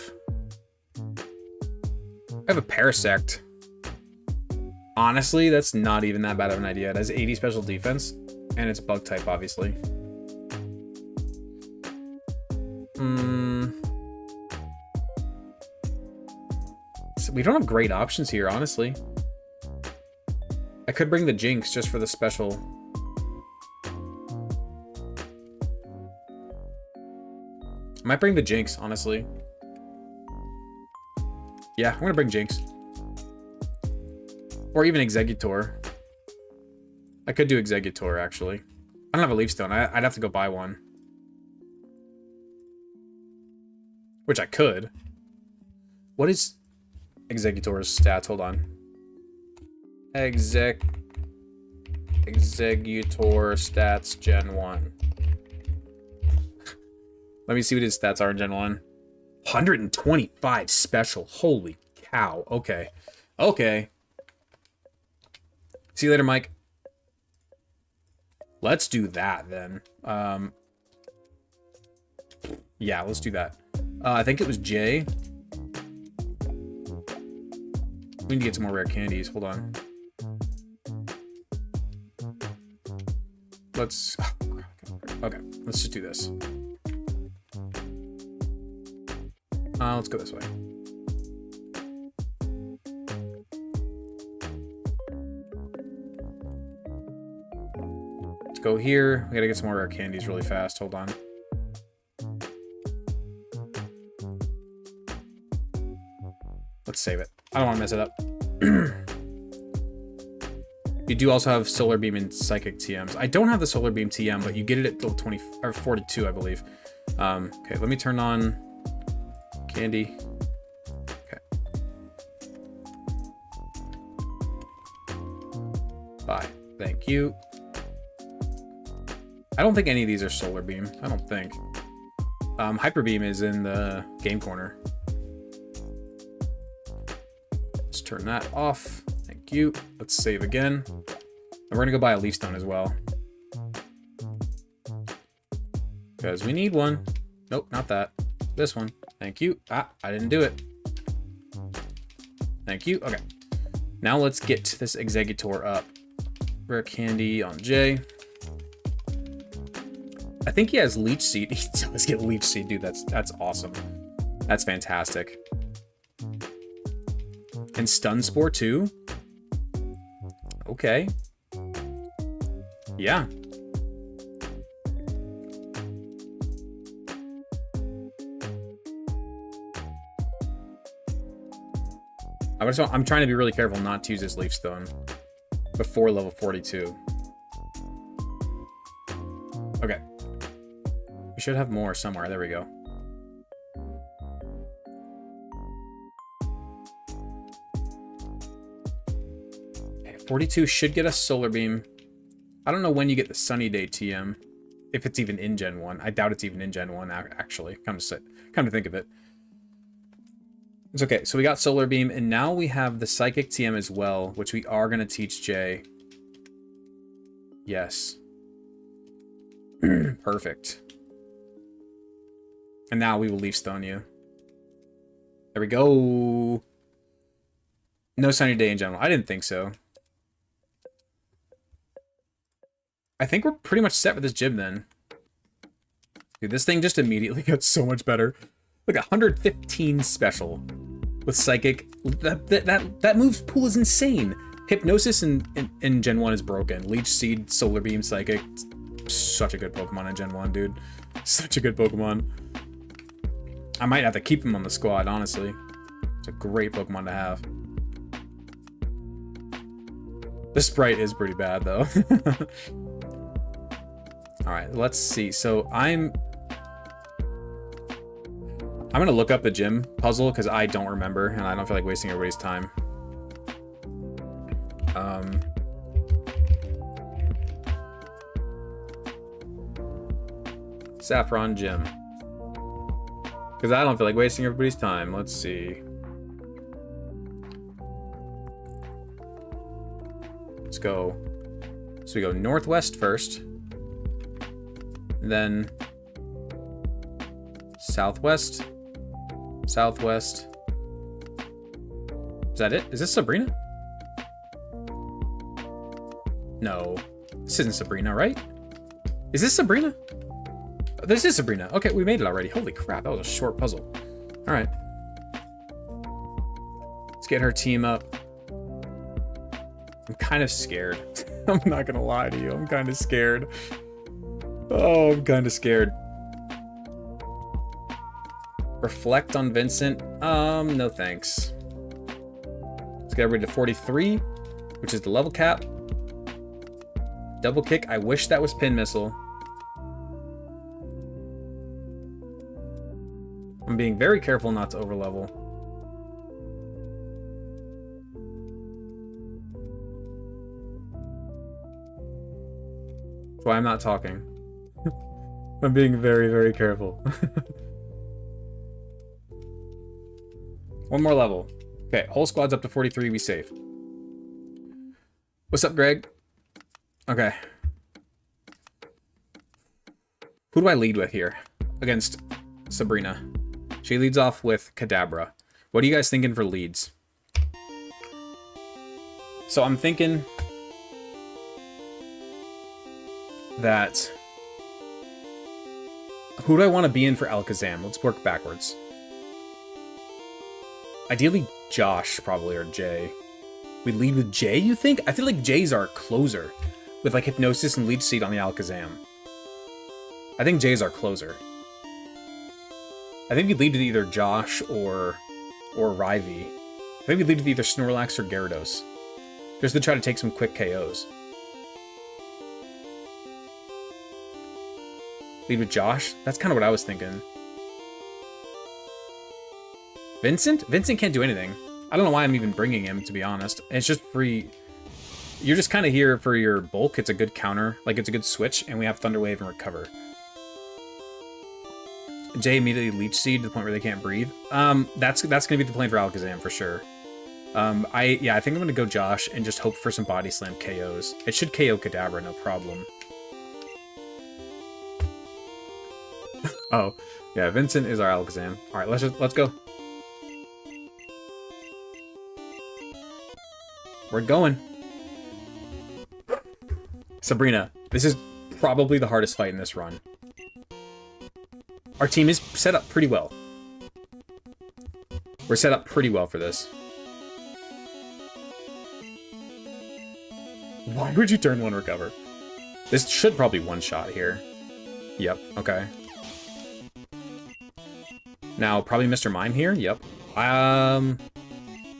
a Parasect. Honestly, that's not even that bad of an idea. It has 80 special defense, and it's bug type, obviously. So we don't have great options here, honestly. I could bring the Jinx just for the special. I might bring the Jinx, honestly. Yeah, I'm gonna bring Jinx. Or even Exeggutor. I could do Exeggutor, actually. I don't have a Leaf Stone. I'd have to go buy one. Which I could. What is Exeggutor's stats? Hold on. Exeggutor stats Gen 1. Let me see what his stats are in Gen 1. 125 special. Holy cow. Okay. Okay. See you later, Mike. Let's do that, then. Yeah, let's do that. I think it was Jay. We need to get some more rare candies. Hold on. Let's... Okay, let's just do this. Let's go this way. Let's go here. We gotta get some more rare candies really fast. Hold on. Let's save it. I don't want to mess it up. You do also have Solar Beam and Psychic TMs. I don't have the Solar Beam TM, but you get it at level 20 or 42, I believe. Okay, let me turn on candy. Okay. Bye. Thank you. I don't think any of these are Solar Beam. I don't think. Hyper Beam is in the game corner. Let's turn that off. Thank you. Let's save again. And we're gonna go buy a Leaf Stone as well. Because we need one. Nope, not that. This one. Thank you. Ah, I didn't do it. Thank you. Okay. Now let's get this Exeggutor up. Rare candy on Jay. I think he has Leech Seed. He does get Leech Seed, dude. That's awesome. That's fantastic. And Stun Spore too? Okay. Yeah. I'm trying to be really careful not to use this Leaf Stone before level 42. Okay. We should have more somewhere. There we go. 42 should get us Solar Beam. I don't know when you get the Sunny Day TM. If it's even in Gen 1. I doubt it's even in Gen 1, actually. Come to think of it. It's okay. So we got Solar Beam, and now we have the Psychic TM as well, which we are going to teach Jay. Yes. Perfect. And now we will Leaf Stone you. There we go. No Sunny Day in general. I didn't think so. I think we're pretty much set for this gym then. Dude, this thing just immediately got so much better. Look, 115 special with Psychic. That moves pool is insane. Hypnosis in Gen 1 is broken. Leech Seed, Solar Beam, Psychic. Such a good Pokemon in Gen 1, dude. Such a good Pokemon. I might have to keep him on the squad, honestly. It's a great Pokemon to have. The sprite is pretty bad, though. Alright, let's see. So I'm gonna look up the gym puzzle because I don't remember and I don't feel like wasting everybody's time. Saffron Gym. Because I don't feel like wasting everybody's time. Let's see. Let's go. So we go northwest first. Then southwest. Southwest. Is that it? Is this Sabrina? No. This isn't Sabrina, right? Is this Sabrina? This is Sabrina. Okay, we made it already. Holy crap, that was a short puzzle. Alright. Let's get her team up. I'm kind of scared. I'm not gonna lie to you. I'm kind of scared. Oh, I'm kind of scared. Reflect on Vincent. No thanks. Let's get everybody to 43, which is the level cap. Double kick. I wish that was Pin Missile. I'm being very careful not to overlevel. That's why I'm not talking. I'm being very, very careful. One more level. Okay, whole squad's up to 43, we save. What's up, Greg? Okay. Who do I lead with here? Against Sabrina. She leads off with Kadabra. What are you guys thinking for leads? So I'm thinking that... Who do I want to be in for Alakazam? Let's work backwards. Ideally, Josh, probably, or Jay. We lead with Jay, you think? I feel like Jay's our closer. With, like, Hypnosis and Leech Seed on the Alakazam. I think Jay's our closer. I think we lead with either Josh or Rivy. I think we lead with either Snorlax or Gyarados. Just to try to take some quick KOs. Lead with Josh? That's kind of what I was thinking. Vincent? Vincent can't do anything. I don't know why I'm even bringing him, to be honest. It's just free. You're just kind of here for your bulk. It's a good counter. Like, it's a good switch, and we have Thunder Wave and Recover. Jay immediately Leech Seed to the point where they can't breathe. That's gonna be the plan for Alakazam for sure. I think I'm gonna go Josh and just hope for some Body Slam KOs. It should KO Kadabra, no problem. Oh, yeah, Vincent is our Alakazam. All right, let's go. We're going. Sabrina, this is probably the hardest fight in this run. Our team is set up pretty well. We're set up pretty well for this. Why would you turn one recover? This should probably one-shot here. Yep, okay. Now, probably Mr. Mime here? Yep.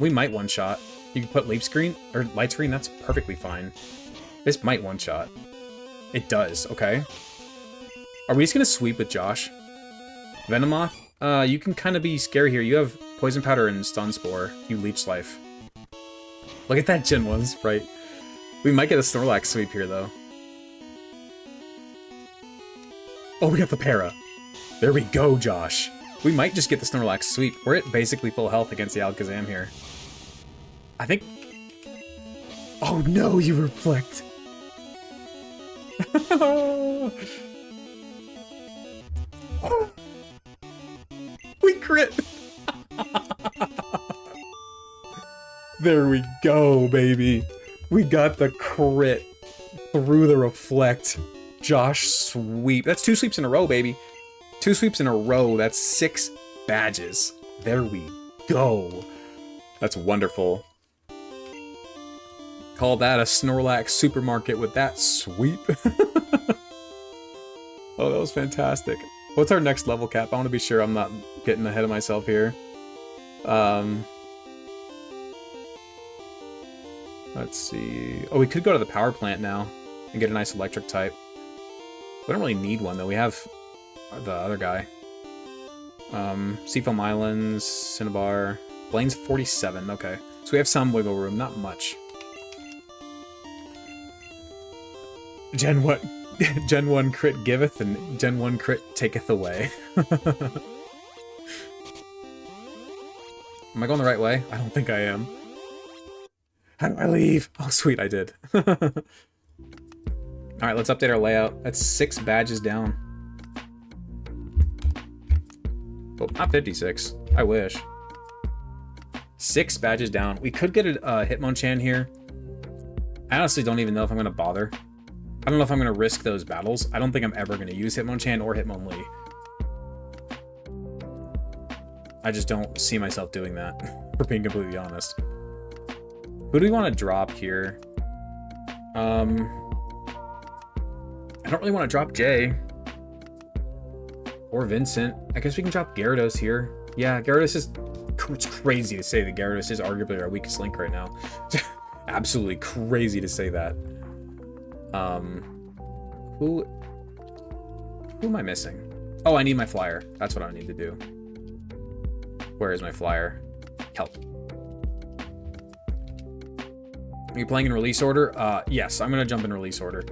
We might one-shot. You can put Leap Screen, or Light Screen, that's perfectly fine. This might one-shot. It does, okay. Are we just gonna sweep with Josh? Venomoth? You can kind of be scary here. You have Poison Powder and Stun Spore. You Leech Life. Look at that Gen 1 sprite. We might get a Snorlax sweep here, though. Oh, we got the para. There we go, Josh. We might just get the Snorlax sweep. We're at basically full health against the Alakazam here. I think... Oh no, you reflect. We crit. There we go, baby. We got the crit through the reflect. Josh sweep. That's 2 sweeps in a row, baby. 2 sweeps in a row. That's 6 badges. There we go. That's wonderful. Call that a Snorlax supermarket with that sweep. Oh, that was fantastic. What's our next level cap? I want to be sure I'm not getting ahead of myself here. Let's see. Oh, we could go to the power plant now and get a nice electric type. We don't really need one, though. We have the other guy. Seafoam Islands, Cinnabar. Blaine's 47. Okay. So we have some wiggle room. Not much. Gen 1 crit giveth and Gen 1 crit taketh away. Am I going the right way? I don't think I am. How do I leave? Oh, sweet, I did. Alright, let's update our layout. That's 6 badges down. Oh, not 56. I wish. 6 badges down. We could get a Hitmonchan here. I honestly don't even know if I'm going to bother. I don't know if I'm going to risk those battles. I don't think I'm ever going to use Hitmonchan or Hitmonlee. I just don't see myself doing that, for being completely honest. Who do we want to drop here? I don't really want to drop Jay. Or Vincent. I guess we can drop Gyarados here. Yeah, Gyarados is... It's crazy to say that Gyarados is arguably our weakest link right now. Absolutely crazy to say that. Who am I missing? Oh, I need my flyer. That's what I need to do. Where is my flyer? Help. Are you playing in release order? Yes, I'm gonna jump in release order.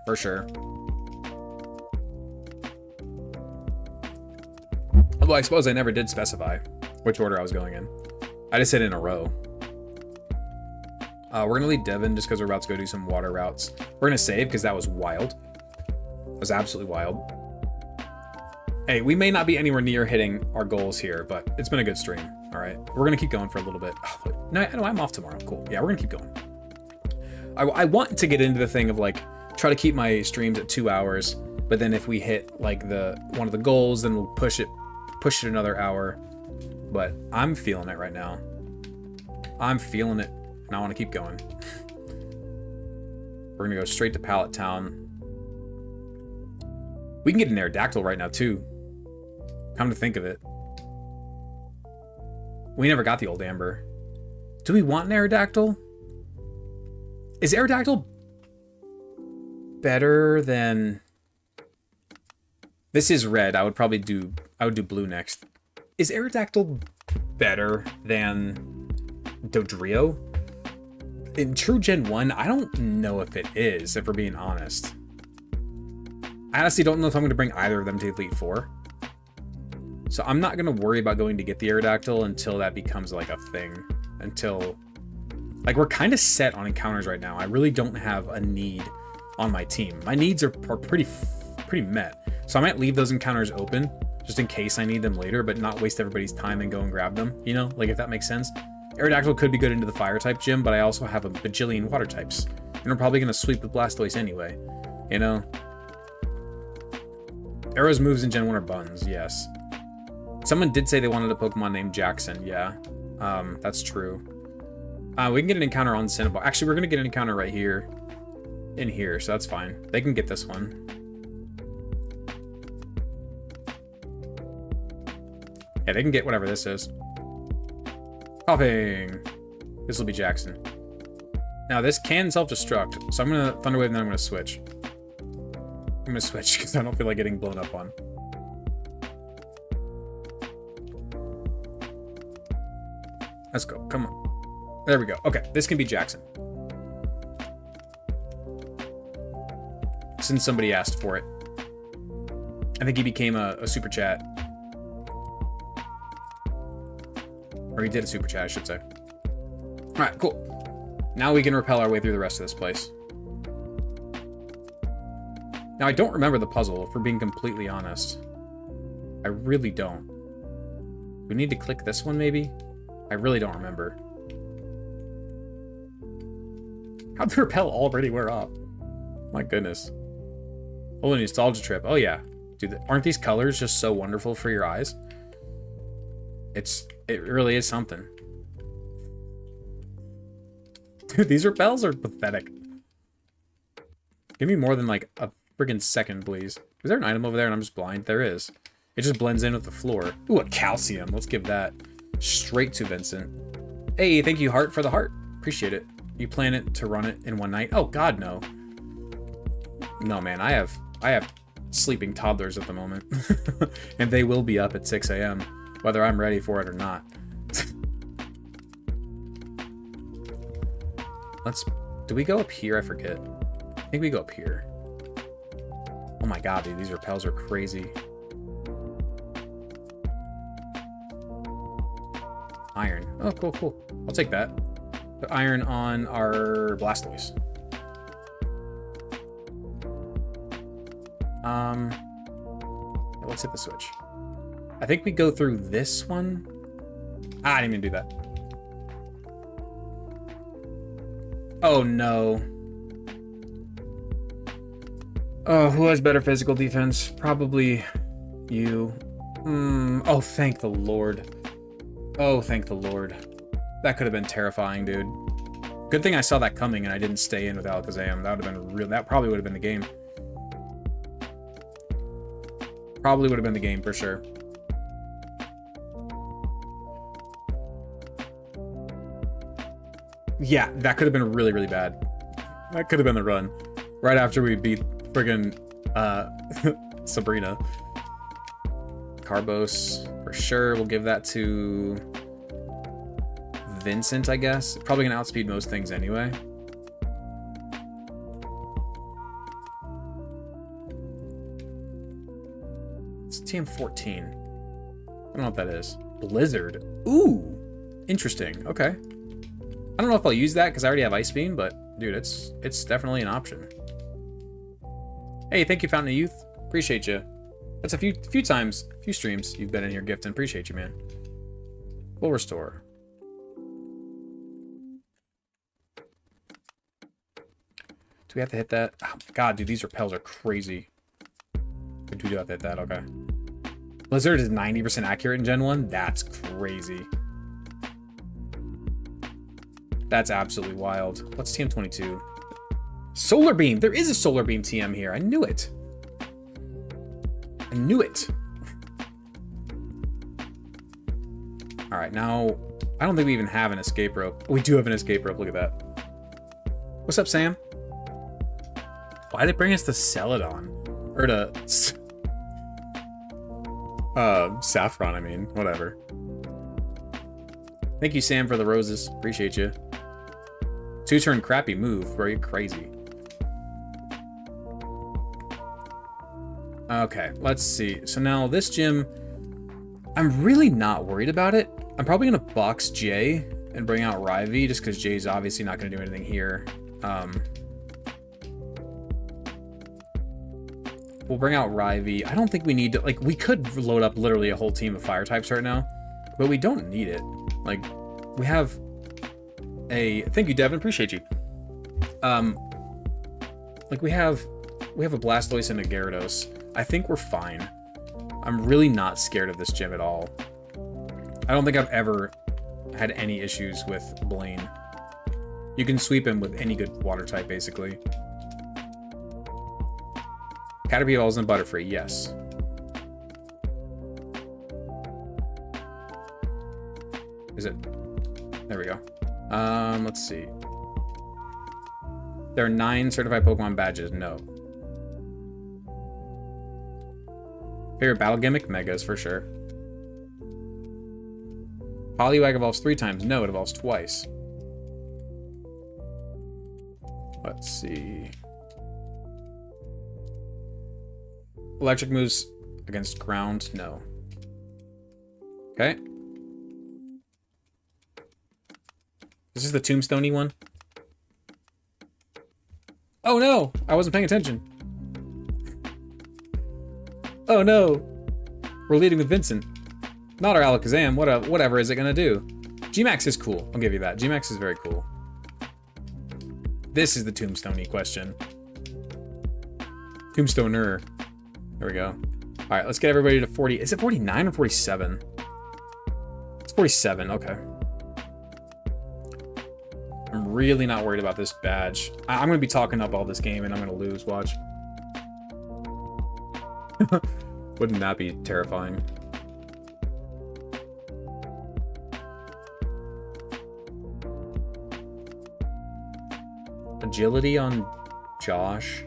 For sure. Although I suppose I never did specify which order I was going in. I just said in a row. We're going to leave Devon just because we're about to go do some water routes. We're going to save because that was wild. That was absolutely wild. Hey, we may not be anywhere near hitting our goals here, but it's been a good stream. All right. We're going to keep going for a little bit. Oh, no, I'm off tomorrow. Cool. Yeah, we're going to keep going. I want to get into the thing of like, try to keep my streams at 2 hours, but then if we hit like one of the goals, then we'll push it another hour. But I'm feeling it right now. I'm feeling it. And I want to keep going. We're going to go straight to Pallet Town. We can get an Aerodactyl right now, too. Come to think of it. We never got the old Amber. Do we want an Aerodactyl? Is Aerodactyl better than... This is red. I would do blue next. Is Aerodactyl better than Dodrio? In true Gen 1, I don't know if it is, if we're being honest. I honestly don't know if I'm going to bring either of them to Elite 4. So I'm not going to worry about going to get the Aerodactyl until that becomes like a thing. Until... Like, we're kind of set on encounters right now. I really don't have a need on my team. My needs are pretty met. So I might leave those encounters open, just in case I need them later, but not waste everybody's time and go and grab them. You know, like if that makes sense. Aerodactyl could be good into the fire type gym, but I also have a bajillion water types. And we're probably going to sweep with Blastoise anyway. You know? Arrow's moves in Gen 1 are buns, yes. Someone did say they wanted a Pokemon named Jackson, yeah. That's true. We can get an encounter on Cinnabar. Actually, we're going to get an encounter right here. In here, so that's fine. They can get this one. Yeah, they can get whatever this is. Popping. This will be Jackson. Now, this can self-destruct, so I'm going to Thunder Wave and then I'm going to switch. I'm going to switch because I don't feel like getting blown up on. Let's go. Come on. There we go. Okay, this can be Jackson. Since somebody asked for it. I think he became a super chat. Or he did a super chat, I should say. Alright, cool. Now we can rappel our way through the rest of this place. Now, I don't remember the puzzle, if we're being completely honest. I really don't. Do we need to click this one, maybe? I really don't remember. How'd the rappel already wear off? My goodness. Oh, a nostalgia trip. Oh, yeah. Dude, aren't these colors just so wonderful for your eyes? It really is something. Dude, these rappels are pathetic. Give me more than, like, a friggin' second, please. Is there an item over there and I'm just blind? There is. It just blends in with the floor. Ooh, a calcium. Let's give that straight to Vincent. Hey, thank you, Heart, for the heart. Appreciate it. You plan it to run it in one night? Oh, God, no. No, man, I have sleeping toddlers at the moment. And they will be up at 6 a.m. whether I'm ready for it or not. Do we go up here? I forget. I think we go up here. Oh my god, dude, these rappels are crazy. Iron. Oh, cool, cool. I'll take that. Put iron on our Blastoise. Let's hit the switch. I think we go through this one. Ah, I didn't even do that. Oh, no. Oh, who has better physical defense? Probably you. Oh, thank the Lord. Oh, thank the Lord. That could have been terrifying, dude. Good thing I saw that coming and I didn't stay in with Alakazam. That would have been real. That probably would have been the game. Probably would have been the game for sure. Yeah, that could have been really, really bad. That could have been the run. Right after we beat friggin' Sabrina. Carbos, for sure. We'll give that to Vincent, I guess. Probably gonna outspeed most things anyway. It's TM14. I don't know what that is. Blizzard. Ooh, interesting. Okay. I don't know if I'll use that because I already have Ice Beam, but dude, it's definitely an option. Hey, thank you, Fountain of Youth. Appreciate you. That's a few streams you've been in here gifting. Appreciate you, man. We'll restore. Do we have to hit that? Oh my god, dude, these repels are crazy. We do have to hit that, okay. Blizzard is 90% accurate in Gen 1? That's crazy. That's absolutely wild. What's TM22? Solar Beam! There is a Solar Beam TM here. I knew it. I knew it. Alright, now... I don't think we even have an escape rope. We do have an escape rope. Look at that. What's up, Sam? Why did it bring us to Celadon? Or to... Saffron, I mean. Whatever. Thank you, Sam, for the roses. Appreciate you. Two-turn crappy move, bro. You're crazy. Okay, let's see. So now this gym, I'm really not worried about it. I'm probably going to box Jay and bring out Rivy just because Jay's obviously not going to do anything here. We'll bring out Rivy. I don't think we need to, like, we could load up literally a whole team of fire types right now, but we don't need it. Like, we have a, thank you, Devin, appreciate you. Like we have a Blastoise and a Gyarados. I think we're fine. I'm really not scared of this gym at all. I don't think I've ever had any issues with Blaine. You can sweep him with any good water type, basically. Caterpie Balls and Butterfree, yes. Is it? There we go. Let's see. There are 9 certified Pokemon badges. No. Favorite battle gimmick? Megas, for sure. Poliwag evolves 3 times. No, it evolves twice. Let's see. Electric moves against ground? No. Okay. This is the tombstone-y one? Oh no! I wasn't paying attention. Oh no! We're leading with Vincent. Not our Alakazam. Whatever is it gonna do? G-Max is cool. I'll give you that. G-Max is very cool. This is the tombstone-y question. Tombstoner. There we go. Alright, let's get everybody to 40. Is it 49 or 47? It's 47, okay. I'm really not worried about this badge. I'm going to be talking up all this game and I'm going to lose, watch. Wouldn't that be terrifying? Agility on Josh?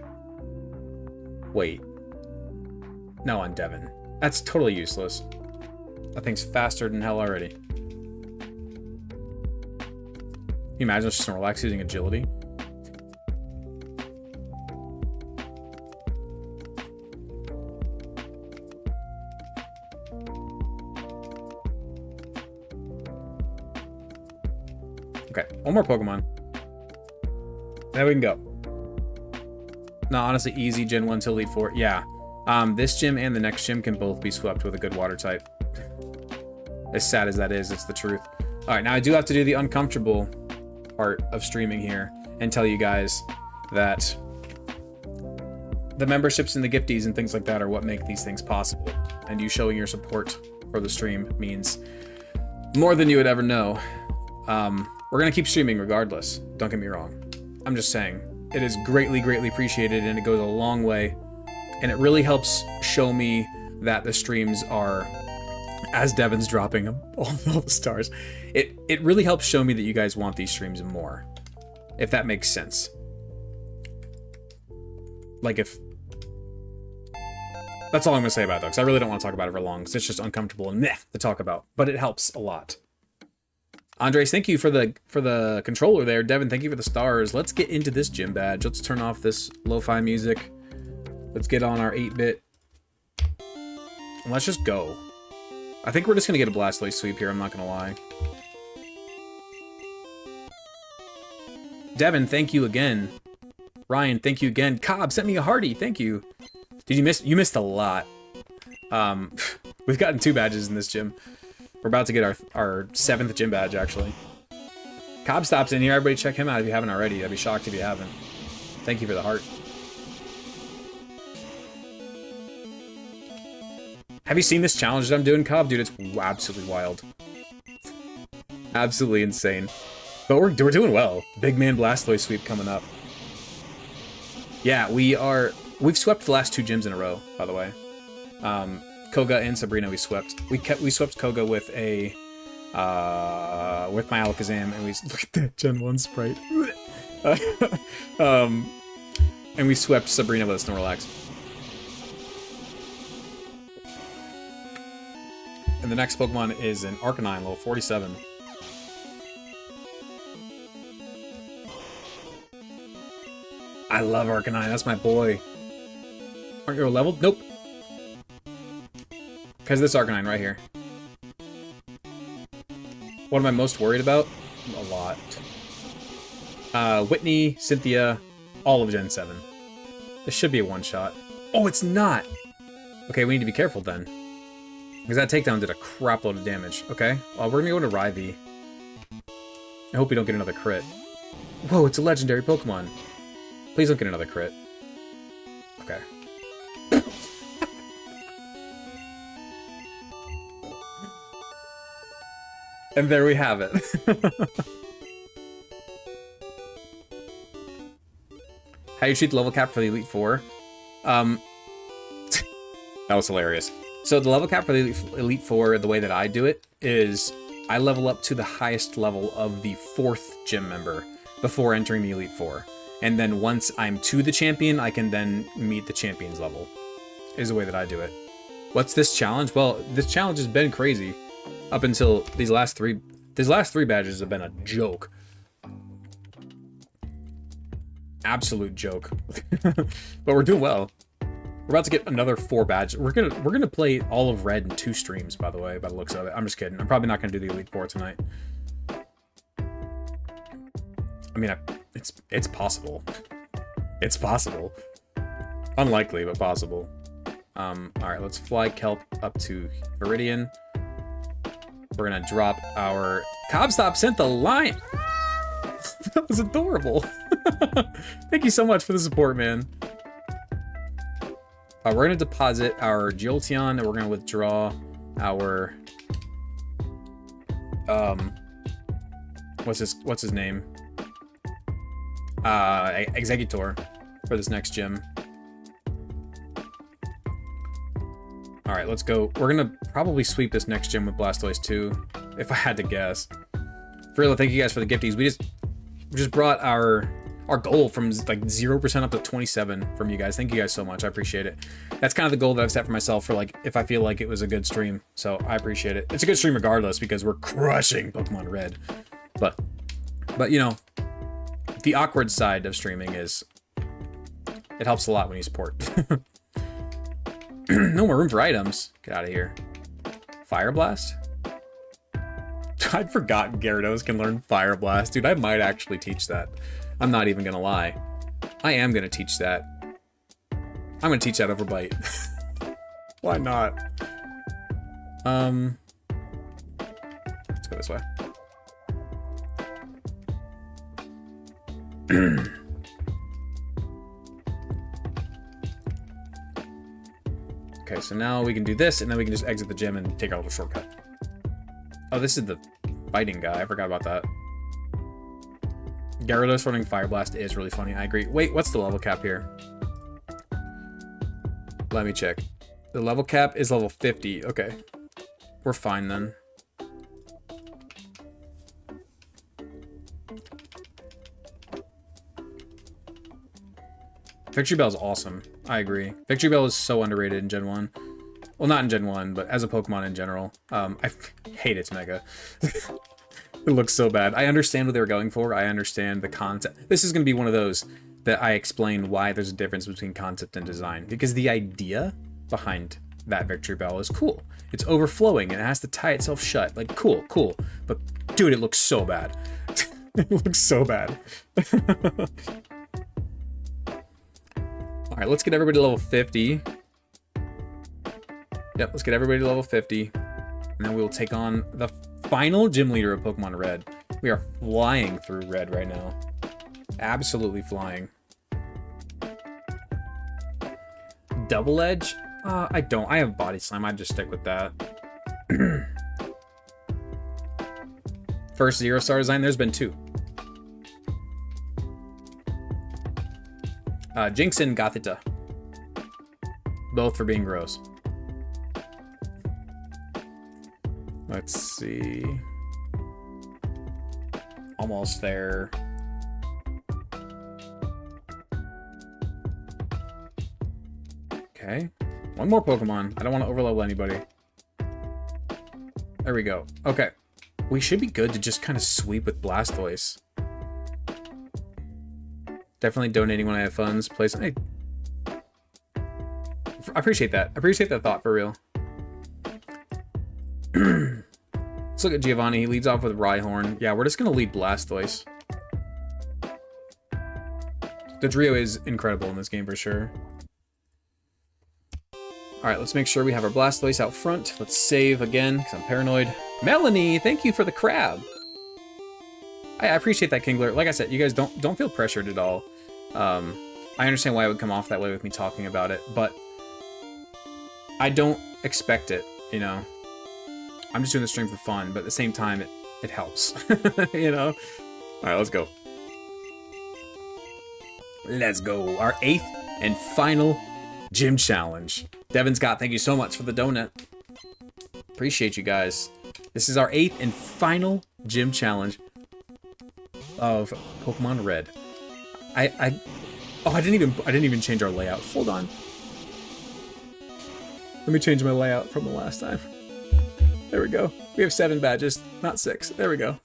Wait. No, on Devin. That's totally useless. That thing's faster than hell already. Can you imagine just Snorlax using agility? Okay, one more Pokemon. Then we can go. No, honestly, easy Gen 1 to Elite 4. Yeah. This gym and the next gym can both be swept with a good water type. As sad as that is, it's the truth. Alright, now I do have to do the uncomfortable part of streaming here and tell you guys that the memberships and the gifties and things like that are what make these things possible. And you showing your support for the stream means more than you would ever know. We're going to keep streaming regardless. Don't get me wrong. I'm just saying. It is greatly, greatly appreciated and it goes a long way. And it really helps show me that the streams are, as Devin's dropping all the stars, it really helps show me that you guys want these streams more. If that makes sense. Like if... That's all I'm going to say about it, though, because I really don't want to talk about it for long, because it's just uncomfortable and meh to talk about. But it helps a lot. Andres, thank you for the controller there. Devin, thank you for the stars. Let's get into this gym badge. Let's turn off this lo-fi music. Let's get on our 8-bit. And let's just go. I think we're just going to get a Blastoise sweep here, I'm not going to lie. Devin, thank you again. Ryan, thank you again. Cobb sent me a hearty, thank you. Did you miss? You missed a lot. We've gotten 2 badges in this gym. We're about to get our 7th gym badge, actually. Cobb stops in here. Everybody check him out if you haven't already. I'd be shocked if you haven't. Thank you for the heart. Have you seen this challenge that I'm doing, Cobb? Dude, it's absolutely wild. Absolutely insane. But we're doing well. Big man Blastoise sweep coming up. Yeah, we've swept the last 2 gyms in a row, by the way. Koga and Sabrina we swept. We swept Koga with a with my Alakazam, and we look at that Gen 1 sprite. And we swept Sabrina with a Snorlax. And the next Pokemon is an Arcanine, level 47. I love Arcanine, that's my boy. Aren't you leveled? Nope. Because this Arcanine right here. What am I most worried about? A lot. Whitney, Cynthia, all of Gen 7. This should be a one-shot. Oh, it's not! Okay, we need to be careful then. Because that takedown did a crap load of damage. Okay, we're gonna go into Rivy. I hope we don't get another crit. Whoa, it's a legendary Pokemon. Please don't get another crit. Okay. And there we have it. How do you treat the level cap for the Elite Four? That was hilarious. So the level cap for the Elite Four, the way that I do it, is I level up to the highest level of the 4th gym member before entering the Elite Four. And then once I'm to the champion, I can then meet the champion's level, is the way that I do it. What's this challenge? Well, this challenge has been crazy up until these last 3 badges have been a joke. absolute joke. But we're doing well. We're about to get another 4 badges. We're gonna play all of Red in 2 streams, by the way, by the looks of it. I'm just kidding. I'm probably not gonna do the Elite Four tonight. I mean, it's possible. It's possible. Unlikely, but possible. Alright, let's fly Kelp up to Viridian. We're gonna drop our Cobstop sent the line. That was adorable. Thank you so much for the support, man. We're gonna deposit our Jolteon, and we're gonna withdraw our what's his name? Executor for this next gym. All right, let's go. We're gonna probably sweep this next gym with Blastoise too, if I had to guess. For real, thank you guys for the gifties. We just brought our goal from like 0% up to 27 from you guys. Thank you guys so much. I appreciate it. That's kind of the goal that I've set for myself for like if I feel like it was a good stream. So I appreciate it. It's a good stream regardless because we're crushing Pokemon Red. But you know, the awkward side of streaming is it helps a lot when you support. No more room for items. Get out of here. Fire Blast? I forgot Gyarados can learn Fire Blast. Dude, I might actually teach that. I'm not even gonna lie. I am gonna teach that. I'm gonna teach that over Bite. Why not? Let's go this way. Okay, so now we can do this, and then we can just exit the gym and take our little shortcut. Oh, this is the fighting guy. I forgot about that. Gyarados running Fire Blast is really funny. I agree. Wait, what's the level cap here? Let me check. The level cap is level 50. Okay. We're fine then. Victory Bell is awesome. I agree. Victory Bell is so underrated in Gen 1. Well, not in Gen 1, but as a Pokemon in general. I hate its Mega. It looks so bad. I understand what they were going for. I understand the concept. This is going to be one of those that I explain why there's a difference between concept and design. Because the idea behind that Victory Bell is cool. It's overflowing and it has to tie itself shut. Like, cool. But, dude, it looks so bad. It looks so bad. Alright, let's get everybody to level 50. Yep, let's get everybody to level 50. And then we'll take on the final gym leader of Pokemon Red. We are flying through Red right now. Absolutely flying. Double Edge? I don't. I have Body Slam. I'd just stick with that. First 0-star design, there's been 2. Jinx and Gothita. Both for being gross. Let's see. Almost there. Okay. One more Pokemon. I don't want to overlevel anybody. There we go. Okay. We should be good to just kind of sweep with Blastoise. Definitely donating when I have funds. Place. I appreciate that. I appreciate that thought for real. Let's look at Giovanni. He leads off with Rhyhorn. Yeah, we're just going to lead Blastoise. The trio is incredible in this game for sure. Alright, let's make sure we have our Blastoise out front. Let's save again, because I'm paranoid. Melanie, thank you for the crab. I appreciate that, Kingler. Like I said, you guys don't feel pressured at all. I understand why it would come off that way with me talking about it, but I don't expect it, you know? I'm just doing the stream for fun, but at the same time, it helps, you know? All right, let's go. Let's go. Our 8th and final gym challenge. Devin Scott, thank you so much for the donut. Appreciate you guys. This is our 8th and final gym challenge of Pokemon Red. I didn't even change our layout. Hold on. Let me change my layout from the last time. There we go. We have 7 badges, not 6. There we go.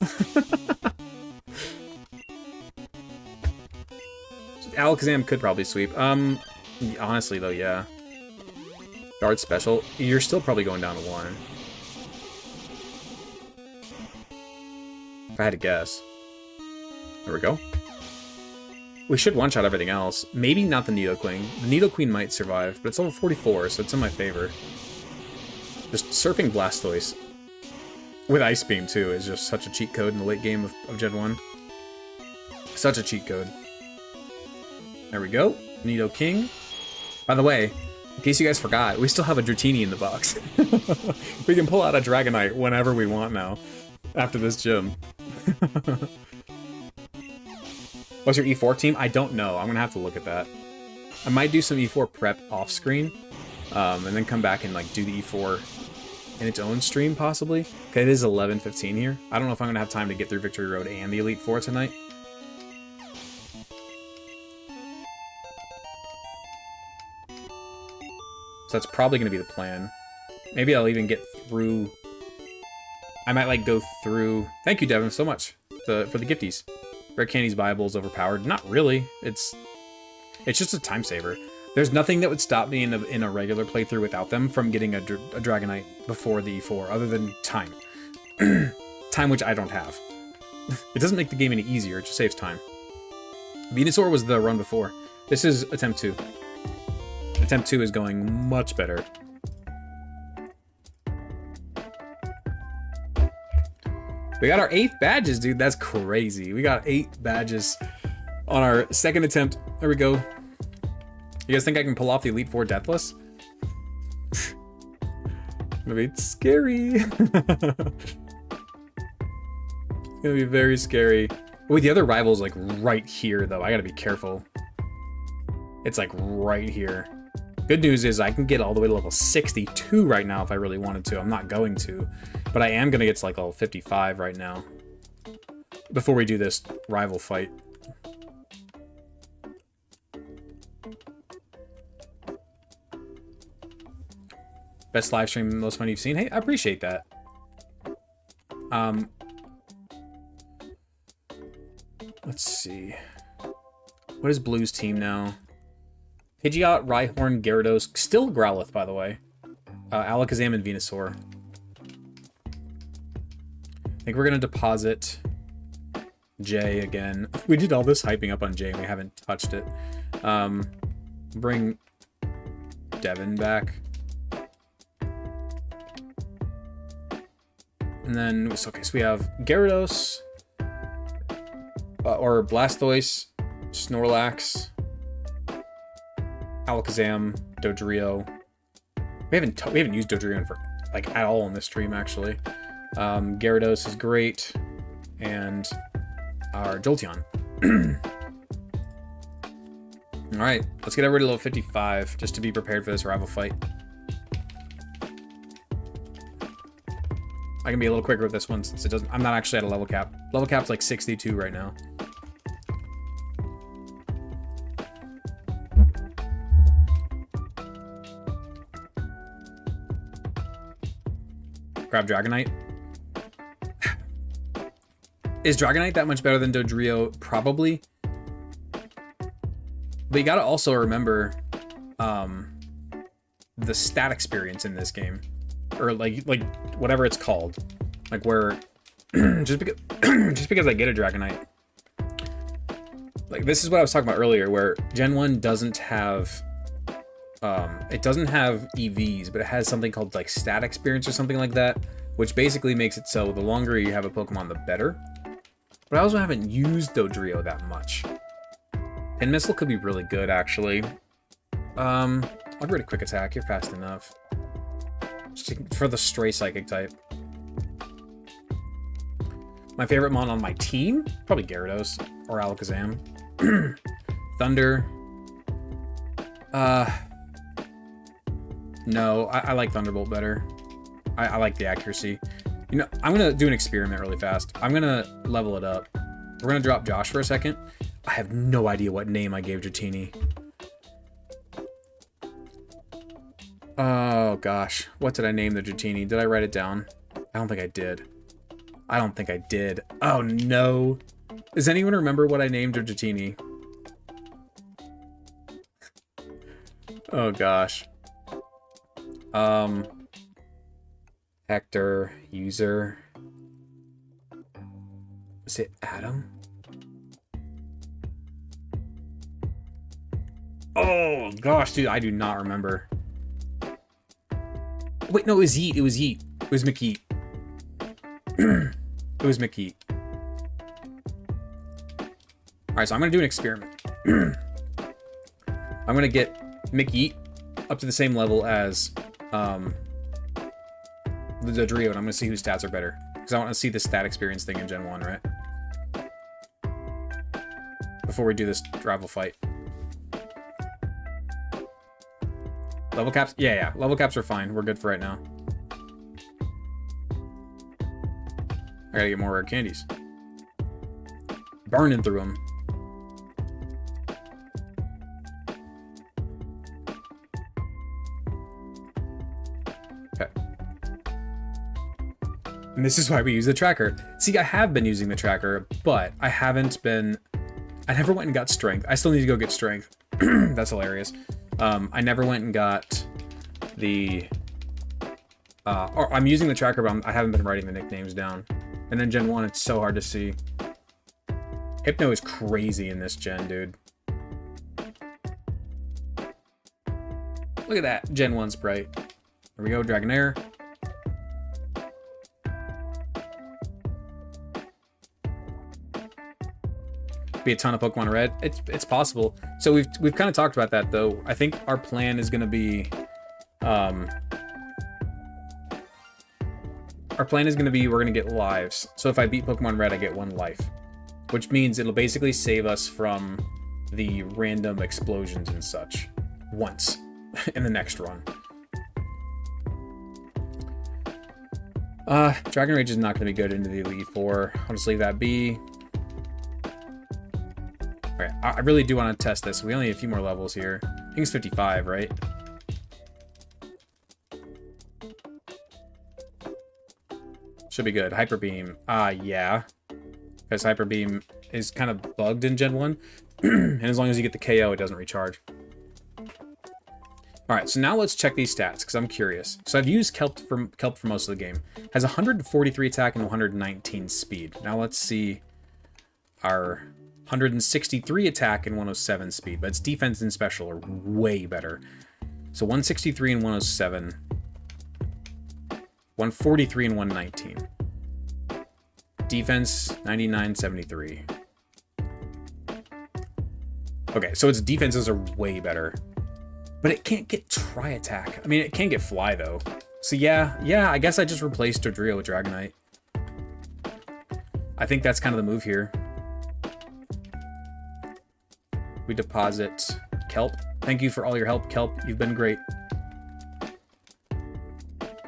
So Alakazam could probably sweep. Honestly though, yeah. Guard special. You're still probably going down to 1. If I had to guess. There we go. We should one-shot everything else. Maybe not the Nidoqueen. The Nidoqueen might survive, but it's level 44, so it's in my favor. Just surfing Blastoise with Ice Beam, too, is just such a cheat code in the late game of Gen 1. Such a cheat code. There we go. Nidoking. By the way, in case you guys forgot, we still have a Dratini in the box. We can pull out a Dragonite whenever we want now, after this gym. What's your E4 team? I don't know. I'm going to have to look at that. I might do some E4 prep off-screen, and then come back and like do the E4 in its own stream, possibly. Okay, it is 11:15 here. I don't know if I'm going to have time to get through Victory Road and the Elite Four tonight. So that's probably going to be the plan. Maybe I'll even get through... I might like go through... Thank you, Devin, so much for the gifties. Rare Candy's Bible is overpowered. Not really. It's just a time saver. There's nothing that would stop me in a regular playthrough without them from getting a Dragonite before the E4, other than time. Time which I don't have. It doesn't make the game any easier, it just saves time. Venusaur was the run before. This is attempt 2. Attempt 2 is going much better. We got our 8th badges, dude. That's crazy. We got 8 badges on our 2nd attempt. There we go. You guys think I can pull off the Elite Four Deathless? Maybe it's scary. It's gonna be very scary. Wait, the other rival's like right here, though. I gotta be careful. It's like right here. Good news is I can get all the way to level 62 right now if I really wanted to. I'm not going to, but I am going to get to like level 55 right now before we do this rival fight. Best live stream, most fun you've seen. Hey, I appreciate that. Let's see. What is Blue's team now? Pidgeot, Rhyhorn, Gyarados, still Growlithe, by the way. Alakazam and Venusaur. I think we're going to deposit Jay again. We did all this hyping up on Jay and we haven't touched it. Bring Devin back. And then, okay, so we have Gyarados, or Blastoise, Snorlax, Alakazam, Dodrio. We haven't used Dodrio for like at all in this stream actually. Gyarados is great, and our Jolteon. All right, let's get everybody to level 55 just to be prepared for this rival fight. I can be a little quicker with this one since it doesn't. I'm not actually at a level cap. Level cap's like 62 right now. Grab Dragonite. Is Dragonite that much better than Dodrio? Probably. But you gotta also remember the stat experience in this game. Or like whatever it's called. Like where just because I get a Dragonite. Like this is what I was talking about earlier, where Gen 1 doesn't have it doesn't have EVs, but it has something called like stat experience or something like that, which basically makes it so the longer you have a Pokemon, the better. But I also haven't used Dodrio that much. Pin Missile could be really good, actually. I'll get rid of Quick Attack. You're fast enough. Just for the Stray Psychic type. My favorite mon on my team? Probably Gyarados or Alakazam. Thunder. No, I like Thunderbolt better. I like the accuracy. You know, I'm going to do an experiment really fast. I'm going to level it up. We're going to drop Josh for a second. I have no idea what name I gave Dratini. Oh, gosh. What did I name the Dratini? Did I write it down? I don't think I did. I don't think I did. Oh, no. Does anyone remember what I named Dratini? Oh gosh. Hector, user. Is it Adam? Oh gosh, dude, I do not remember. Wait, no, it was Yeet. It was Yeet. It was McYeet. It was McYeet. Alright, so I'm gonna do an experiment. I'm gonna get McYeet up to the same level as the Dodrio, and I'm gonna see whose stats are better. Because I want to see the stat experience thing in Gen 1, right? Before we do this rival fight. Level caps? Yeah, yeah. Level caps are fine. We're good for right now. I gotta get more rare candies. Burning through them. Okay. And this is why we use the tracker. See, I have been using the tracker, but I haven't been... I never went and got strength. I still need to go get strength. That's hilarious. I never went and got the... or I'm using the tracker, but I haven't been writing the nicknames down. And then Gen 1, it's so hard to see. Hypno is crazy in this gen, dude. Look at that Gen 1 sprite. There we go, Dragonair. Be a ton of Pokemon Red. It's possible. So we've kind of talked about that though. I think our plan is going to be we're going to get lives. So if I beat Pokemon Red, I get 1 life, which means it'll basically save us from the random explosions and such once in the next run. Dragon Rage is not going to be good into the Elite Four. I'll just leave that be. Alright, I really do want to test this. We only have a few more levels here. I think it's 55, right? Should be good. Hyper Beam. Yeah. Because Hyper Beam is kind of bugged in Gen 1. And as long as you get the KO, it doesn't recharge. Alright, so now let's check these stats, because I'm curious. So I've used Kelp for most of the game. Has 143 attack and 119 speed. Now let's see our 163 attack and 107 speed. But its defense and special are way better. So 163 and 107. 143 and 119. Defense, 99, 73. Okay, so its defenses are way better. But it can't get Tri-Attack. I mean, it can get Fly, though. So yeah, I guess I just replaced Dodrio with Dragonite. I think that's kind of the move here. We deposit Kelp. Thank you for all your help, Kelp. You've been great.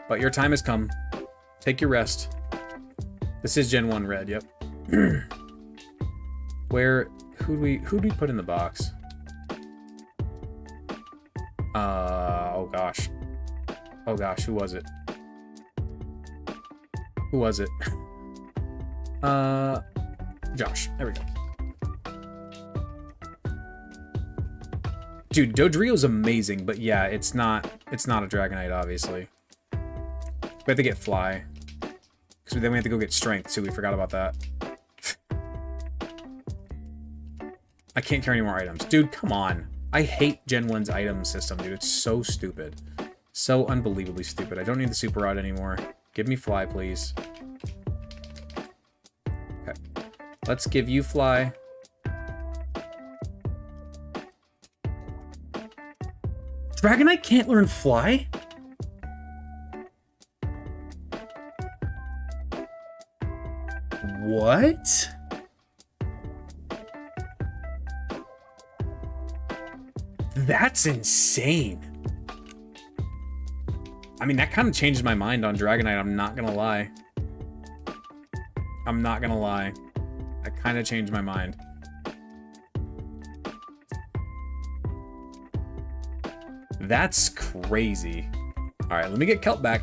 But your time has come. Take your rest. This is Gen 1 Red, yep. Who'd we put in the box? Oh gosh. Oh gosh, who was it? Who was it? Josh. There we go. Dude, Dodrio's amazing, but yeah, it's not a Dragonite, obviously. We have to get Fly. Because then we have to go get Strength, too. We forgot about that. I can't carry any more items. Dude, come on. I hate Gen 1's item system, dude. It's so stupid. So unbelievably stupid. I don't need the Super Rod anymore. Give me Fly, please. Okay. Let's give you Fly. Dragonite can't learn Fly? What? That's insane. I mean, that kind of changed my mind on Dragonite, I'm not gonna lie. I'm not gonna lie. That kind of changed my mind. That's crazy. Alright, let me get Kelp back.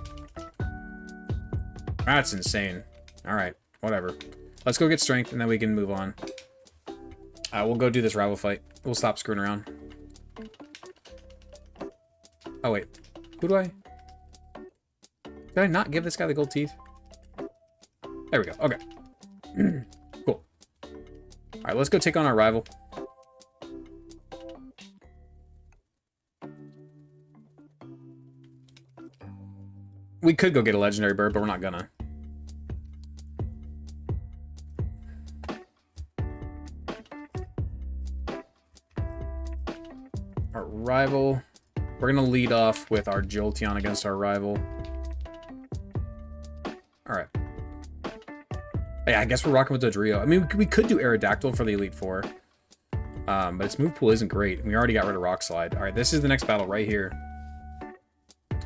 That's insane. Alright, whatever. Let's go get Strength, and then we can move on. We'll go do this rival fight. We'll stop screwing around. Oh, wait. Who do I... Did I not give this guy the gold teeth? There we go. Okay. Cool. Alright, let's go take on our rival. We could go get a legendary bird, but we're not gonna. Our rival. We're gonna lead off with our Jolteon against our rival. Alright. Yeah, I guess we're rocking with Dodrio. I mean, we could do Aerodactyl for the Elite Four. But its move pool isn't great. We already got rid of Rock Slide. Alright, this is the next battle right here.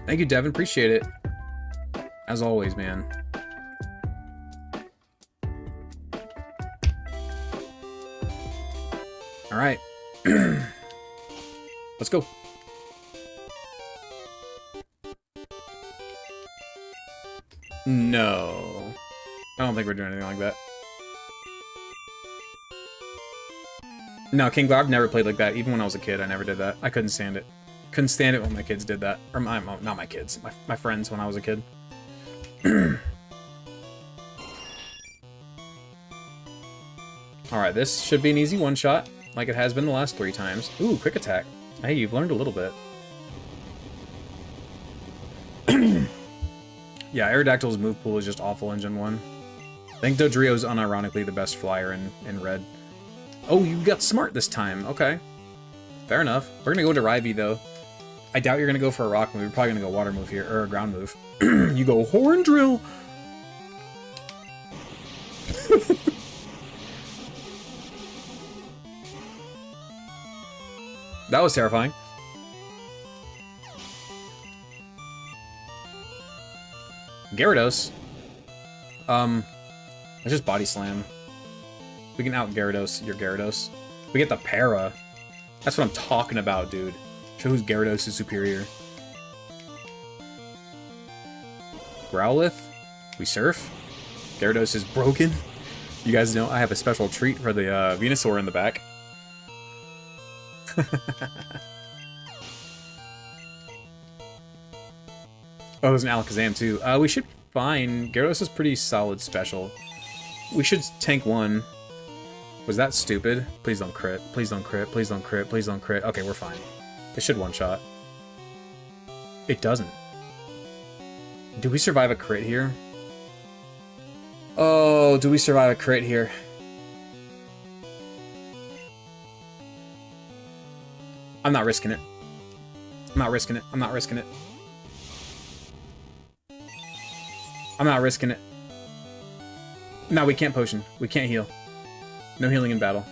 Thank you, Devin. Appreciate it. As always, man. Alright. Let's go. No. I don't think we're doing anything like that. No, King Glob never played like that. Even when I was a kid, I never did that. I couldn't stand it. Couldn't stand it when my kids did that. Or not my kids. My friends when I was a kid. Alright, this should be an easy one-shot, like it has been the last 3 times. Ooh, quick attack. Hey, you've learned a little bit. Yeah, Aerodactyl's move pool is just awful in Gen 1. I think Dodrio is unironically the best flyer in red. Oh, you got smart this time. Okay. Fair enough. We're gonna go to Rivy, though. I doubt you're gonna go for a rock move. You're probably gonna go water move here, or a ground move. You go Horn Drill! That was terrifying. Gyarados. Let's just Body Slam. We can out Gyarados your Gyarados. We get the Para. That's what I'm talking about, dude. Show whose Gyarados is superior. Growlithe. We surf. Gyarados is broken. You guys know I have a special treat for the Venusaur in the back. Oh, there's an Alakazam too. We should be fine. Gyarados is pretty solid special. We should tank 1. Was that stupid? Please don't crit. Please don't crit. Please don't crit. Please don't crit. Okay, we're fine. It should one-shot. It doesn't. Do we survive a crit here? Oh, do we survive a crit here? I'm not risking it. I'm not risking it. I'm not risking it. I'm not risking it. No, we can't potion. We can't heal. No healing in battle.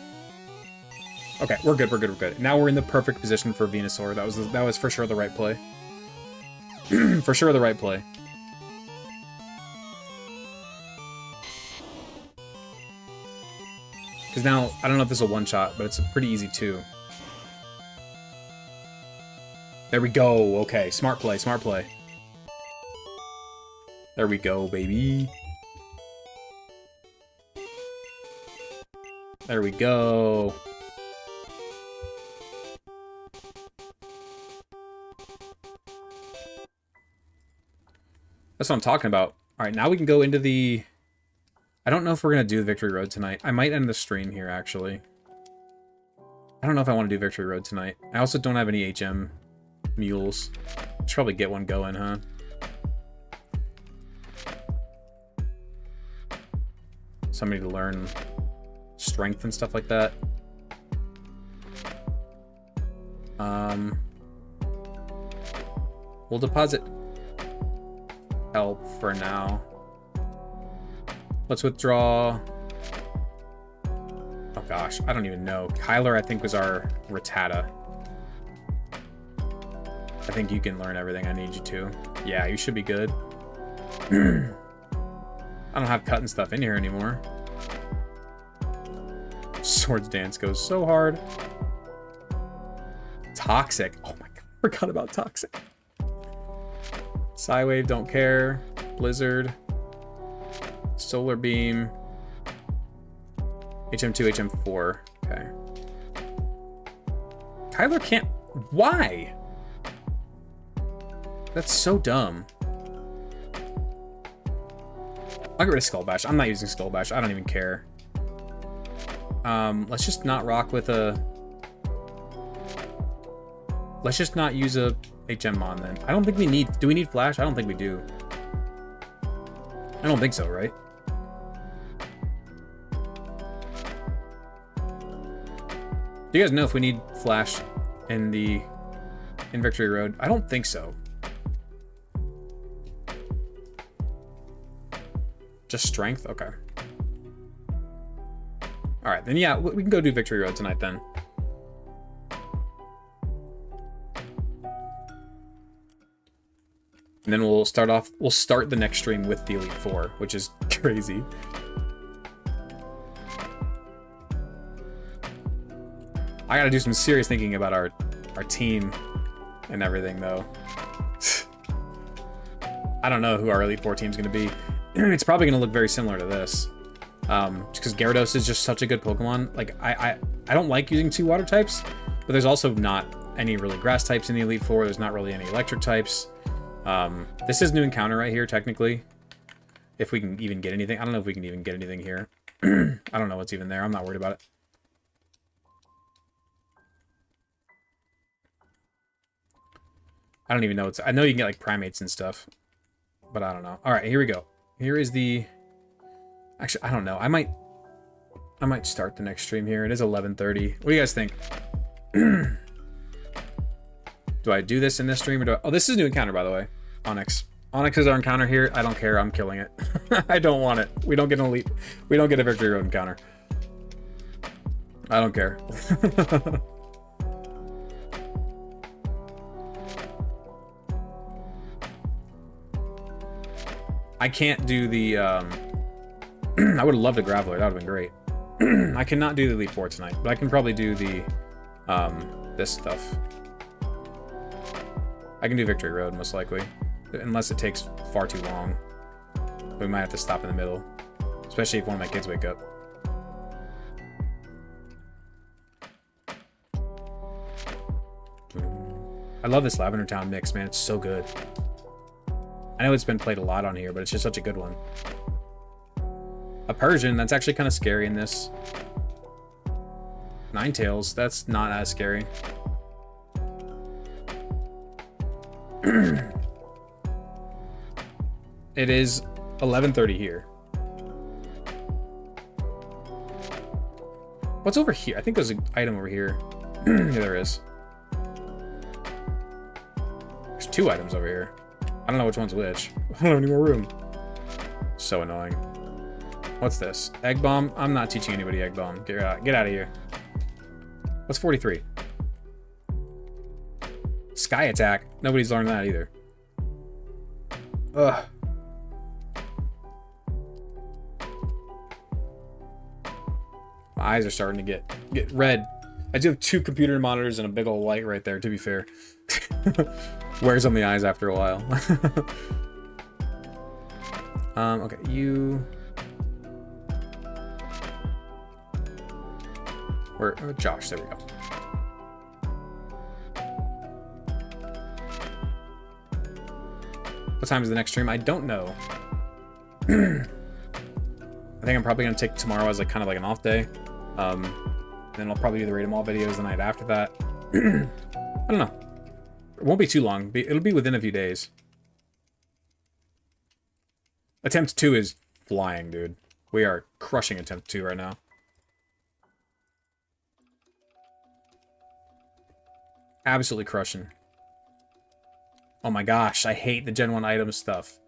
Okay, we're good, we're good, we're good. Now we're in the perfect position for Venusaur. That was for sure the right play. For sure the right play. Because now, I don't know if this is a one-shot, but it's a pretty easy 2. There we go. Okay, smart play, smart play. There we go, baby. There we go. That's what I'm talking about. All right, now we can go into the... I don't know if we're going to do Victory Road tonight. I might end the stream here, actually. I don't know if I want to do Victory Road tonight. I also don't have any HM mules. Should probably get one going, huh? Somebody to learn strength and stuff like that. We'll deposit help for now. Let's withdraw. Oh gosh, I don't even know. Kyler, I think, was our Rattata. I think you can learn everything I need you to. Yeah, you should be good. I don't have cutting stuff in here anymore. Swords Dance goes so hard. Toxic. Oh my god, I forgot about Toxic. Psywave, don't care. Blizzard. Solar Beam. HM2, HM4. Okay. Kyler can't... Why? That's so dumb. I'll get rid of Skull Bash. I'm not using Skull Bash. I don't even care. Let's just not rock with a... Let's just not use a HM then. I don't think we need... Do we need Flash? I don't think we do. I don't think so, right? Do you guys know if we need Flash in Victory Road? I don't think so. Just strength? Okay. Alright, then yeah, we can go do Victory Road tonight then. And then we'll start the next stream with the Elite Four, which is crazy. I gotta do some serious thinking about our team and everything, though. I don't know who our Elite Four team's gonna be. It's probably gonna look very similar to this. Just because Gyarados is just such a good Pokemon. Like, I don't like using 2 water types, but there's also not any really grass types in the Elite Four. There's not really any electric types. This is new encounter right here, technically. If we can even get anything. I don't know if we can even get anything here. I don't know what's even there. I'm not worried about it. I don't even know what's... I know you can get, like, primates and stuff. But I don't know. Alright, here we go. Here is the... Actually, I don't know. I might start the next stream here. It is 11:30. What do you guys think? Do I do this in this stream or do I... Oh, this is new encounter, by the way. Onyx. Onyx is our encounter here. I don't care. I'm killing it. I don't want it. We don't get an elite... We don't get a Victory Road encounter. I don't care. I can't do the... I would have loved a Graveler. That would have been great. I cannot do the Elite Four tonight, but I can probably do the... this stuff. I can do Victory Road, most likely. Unless it takes far too long. We might have to stop in the middle. Especially if one of my kids wake up. I love this Lavender Town mix, man. It's so good. I know it's been played a lot on here, but it's just such a good one. A Persian, that's actually kind of scary in this. Ninetales, that's not as scary. It is 11:30 here. What's over here? I think there's an item over here. Yeah, there is. There's 2 items over here. I don't know which one's which. I don't have any more room. So annoying. What's this? Egg Bomb? I'm not teaching anybody Egg Bomb. Get out of here. What's 43? Sky Attack. Nobody's learned that either. Ugh. My eyes are starting to get red. I do have 2 computer monitors and a big old light right there, to be fair. Wears on the eyes after a while. Okay, you... Where? Oh, Josh, there we go. What time is the next stream? I don't know. I think I'm probably going to take tomorrow as like kind of like an off day. Then I'll probably do the Raid 'em All videos the night after that. I don't know. It won't be too long. It'll be within a few days. Attempt 2 is flying, dude. We are crushing Attempt 2 right now. Absolutely crushing. Oh my gosh, I hate the Gen 1 item stuff.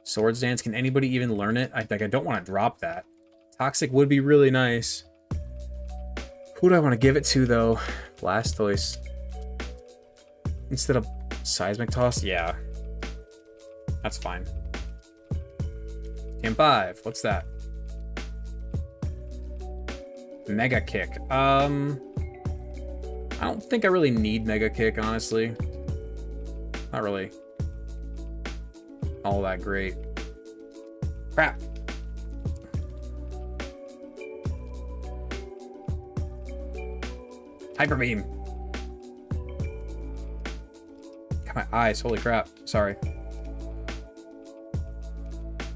Swords Dance, can anybody even learn it? I don't want to drop that. Toxic would be really nice. Who do I want to give it to, though? Blastoise. Instead of Seismic Toss? Yeah. That's fine. Game 5. What's that? Mega Kick. I don't think I really need Mega Kick, honestly. Not really all that great. Crap. Hyper Beam. Got my eyes. Holy crap. Sorry.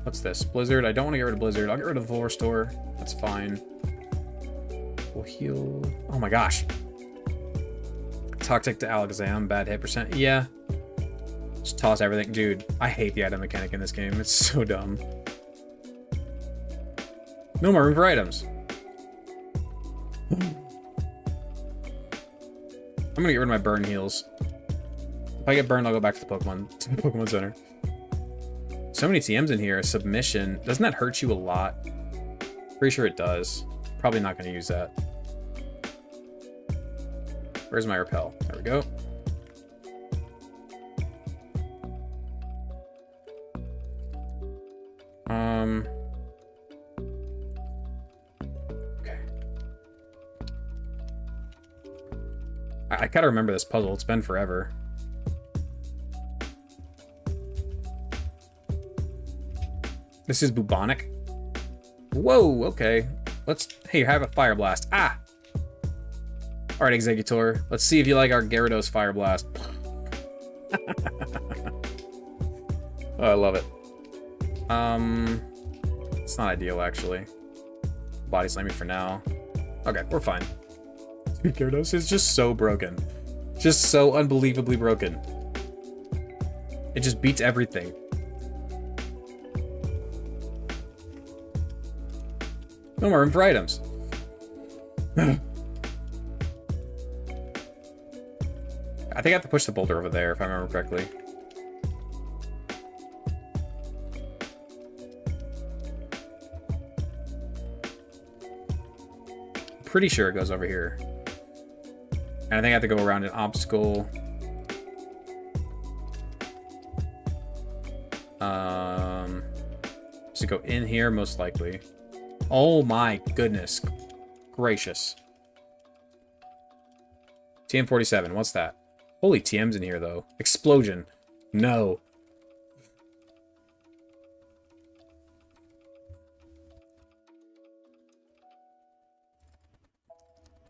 What's this? Blizzard. I don't want to get rid of Blizzard. I'll get rid of the full restore. That's fine. We'll heal. Oh my gosh. Toxic to Alakazam. Bad hit percent. Yeah. Just toss everything. Dude, I hate the item mechanic in this game. It's so dumb. No more room for items. I'm gonna get rid of my burn heals. If I get burned, I'll go back to the Pokemon Center. So many TMs in here. Submission. Doesn't that hurt you a lot? Pretty sure it does. Probably not gonna use that. Where's my repel? There we go. Okay. I gotta remember this puzzle. It's been forever. This is bubonic. Whoa, okay. Let's... Hey, have a Fire Blast. Ah! Alright, Executor. Let's see if you like our Gyarados Fire Blast. Oh, I love it. It's not ideal, actually. Body Slam me for now. Okay, we're fine. Gyarados is just so broken. Just so unbelievably broken. It just beats everything. No more room for items. I think I have to push the boulder over there, if I remember correctly. Pretty sure it goes over here. And I think I have to go around an obstacle. To go in here, most likely. Oh my goodness gracious. TM47, what's that? Holy TM's in here, though. Explosion. No.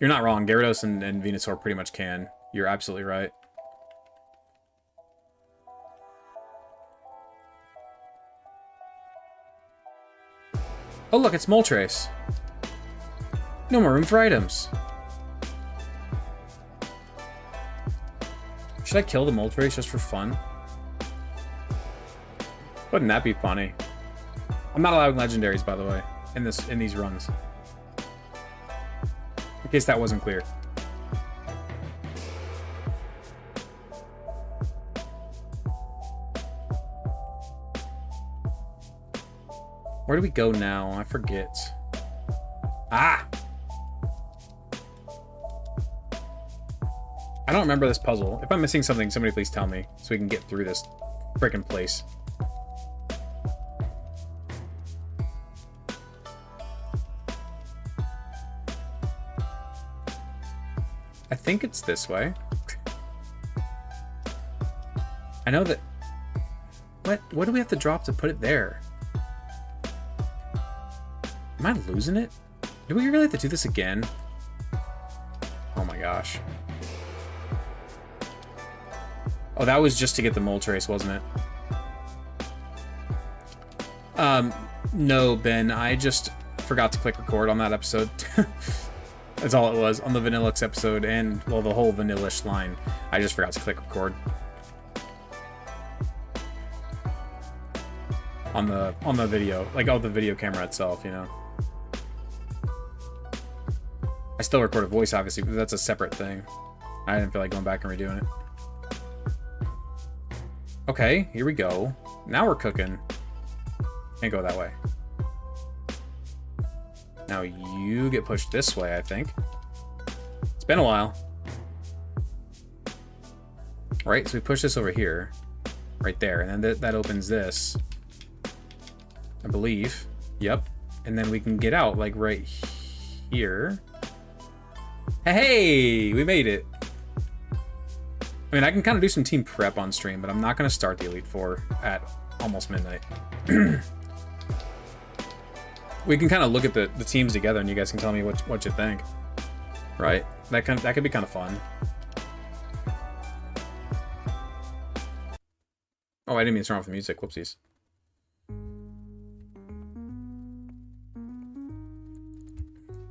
You're not wrong. Gyarados and Venusaur pretty much can. You're absolutely right. Oh, look, it's Moltres. No more room for items. Should I kill the Moltres just for fun? Wouldn't that be funny? I'm not allowing legendaries, by the way, in these runs. In case that wasn't clear. Where do we go now? I forget. Ah! I don't remember this puzzle. If I'm missing something, somebody please tell me so we can get through this frickin' place. I think it's this way. I know that... What do we have to drop to put it there? Am I losing it? Do we really have to do this again? Oh my gosh. Oh, that was just to get the Moltres, wasn't it? No, Ben, I just forgot to click record on that episode. That's all it was, on the Vanillix episode, and, well, the whole Vanillish line. I just forgot to click record. On the video, like, the video camera itself, you know? I still record a voice, obviously, but that's a separate thing. I didn't feel like going back and redoing it. Okay, here we go. Now we're cooking. Can't go that way. Now you get pushed this way, I think. It's been a while. Right, so we push this over here. Right there, and then that opens this. I believe. Yep. And then we can get out, like, right here. Hey! We made it! I mean, I can kind of do some team prep on stream, but I'm not going to start the Elite Four at almost midnight. We can kind of look at the teams together, and you guys can tell me what you think. Right? That could be kind of fun. Oh, I didn't mean to turn off the music. Whoopsies.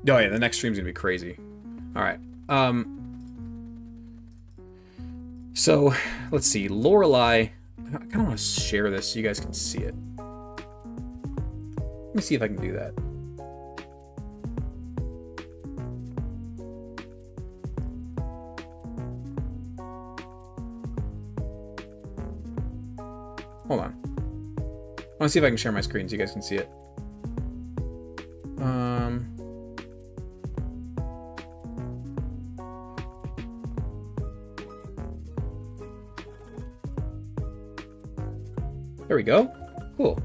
Oh yeah, the next stream's gonna be crazy. Alright. So, let's see. Lorelei. I kind of want to share this so you guys can see it. Let me see if I can do that. Hold on. I want to see if I can share my screen so you guys can see it. There we go. Cool.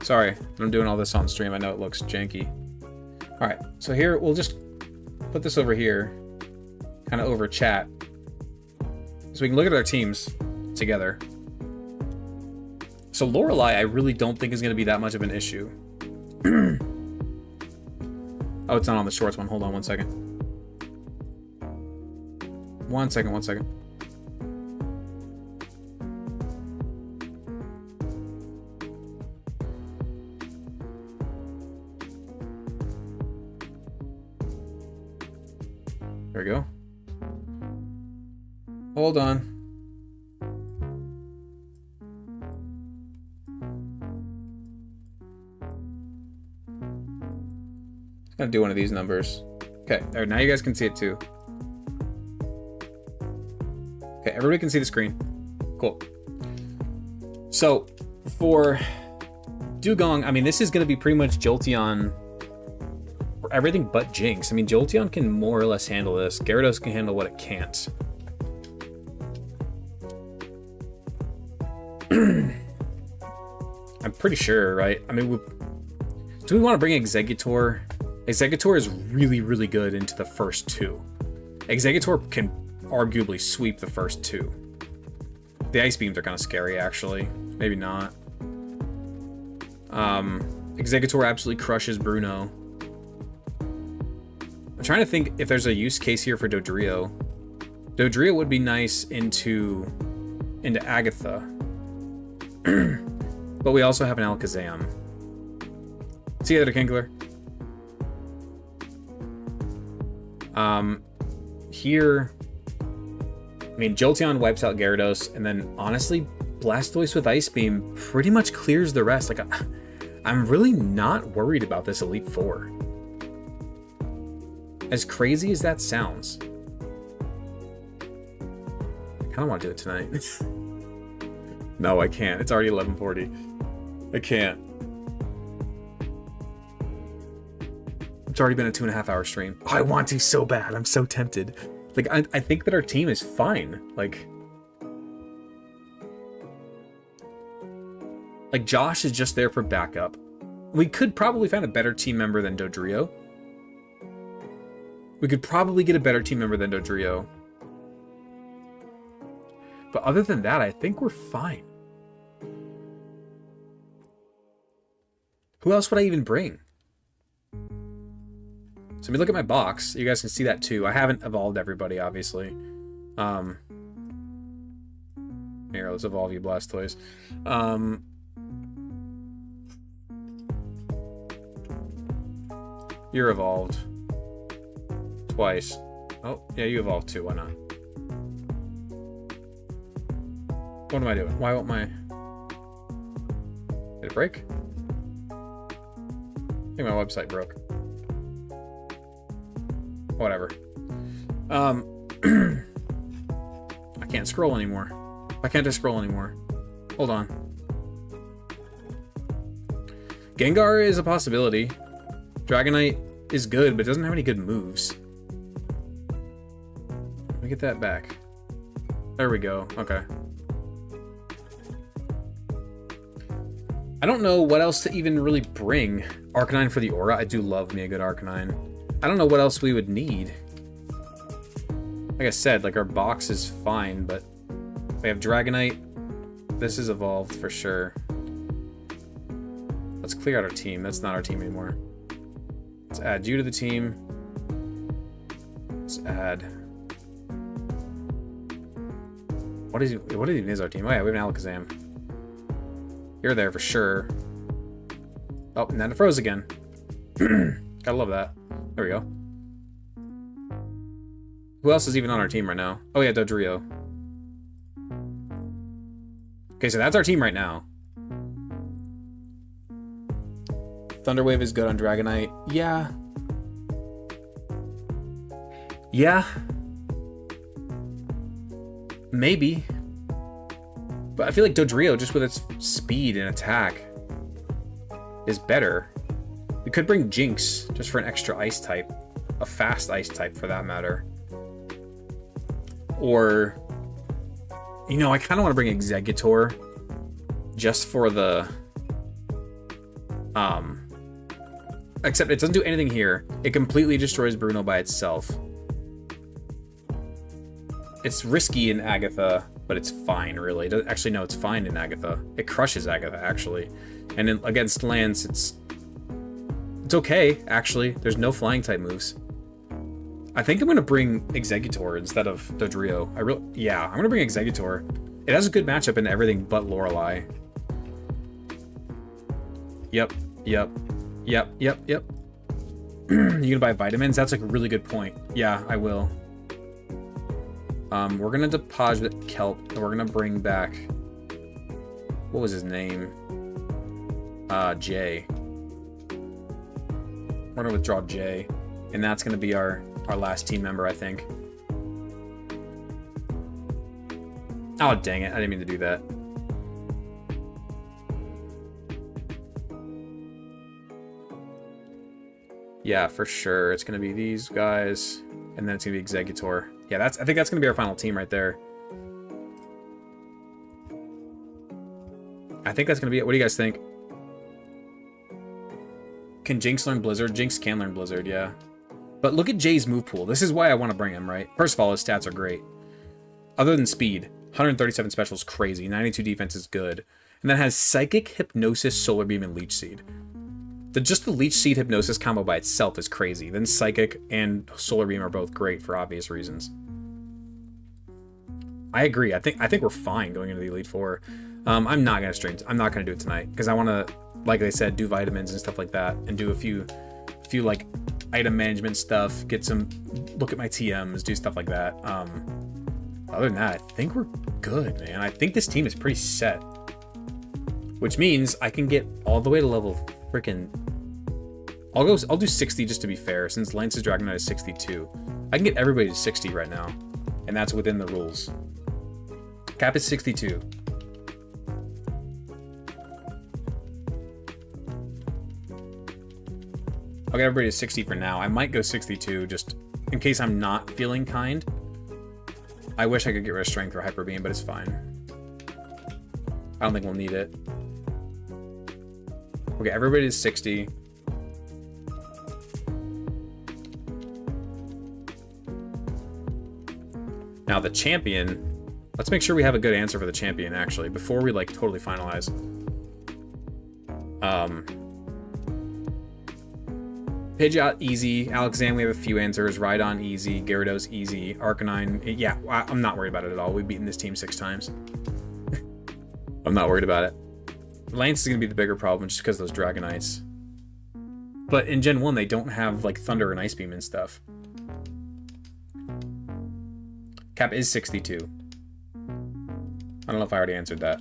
Sorry, I'm doing all this on stream. I know it looks janky. Alright, so here, we'll just put this over here, kind of over chat, so we can look at our teams together. So Lorelei, I really don't think is going to be that much of an issue. Oh, it's not on the shorts one. Hold on one second. One second. There we go. Hold on. Gonna do one of these numbers. Okay, there, now you guys can see it too. Okay, everybody can see the screen. Cool. So, for Dugong, I mean, this is gonna be pretty much Jolteon for everything but Jinx. I mean, Jolteon can more or less handle this. Gyarados can handle what it can't. I'm pretty sure, right? I mean, do we want to bring Exeggutor? Exeggutor is really, really good into the first two. Exeggutor can arguably sweep the first two. The Ice Beams are kind of scary, actually. Maybe not. Exeggutor absolutely crushes Bruno. I'm trying to think if there's a use case here for Dodrio. Dodrio would be nice into Agatha. But we also have an Alakazam. See you later, Kinkler. Here, I mean, Jolteon wipes out Gyarados, and then honestly, Blastoise with Ice Beam pretty much clears the rest. Like, I'm really not worried about this Elite Four. As crazy as that sounds. I kind of want to do it tonight. No, I can't. It's already 11:40. I can't. It's already been a 2.5 hour stream. Oh, I want to so bad. I'm so tempted. Like, I think that our team is fine. Like Josh is just there for backup. We could probably find a better team member than Dodrio. We could probably get a better team member than Dodrio. But other than that, I think we're fine. Who else would I even bring? So let me look at my box. You guys can see that too. I haven't evolved everybody, obviously. Here, let's evolve you, Blastoise. You're evolved. Twice. Oh, yeah, you evolved too. Why not? What am I doing? Why won't my... Did it break? I think my website broke. Whatever. I can't scroll anymore. Why can't I scroll anymore? Hold on. Gengar is a possibility. Dragonite is good, but doesn't have any good moves. Let me get that back. There we go. Okay. I don't know what else to even really bring. Arcanine for the Aura. I do love me a good Arcanine. I don't know what else we would need. Like I said, like our box is fine, but we have Dragonite. This is evolved for sure. Let's clear out our team. That's not our team anymore. Let's add you to the team. Let's add. What even is our team? Oh yeah, we have an Alakazam. You're there for sure. Oh, and then it froze again. Gotta love that. There we go. Who else is even on our team right now? Oh yeah, Dodrio. Okay, so that's our team right now. Thunderwave is good on Dragonite. Yeah. Yeah. Maybe. But I feel like Dodrio, just with its speed and attack, is better. We could bring Jinx just for an extra ice type. A fast ice type for that matter. Or, you know, I kind of want to bring Exeggutor just for the... Except it doesn't do anything here. It completely destroys Bruno by itself. It's risky in Agatha, but it's fine, really. Actually, no, it's fine in Agatha. It crushes Agatha, actually. And against Lance, it's okay, actually. There's no flying type moves. I think I'm going to bring Exeggutor instead of Dodrio. Yeah, I'm going to bring Exeggutor. It has a good matchup in everything but Lorelei. Yep. You gonna buy vitamins? That's like a really good point. Yeah, I will. We're gonna deposit Kelp, and we're gonna bring back... What was his name? Jay. We're gonna withdraw Jay, and that's gonna be our last team member, I think. Oh, dang it. I didn't mean to do that. Yeah, for sure. It's going to be these guys, and then it's going to be Exeggutor. Yeah, I think that's going to be our final team right there. I think that's going to be it. What do you guys think? Can Jinx learn Blizzard? Jinx can learn Blizzard, yeah. But look at Jay's move pool. This is why I want to bring him, right? First of all, his stats are great. Other than speed, 137 special is crazy. 92 defense is good. And then has Psychic, Hypnosis, Solar Beam, and Leech Seed. Just the Leech Seed Hypnosis combo by itself is crazy. Then Psychic and Solar Beam are both great for obvious reasons. I agree. I think we're fine going into the Elite Four. I'm not gonna stream. I'm not gonna do it tonight because I want to, like I said, do vitamins and stuff like that, and do a few like item management stuff. Get some look at my TMs, do stuff like that. Other than that, I think we're good, man. I think this team is pretty set, which means I can get all the way to level freaking. I'll do 60 just to be fair, since Lance's Dragonite is 62. I can get everybody to 60 right now, and that's within the rules. Cap is 62. I'll get everybody to 60 for now. I might go 62 just in case I'm not feeling kind. I wish I could get rid of Strength or Hyper Beam, but it's fine. I don't think we'll need it. Okay, everybody is 60. Now the champion, let's make sure we have a good answer for the champion actually before we like totally finalize. Pidgeot easy, Alakazam we have a few answers, Rhydon easy, Gyarados easy, Arcanine, yeah, I'm not worried about it at all. We've beaten this team 6 times. I'm not worried about it. Lance is going to be the bigger problem just because of those Dragonites. But in Gen 1 they don't have like Thunder and Ice Beam and stuff. Cap is 62. I don't know if I already answered that.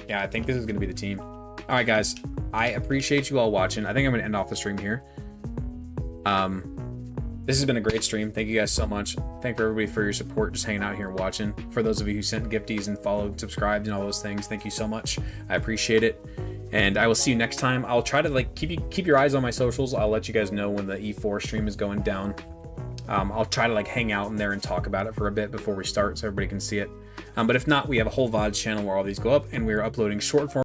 Yeah, I think this is going to be the team. Alright guys, I appreciate you all watching. I think I'm going to end off the stream here. This has been a great stream. Thank you guys so much. Thank everybody for your support, just hanging out here and watching. For those of you who sent gifties and followed, subscribed, and all those things, thank you so much. I appreciate it. And I will see you next time. I'll try to like keep your eyes on my socials. I'll let you guys know when the E4 stream is going down. I'll try to like hang out in there and talk about it for a bit before we start so everybody can see it. But if not, we have a whole VODs channel where all these go up, and we're uploading short form